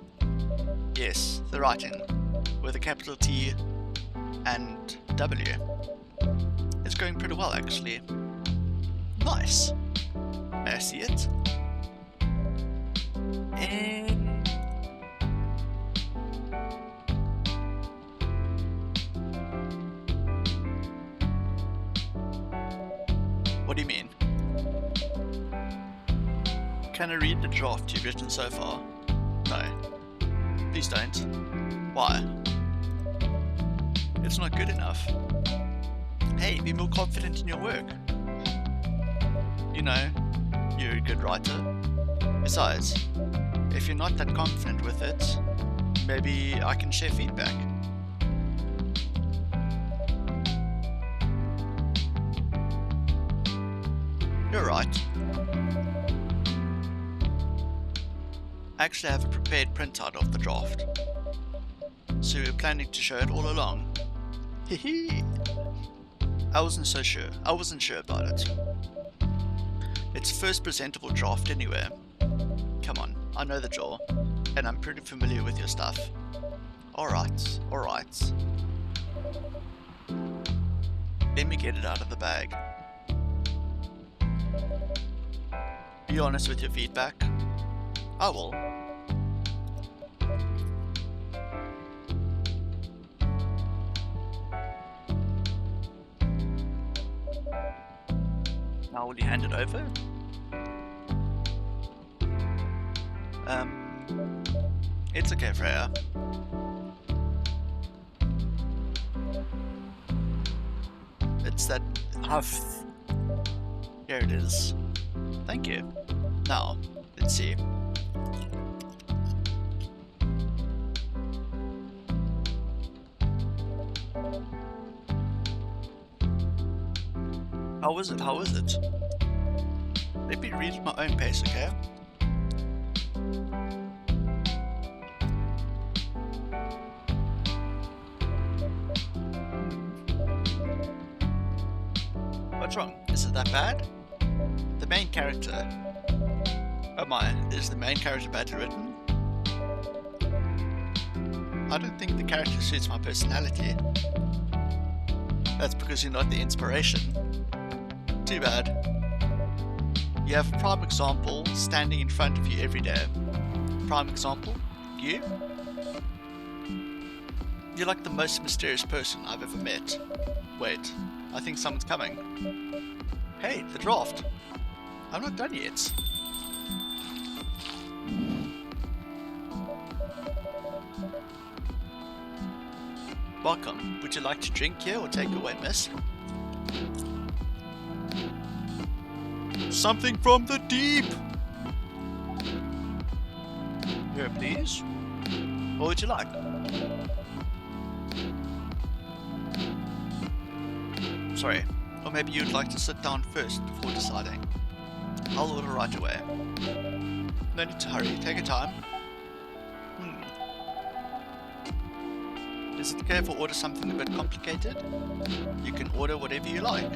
[SPEAKER 1] Yes, the writing. With a capital T and W. It's going pretty well, actually. Nice. May I see it? And... what do you mean? Can I read the draft you've written so far? No. Please don't. Why? It's not good enough. Hey, be more confident in your work. You know, you're a good writer. Besides, if you're not that confident with it, maybe I can share feedback. You're right. I actually have a prepared printout of the draft. So we were planning to show it all along. Hehe. I wasn't sure about it. It's the first presentable draft anywhere. Come on, I know the drill, and I'm pretty familiar with your stuff. Alright. Let me get it out of the bag. Be honest with your feedback. I will. Now will you hand it over? It's okay, Freya. It's that huff. Here it is. Thank you. Now, let's see. How is it? Let me read at my own pace, okay? What's wrong? Is it that bad? The main character. Oh my, is the main character badly written? I don't think the character suits my personality. That's because you're not the inspiration. Too bad. You have a prime example standing in front of you every day. Prime example? You? You're like the most mysterious person I've ever met. Wait, I think someone's coming. Hey, the draft. I'm not done yet. Welcome. Would you like to drink here or take away, miss? Something from the deep! Here, please. What would you like? Sorry. Or maybe you'd like to sit down first before deciding. I'll order right away. No need to hurry. Take your time. Is it okay if I order something a bit complicated? You can order whatever you like,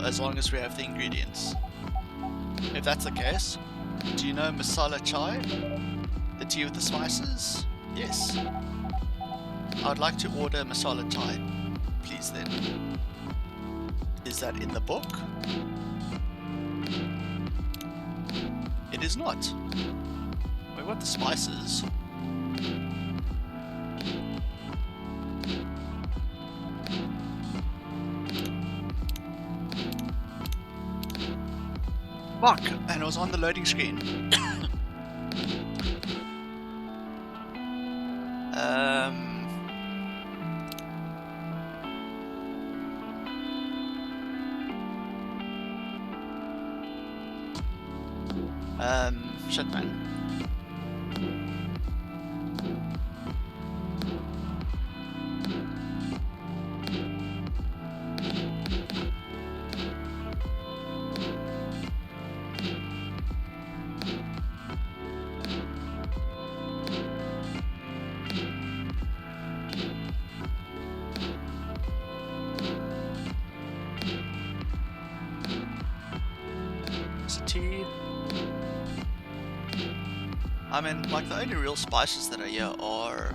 [SPEAKER 1] as long as we have the ingredients. If that's the case, Do you know masala chai? The tea with the spices? Yes. I'd like to order masala chai, please then. Is that in the book? It is not. Wait, what the spices? Fuck, and it was on the loading screen. Shit, man. Tea. I mean, like, the only real spices that are here are...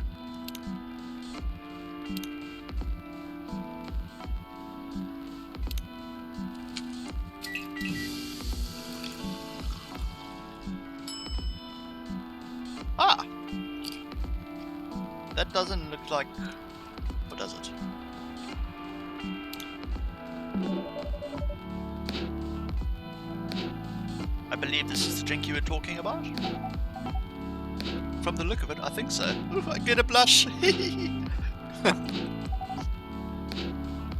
[SPEAKER 1] Ah! That doesn't look like... What does it? I believe this is the drink you were talking about? From the look of it, I think so. Ooh, I get a blush!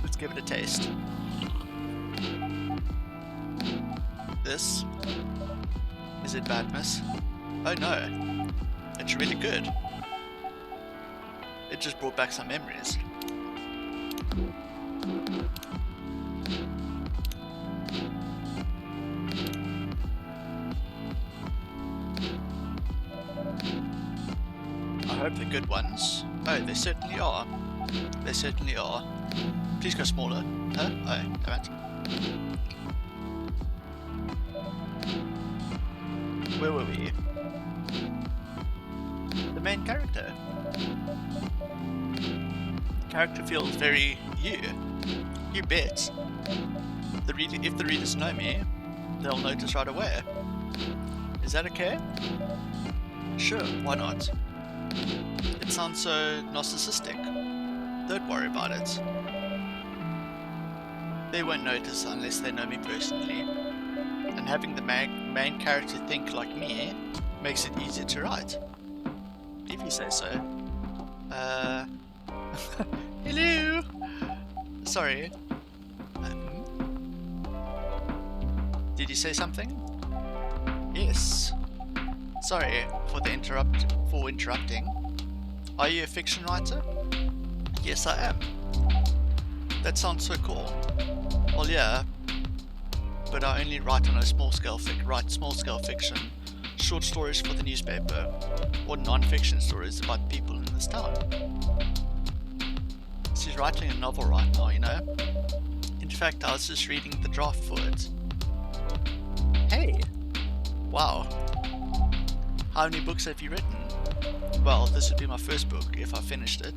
[SPEAKER 1] Let's give it a taste. This? Is it bad, miss? Oh no. It's really good. It just brought back some memories. I hope they're good ones. Oh, they certainly are. They certainly are. Please go smaller. Huh? Oh, damn it. Where were we? The main character. Character feels very you. You bet. If the readers know me, they'll notice right away. Is that okay? Sure, why not? It sounds so narcissistic. Don't worry about it. They won't notice unless they know me personally. And having the main character think like me makes it easier to write. If you say so. Hello! Sorry. Did you say something? Yes. Sorry for interrupting. Are you a fiction writer? Yes, I am. That sounds so cool. Well, yeah, but I only write on a small scale fiction, short stories for the newspaper, or non-fiction stories about people in this town. She's writing a novel right now, you know. In fact, I was just reading the draft for it. Hey! Wow. How many books have you written? Well, this would be my first book if I finished it.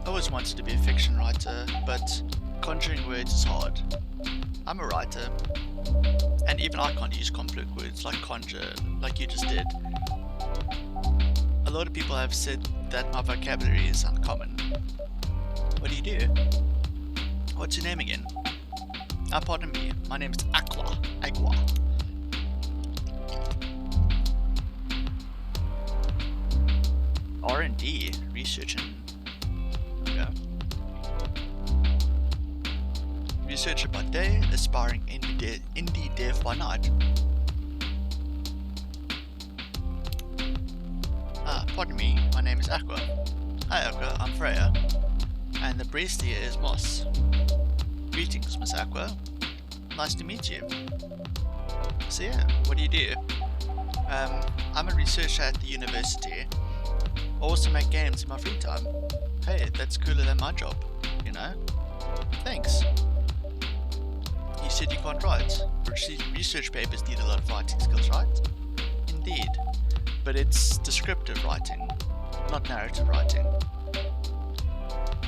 [SPEAKER 1] I always wanted to be a fiction writer, but conjuring words is hard. I'm a writer, and even I can't use complex words like conjure, like you just did. A lot of people have said that my vocabulary is uncommon. What do you do? What's your name again? Pardon me, my name is Aqua. R&D, research and... Okay. Researcher by day, aspiring indie dev by night. Pardon me, my name is Aqua. Hi Aqua, I'm Freya. And the priest here is Moss. Greetings, Miss Aqua. Nice to meet you. So yeah, what do you do? I'm a researcher at the university. I also make games in my free time. Hey, that's cooler than my job, you know? Thanks. You said you can't write. Research papers need a lot of writing skills, right? Indeed. But it's descriptive writing, not narrative writing.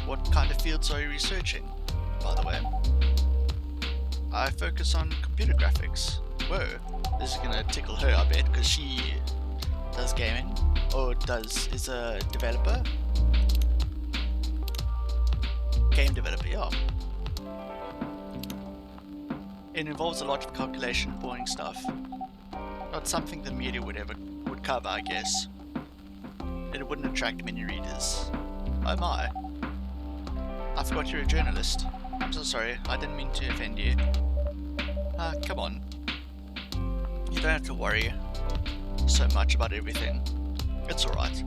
[SPEAKER 1] What kind of fields are you researching, by the way? I focus on computer graphics. Whoa, this is gonna tickle her, I bet, because she does gaming, or is a developer. Game developer, yeah. It involves a lot of calculation, boring stuff. Not something the media would cover, I guess. It wouldn't attract many readers. Oh my. I forgot you're a journalist. I'm so sorry, I didn't mean to offend you. Come on. You don't have to worry so much about everything. It's alright.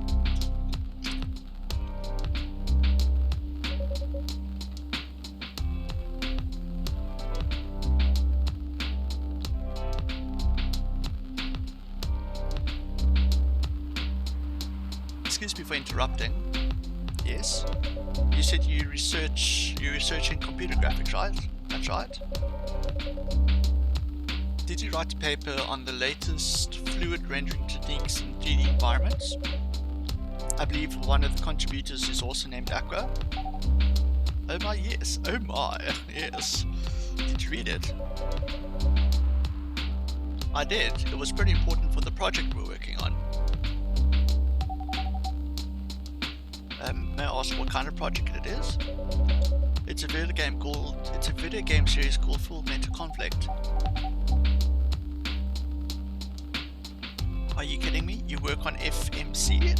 [SPEAKER 1] Excuse me for interrupting. Yes? You said you're researching computer graphics, right? That's right. Did you write a paper on the latest fluid rendering techniques in 3D environments? I believe one of the contributors is also named Aqua. Oh my, yes. Oh my, yes. Did you read it? I did. It was pretty important for the project we're working on. May I ask what kind of project it is? It's a video game series called Full Metal Conflict. Are you kidding me? You work on FMC?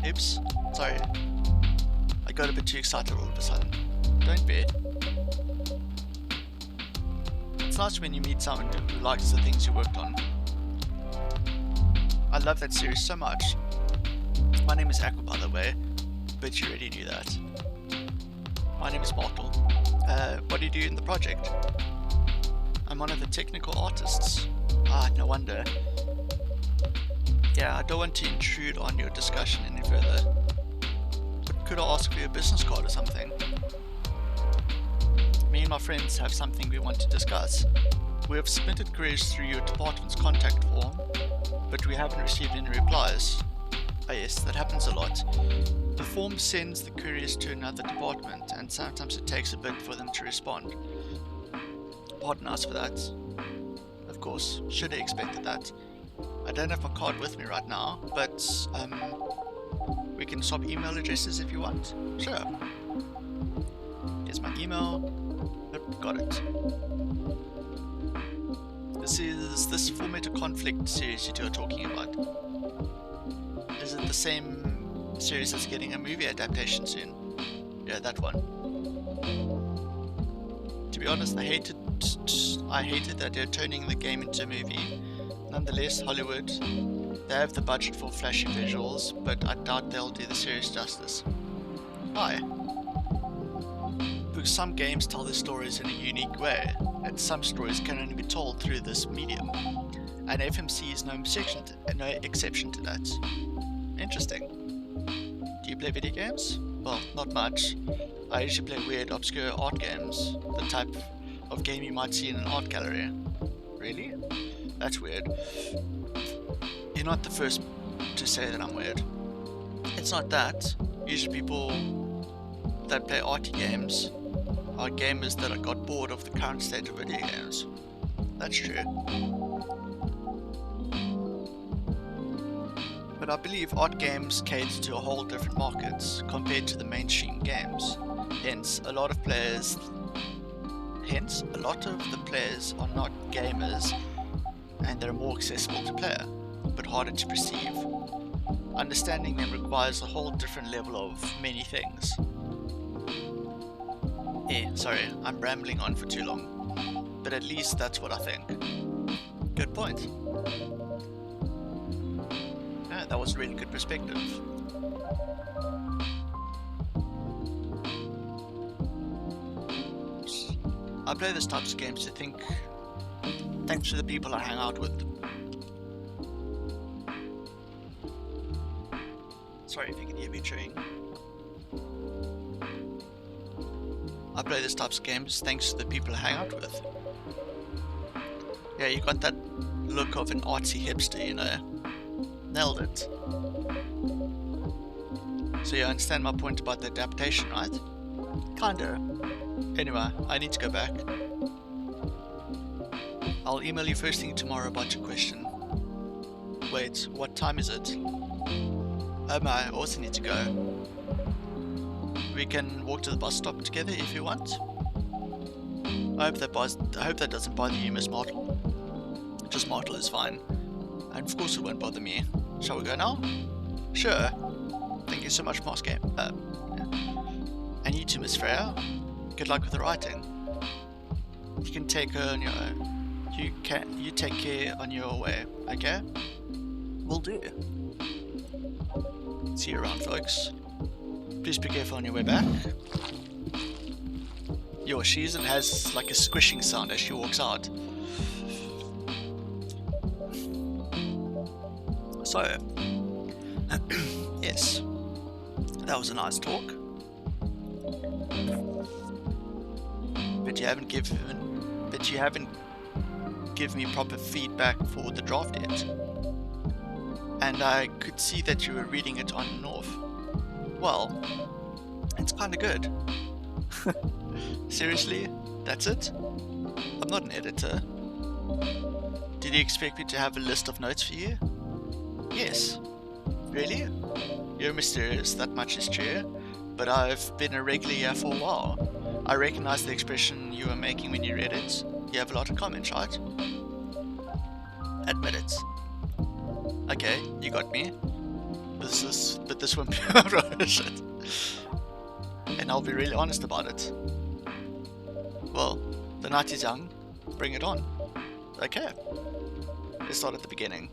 [SPEAKER 1] Oops, sorry. I got a bit too excited all of a sudden. Don't be. It's nice when you meet someone who likes the things you worked on. I love that series so much. My name is Aqua, by the way. But you already knew that. My name is Bartle. What do you do in the project? I'm one of the technical artists. No wonder. Yeah, I don't want to intrude on your discussion any further. But could I ask for your business card or something? Me and my friends have something we want to discuss. We have submitted queries through your department's contact form, but we haven't received any replies. Oh yes, that happens a lot. The form sends the queries to another department, and sometimes it takes a bit for them to respond. Pardon us for that. Of course, should have expected that. I don't have my card with me right now, but we can swap email addresses if you want. Sure. Here's my email. Nope, got it. This is this Full Metal Conflict series you two are talking about. Is it the same series that's getting a movie adaptation soon? Yeah, that one. To be honest, I hated that they're turning the game into a movie. Nonetheless, Hollywood, they have the budget for flashy visuals, but I doubt they'll do the series justice. Why? Because some games tell their stories in a unique way, and some stories can only be told through this medium, and FMC is no exception to that. Interesting. Do you play video games? Well, not much. I usually play weird, obscure art games, the type of game you might see in an art gallery. Really? That's weird. You're not the first to say that I'm weird. It's not that. Usually people that play arty games are gamers that got bored of the current state of video games. That's true. But I believe art games cater to a whole different market compared to the mainstream games. Hence, a lot of the players are not gamers, and they're more accessible to play, but harder to perceive. Understanding them requires a whole different level of many things. Sorry, I'm rambling on for too long, but at least that's what I think. Good point. Yeah, that was a really good perspective. I play this types of games to think, thanks to the people I hang out with. Sorry if you can hear me chewing. I play these types of games thanks to the people I hang out with. Yeah, you got that look of an artsy hipster, you know. Nailed it. So you understand my point about the adaptation, right? Kinda. Anyway, I need to go back. I'll email you first thing tomorrow about your question. Wait, what time is it? I also need to go. We can walk to the bus stop together if you want. I hope that doesn't bother you, Miss Martle. Just Martle is fine. And of course it won't bother me. Shall we go now? Sure. Thank you so much, Moscow. Yeah. And you too, Miss Freya. Good luck with the writing. You can take her on your own. You take care on your way, okay? Will do. See you around, folks. Please be careful on your way back. Yo, she even has like a squishing sound as she walks out. So, yes, that was a nice talk. But you haven't given me proper feedback for the draft yet. And I could see that you were reading it on and off. Well, it's kinda good. Seriously? That's it? I'm not an editor. Did you expect me to have a list of notes for you? Yes. Really? You're mysterious, that much is true. But I've been a regular here for a while. I recognize the expression you were making when you read it. You have a lot of comments, right? Admit it. Okay, you got me. But this won't be shit. And I'll be really honest about it. Well, the night is young. Bring it on. Okay. Let's start at the beginning.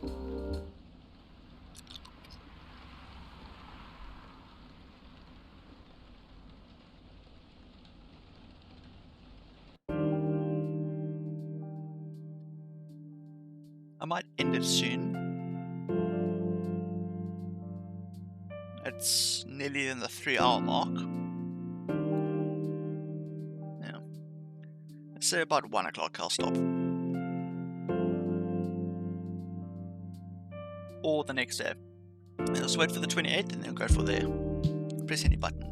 [SPEAKER 1] I might end it soon. It's nearly in the 3-hour mark. Yeah. Let's say about 1 o'clock I'll stop. Or the next day. Let's wait for the 28th and then go for there. Press any button.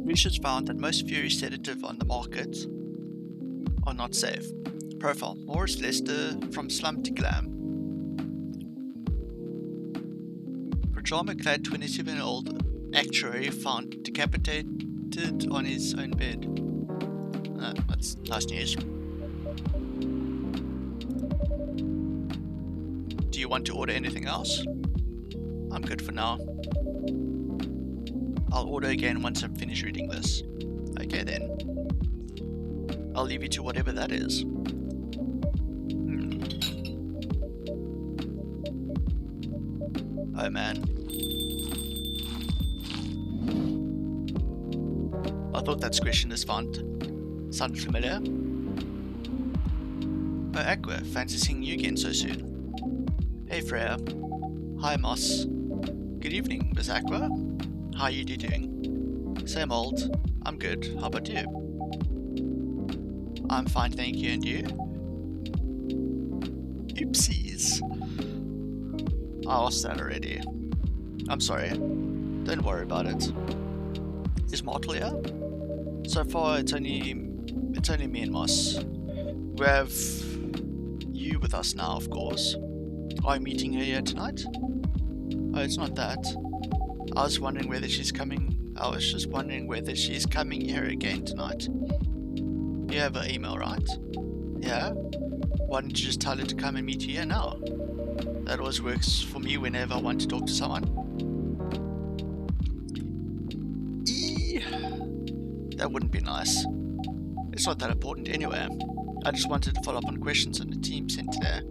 [SPEAKER 1] Research found that most Fury sedatives on the market are not safe. Profile: Morris Lester from Slum to Glam. Pajama-clad 27-year-old actuary found decapitated on his own bed. That's nice news. Do you want to order anything else? I'm good for now. I'll order again once I'm finished reading this. Okay then. I'll leave you to whatever that is. Oh man. I thought that question is fun. Sounded familiar. Oh Aqua, fancy seeing you again so soon. Hey Freya. Hi Moss. Good evening, Miss Aqua. How are you doing? Same old. I'm good. How about you? I'm fine, thank you. And you? Oopsies. I asked that already. I'm sorry. Don't worry about it. Is Martle here? So far, it's only me and Moss. We have you with us now, of course. Are you meeting her here tonight? Oh, it's not that. I was just wondering whether she's coming here again tonight. You have her email, right? Yeah? Why don't you just tell her to come and meet you here now? That always works for me whenever I want to talk to someone. That wouldn't be nice. It's not that important anyway. I just wanted to follow up on questions on the team sent today.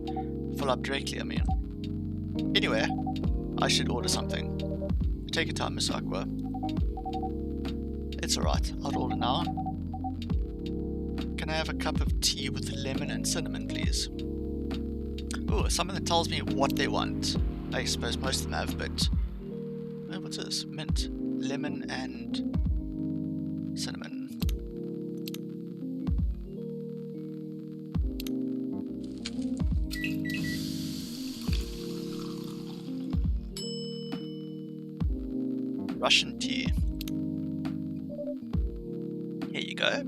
[SPEAKER 1] Follow up directly, I mean. Anyway, I should order something. Take your time, Miss Aqua. It's alright, I'll order now. Can I have a cup of tea with lemon and cinnamon, please? Ooh, someone that tells me what they want. I suppose most of them have, but... Oh, what's this? Mint, lemon, and cinnamon. Russian tea. Here you go.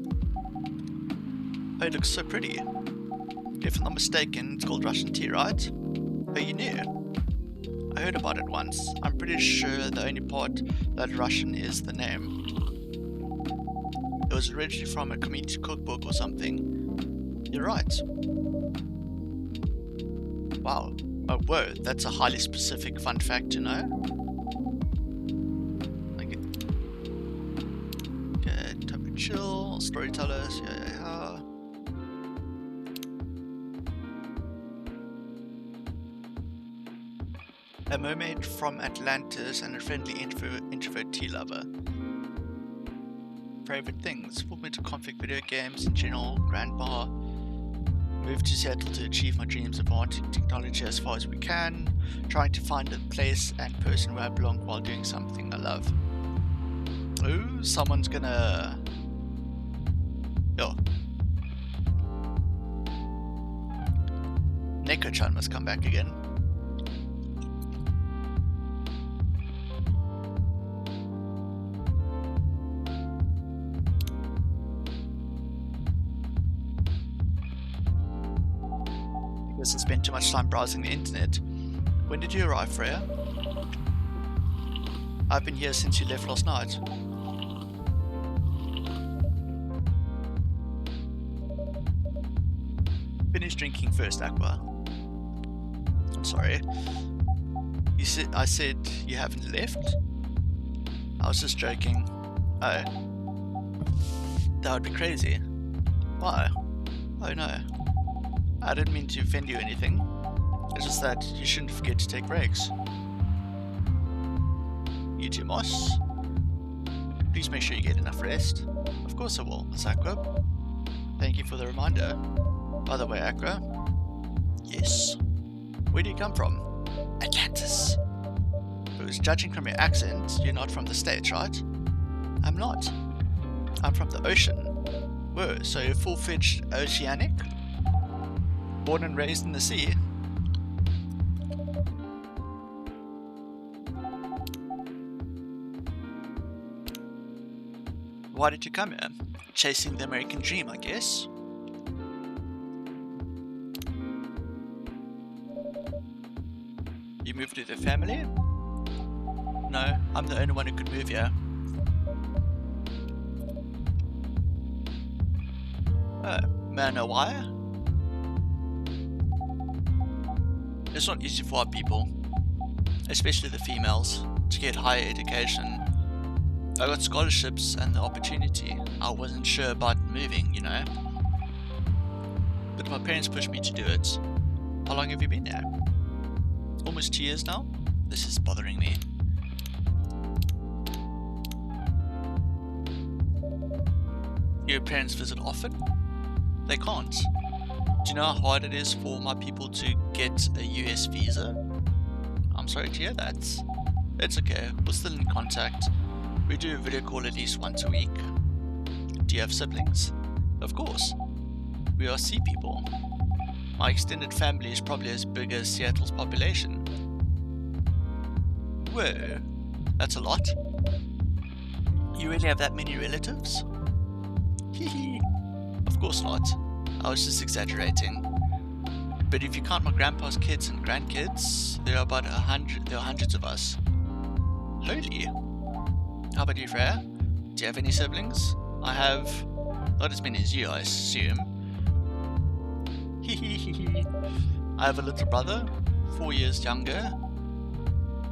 [SPEAKER 1] Oh, it looks so pretty. If I'm not mistaken, it's called Russian tea, right? Oh, you knew? I heard about it once. I'm pretty sure the only part that Russian is the name. It was originally from a community cookbook or something. You're right. Wow. Oh, whoa, that's a highly specific fun fact to know. Okay, chill, storytellers, yeah. A mermaid from Atlantis and a friendly introvert tea lover. Favorite things: movement to conflict video games in general, grandpa. Moved to Seattle to achieve my dreams of advancing technology as far as we can. Trying to find a place and person where I belong while doing something I love. Ooh, someone's gonna... Yo. Neko-chan must come back again. I guess I spent too much time browsing the internet. When did you arrive, Freya? I've been here since you left last night. Finish drinking first, Aqua. I'm sorry. I said you haven't left? I was just joking. Oh. That would be crazy. Why? Oh no. I didn't mean to offend you or anything. It's just that you shouldn't forget to take breaks. You too, Moss. Please make sure you get enough rest. Of course I will, Miss Aqua. Thank you for the reminder. By the way, Aqua. Yes. Where do you come from? Atlantis. Because judging from your accent, you're not from the States, right? I'm not. I'm from the ocean. Whoa, so you're full-fledged oceanic? Born and raised in the sea? Why did you come here? Chasing the American dream, I guess. You moved with your family? No, I'm the only one who could move here. May I know why? It's not easy for our people, especially the females, to get higher education. I got scholarships and the opportunity. I wasn't sure about moving, you know. But my parents pushed me to do it. How long have you been there? Almost 2 years now? This is bothering me. Your parents visit often? They can't. Do you know how hard it is for my people to get a US visa? I'm sorry to hear that. It's okay, we're still in contact. We do a video call at least once a week. Do you have siblings? Of course. We are sea people. My extended family is probably as big as Seattle's population. Whoa, that's a lot. You really have that many relatives? Hehe. Of course not. I was just exaggerating. But if you count my grandpa's kids and grandkids, there are about 100. There are hundreds of us. Holy. How about you, Freya? Do you have any siblings? I have not as many as you, I assume. Hehehehe. I have a little brother, 4 years younger.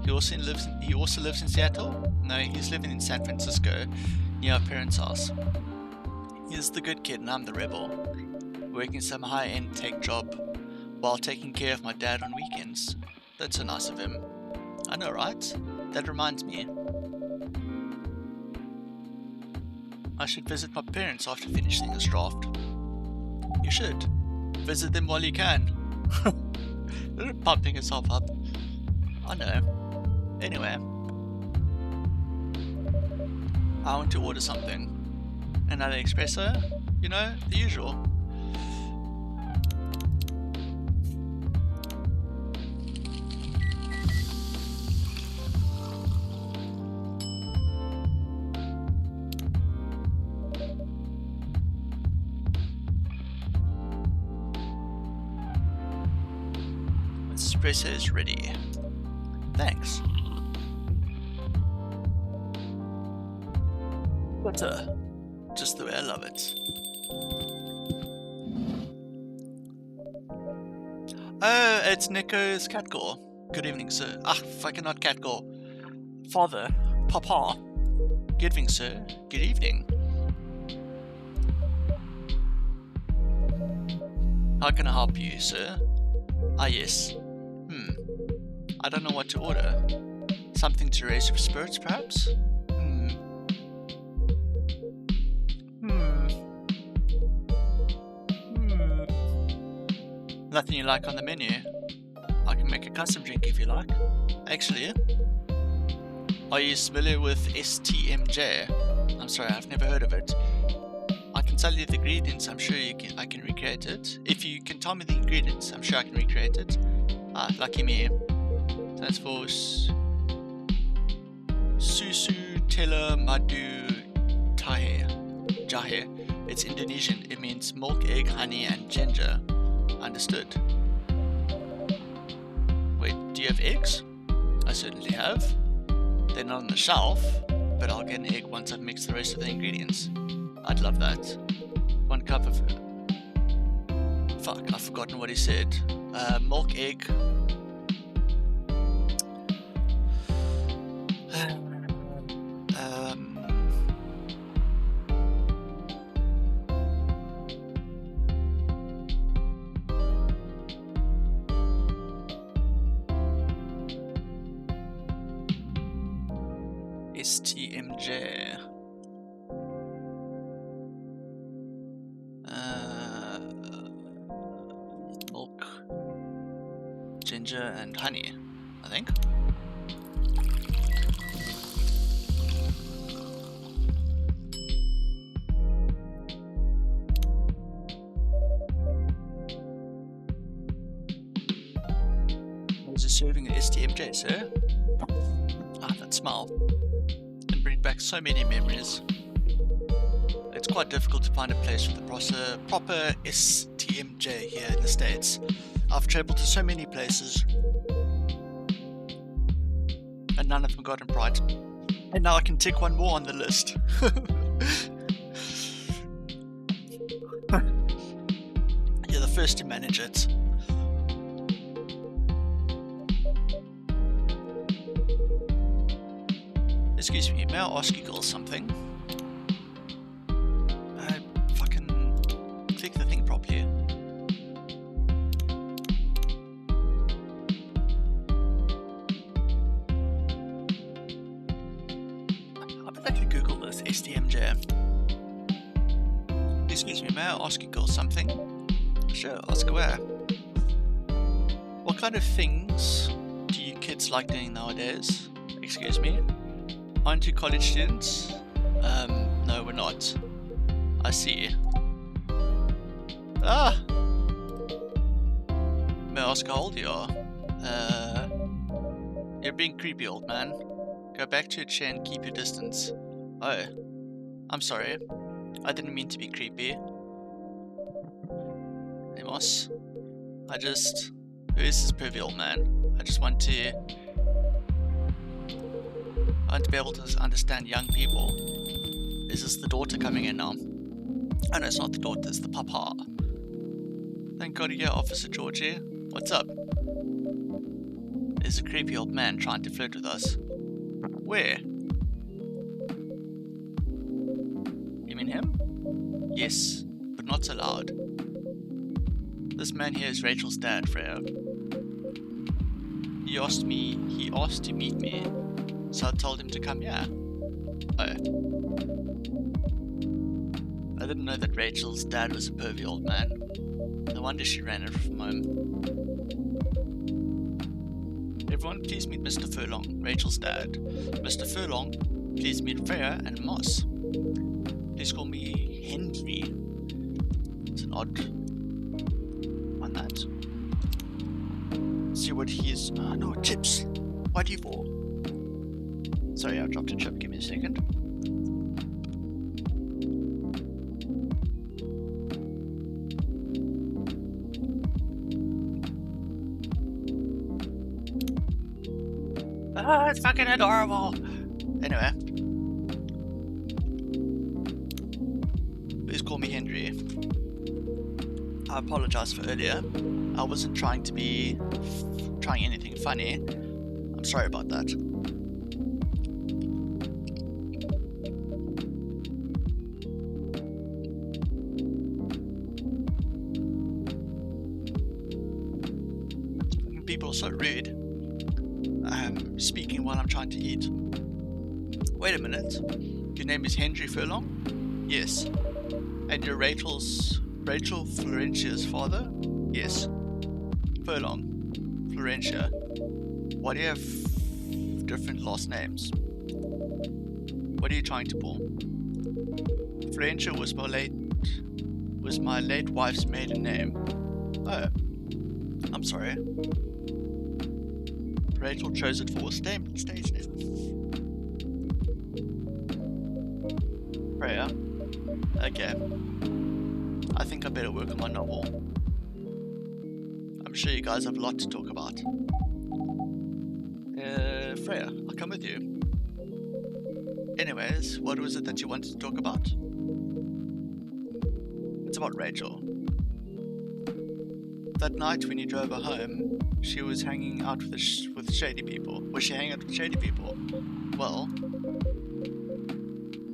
[SPEAKER 1] He also lives in Seattle. No, he's living in San Francisco, near our parents' house. He's the good kid and I'm the rebel, working some high-end tech job while taking care of my dad on weekends. That's so nice of him. I know, right? That reminds me. I should visit my parents after finishing this draft. You should. Visit them while you can. Pumping yourself up. I know. Anyway, I want to order something. Another espresso, you know, the usual. Espresso is ready. Thanks. Butter. Just the way I love it. Oh, it's Nico's catcall. Good evening, sir. Fucking not catcall. Father. Papa. Good evening, sir. Good evening. How can I help you, sir? Yes. I don't know what to order. Something to raise your spirits, perhaps? Nothing you like on the menu? I can make a custom drink if you like. Actually, are you familiar with STMJ? I'm sorry, I've never heard of it. I can tell you the ingredients, I'm sure I can recreate it. If you can tell me the ingredients, I'm sure I can recreate it. Lucky me. That's for Susu Tela Madu Jahe. It's Indonesian. It means milk, egg, honey, and ginger. Understood. Wait, do you have eggs? I certainly have. They're not on the shelf, but I'll get an egg once I've mixed the rest of the ingredients. I'd love that. 1 cup of... Fuck, I've forgotten what he said. Milk, egg... STMJ. Milk, ginger, and honey, I think. There's a serving of STMJ, sir. That smell. Can bring back so many memories. It's quite difficult to find a place with a proper STMJ here in the States. I've traveled to so many places and none of them got it right. And now I can tick one more on the list. You're the first to manage it. Excuse me, may I ask you girls something? Fucking click the thing properly. I bet I could Google this, STMJ. Excuse me, may I ask you girls something? Sure, ask away. What kind of things do you kids like doing nowadays? Excuse me? Aren't you college students? No, we're not. I see. May I ask how old you are? You're being creepy, old man. Go back to your chair and keep your distance. Oh, I'm sorry. I didn't mean to be creepy. Amos, who is this pervy old man? I just want to be able to understand young people. Is this the daughter coming in now? Oh no, it's not the daughter, it's the papa. Thank God you're here, Officer Georgie. What's up? There's a creepy old man trying to flirt with us. Where? You mean him? Yes, but not so loud. This man here is Rachel's dad, Freya. He asked to meet me, so I told him to come here. Oh. I didn't know that Rachel's dad was a pervy old man. No wonder she ran it from home. Everyone, please meet Mr. Furlong, Rachel's dad. Mr. Furlong, please meet Freya and Moss. Please call me Henry. It's an odd one, that. See what he is. No, chips. Why do you fall? Sorry, I dropped a chip. Give me a second. It's fucking adorable. Anyway. Please call me Henry. I apologize for earlier. I wasn't trying anything funny. I'm sorry about that. People are so rude. Speaking while I'm trying to eat. Wait a minute. Your name is Henry Furlong? Yes. And you're Rachel Florentia's father? Yes. Furlong. Florentia. Why do you have different last names? What are you trying to pull? Florentia was my late wife's maiden name. Oh. I'm sorry. Rachel chose it for stage name. Freya. Okay. I think I better work on my novel. I'm sure you guys have a lot to talk about. Freya, I'll come with you. Anyways, what was it that you wanted to talk about? It's about Rachel. That night when you drove her home, she was hanging out with shady people. Was she hanging out with shady people? Well,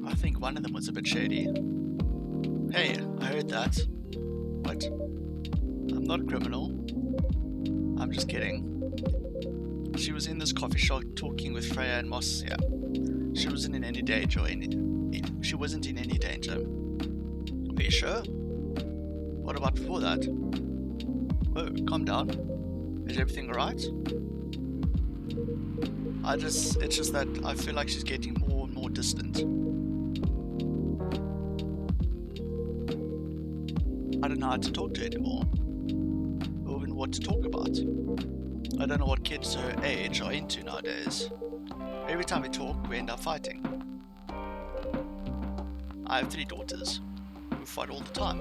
[SPEAKER 1] I think one of them was a bit shady. Hey, I heard that. What? I'm not a criminal. I'm just kidding. She was in this coffee shop talking with Freya and Moss. Yeah. She wasn't in any danger. She wasn't in any danger. Are you sure? What about before that? Whoa, calm down. Is everything alright? It's just that I feel like she's getting more and more distant. I don't know how to talk to her anymore. Or even what to talk about. I don't know what kids her age are into nowadays. Every time we talk, we end up fighting. I have 3 daughters. We fight all the time.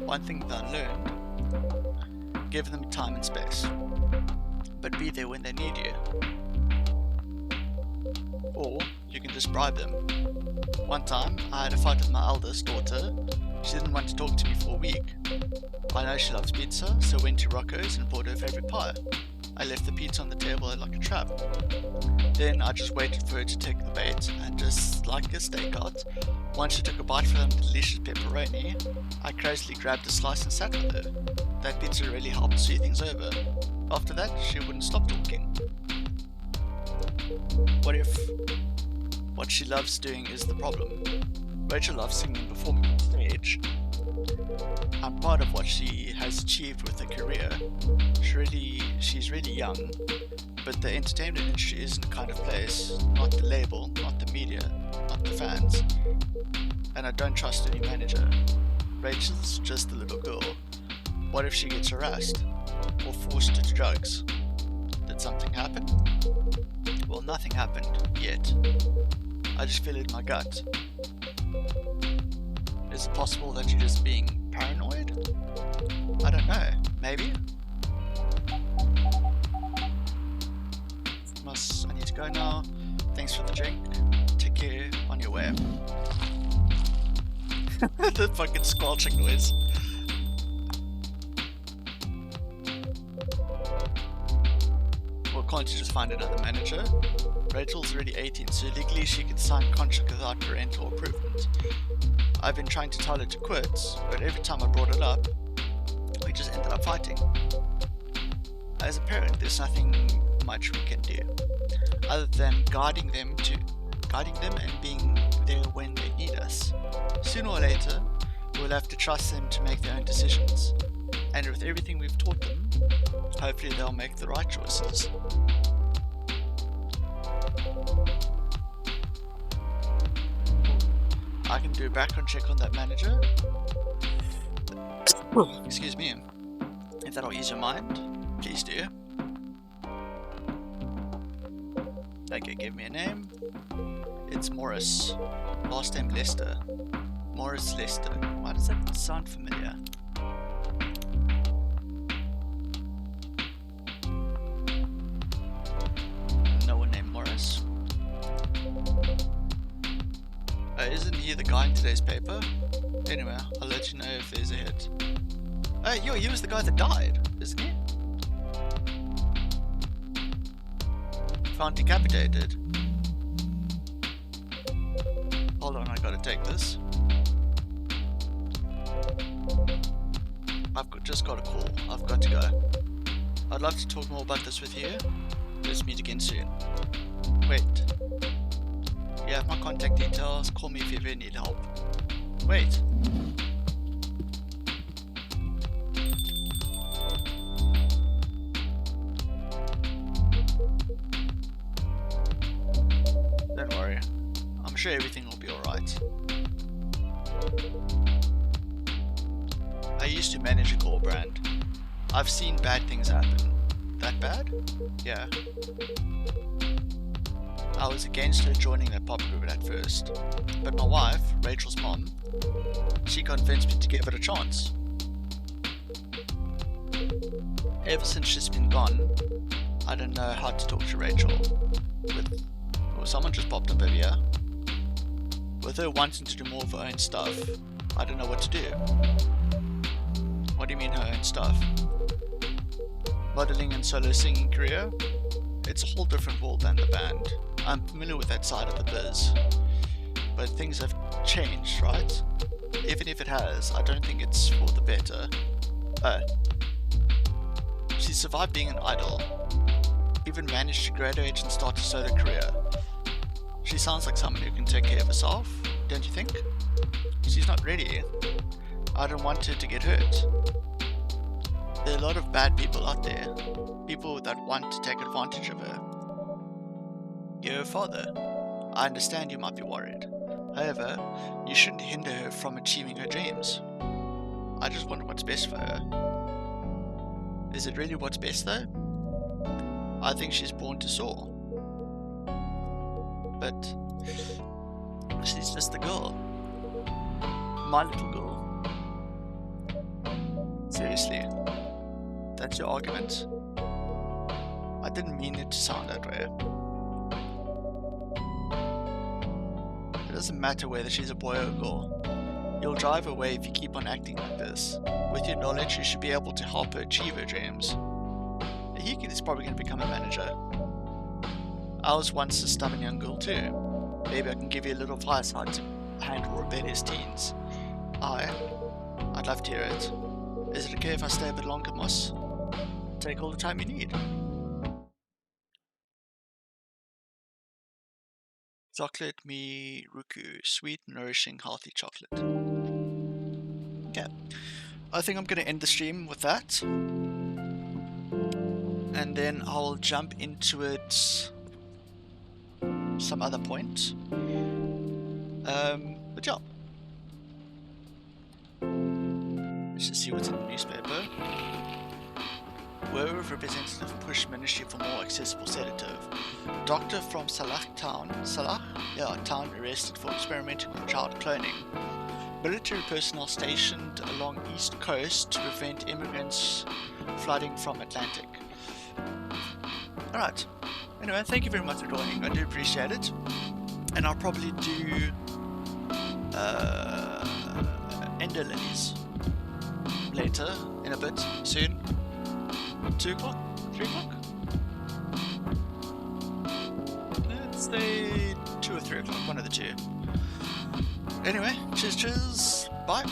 [SPEAKER 1] One thing that I learned: give them time and space, but be there when they need you. Or you can just bribe them. One time, I had a fight with my eldest daughter. She didn't want to talk to me for a week. I know she loves pizza, so went to Rocco's and bought her favorite pie. I left the pizza on the table like a trap. Then I just waited for her to take the bait, and just like a stakeout, once she took a bite from the delicious pepperoni, I crazily grabbed a slice and sat with her. That pizza really helped see things over. After that, she wouldn't stop talking. What if what she loves doing is the problem? Rachel loves singing and performing on stage. I'm proud of what she has achieved with her career. She's really young, but the entertainment industry isn't the kind of place, not the label, not the media, not the fans. And I don't trust any manager. Rachel's just a little girl. What if she gets harassed? Or forced to drugs? Did something happen? Well, nothing happened, yet. I just feel it in my gut. Is it possible that you're just being paranoid? I don't know, maybe? I need to go now. Thanks for the drink. Take care, on your way. The fucking squelching noise. Well, can't you just find another manager? Rachel's already 18, so legally she can sign contract without parental approval. I've been trying to tell her to quit, but every time I brought it up, we just ended up fighting. As a parent, there's nothing much we can do, other than guiding them and being there when they need us. Sooner or later, we'll have to trust them to make their own decisions, and with everything we've taught them, hopefully they'll make the right choices. I can do a background check on that manager. Excuse me. If that'll ease your mind, please do. Okay, give me a name. It's Morris. Last name Lester. Morris Lester. Why does that sound familiar? No one named Morris. Isn't he the guy in today's paper? Anyway, I'll let you know if there's a hit. He was the guy that died, isn't he? Found decapitated. Hold on, I gotta take this. Just got a call. I've got to go. I'd love to talk more about this with you. Let's meet again soon. Wait. You have my contact details. Call me if you ever need help. Wait. Don't worry. I'm sure everything will be alright. I used to manage a core brand. I've seen bad things happen. That bad? Yeah. I was against her joining that pop group at first, but my wife, Rachel's mom, she convinced me to give it a chance. Ever since she's been gone, I don't know how to talk to Rachel. Someone just popped up over here. With her wanting to do more of her own stuff, I don't know what to do. What do you mean her own stuff? Modeling and solo singing career? It's a whole different world than the band. I'm familiar with that side of the biz. But things have changed, right? Even if it has, I don't think it's for the better. She survived being an idol. Even managed to graduate and start a solo career. She sounds like someone who can take care of herself, don't you think? She's not ready. I don't want her to get hurt. There are a lot of bad people out there. People that want to take advantage of her. You're her father. I understand you might be worried. However, you shouldn't hinder her from achieving her dreams. I just want what's best for her. Is it really what's best though? I think she's born to soar. But she's just a girl. My little girl. Seriously. That's your argument? I didn't mean it to sound that way. It doesn't matter whether she's a boy or a girl. You'll drive her away if you keep on acting like this. With your knowledge, you should be able to help her achieve her dreams. He is probably going to become a manager. I was once a stubborn young girl too. Maybe I can give you a little advice how to handle rebellious teens. I'd love to hear it. Is it okay if I stay a bit longer, Moss? Take all the time you need. Chocolate me Ruku. Sweet, nourishing, healthy chocolate. Okay. I think I'm going to end the stream with that. And then I'll jump into it some other point. But yeah. Let's just see what's in the newspaper. Werewolf representative push Ministry for more accessible sedative. Doctor from Salah town arrested for experimenting with child cloning. Military personnel stationed along east coast to prevent immigrants flooding from Atlantic. Alright. Anyway, thank you very much for joining. I do appreciate it. And I'll probably do Ender Lilies later, in a bit, soon. 2 o'clock? 3 o'clock? Let's say 2 or 3 o'clock, one of the two. Anyway, cheers, bye.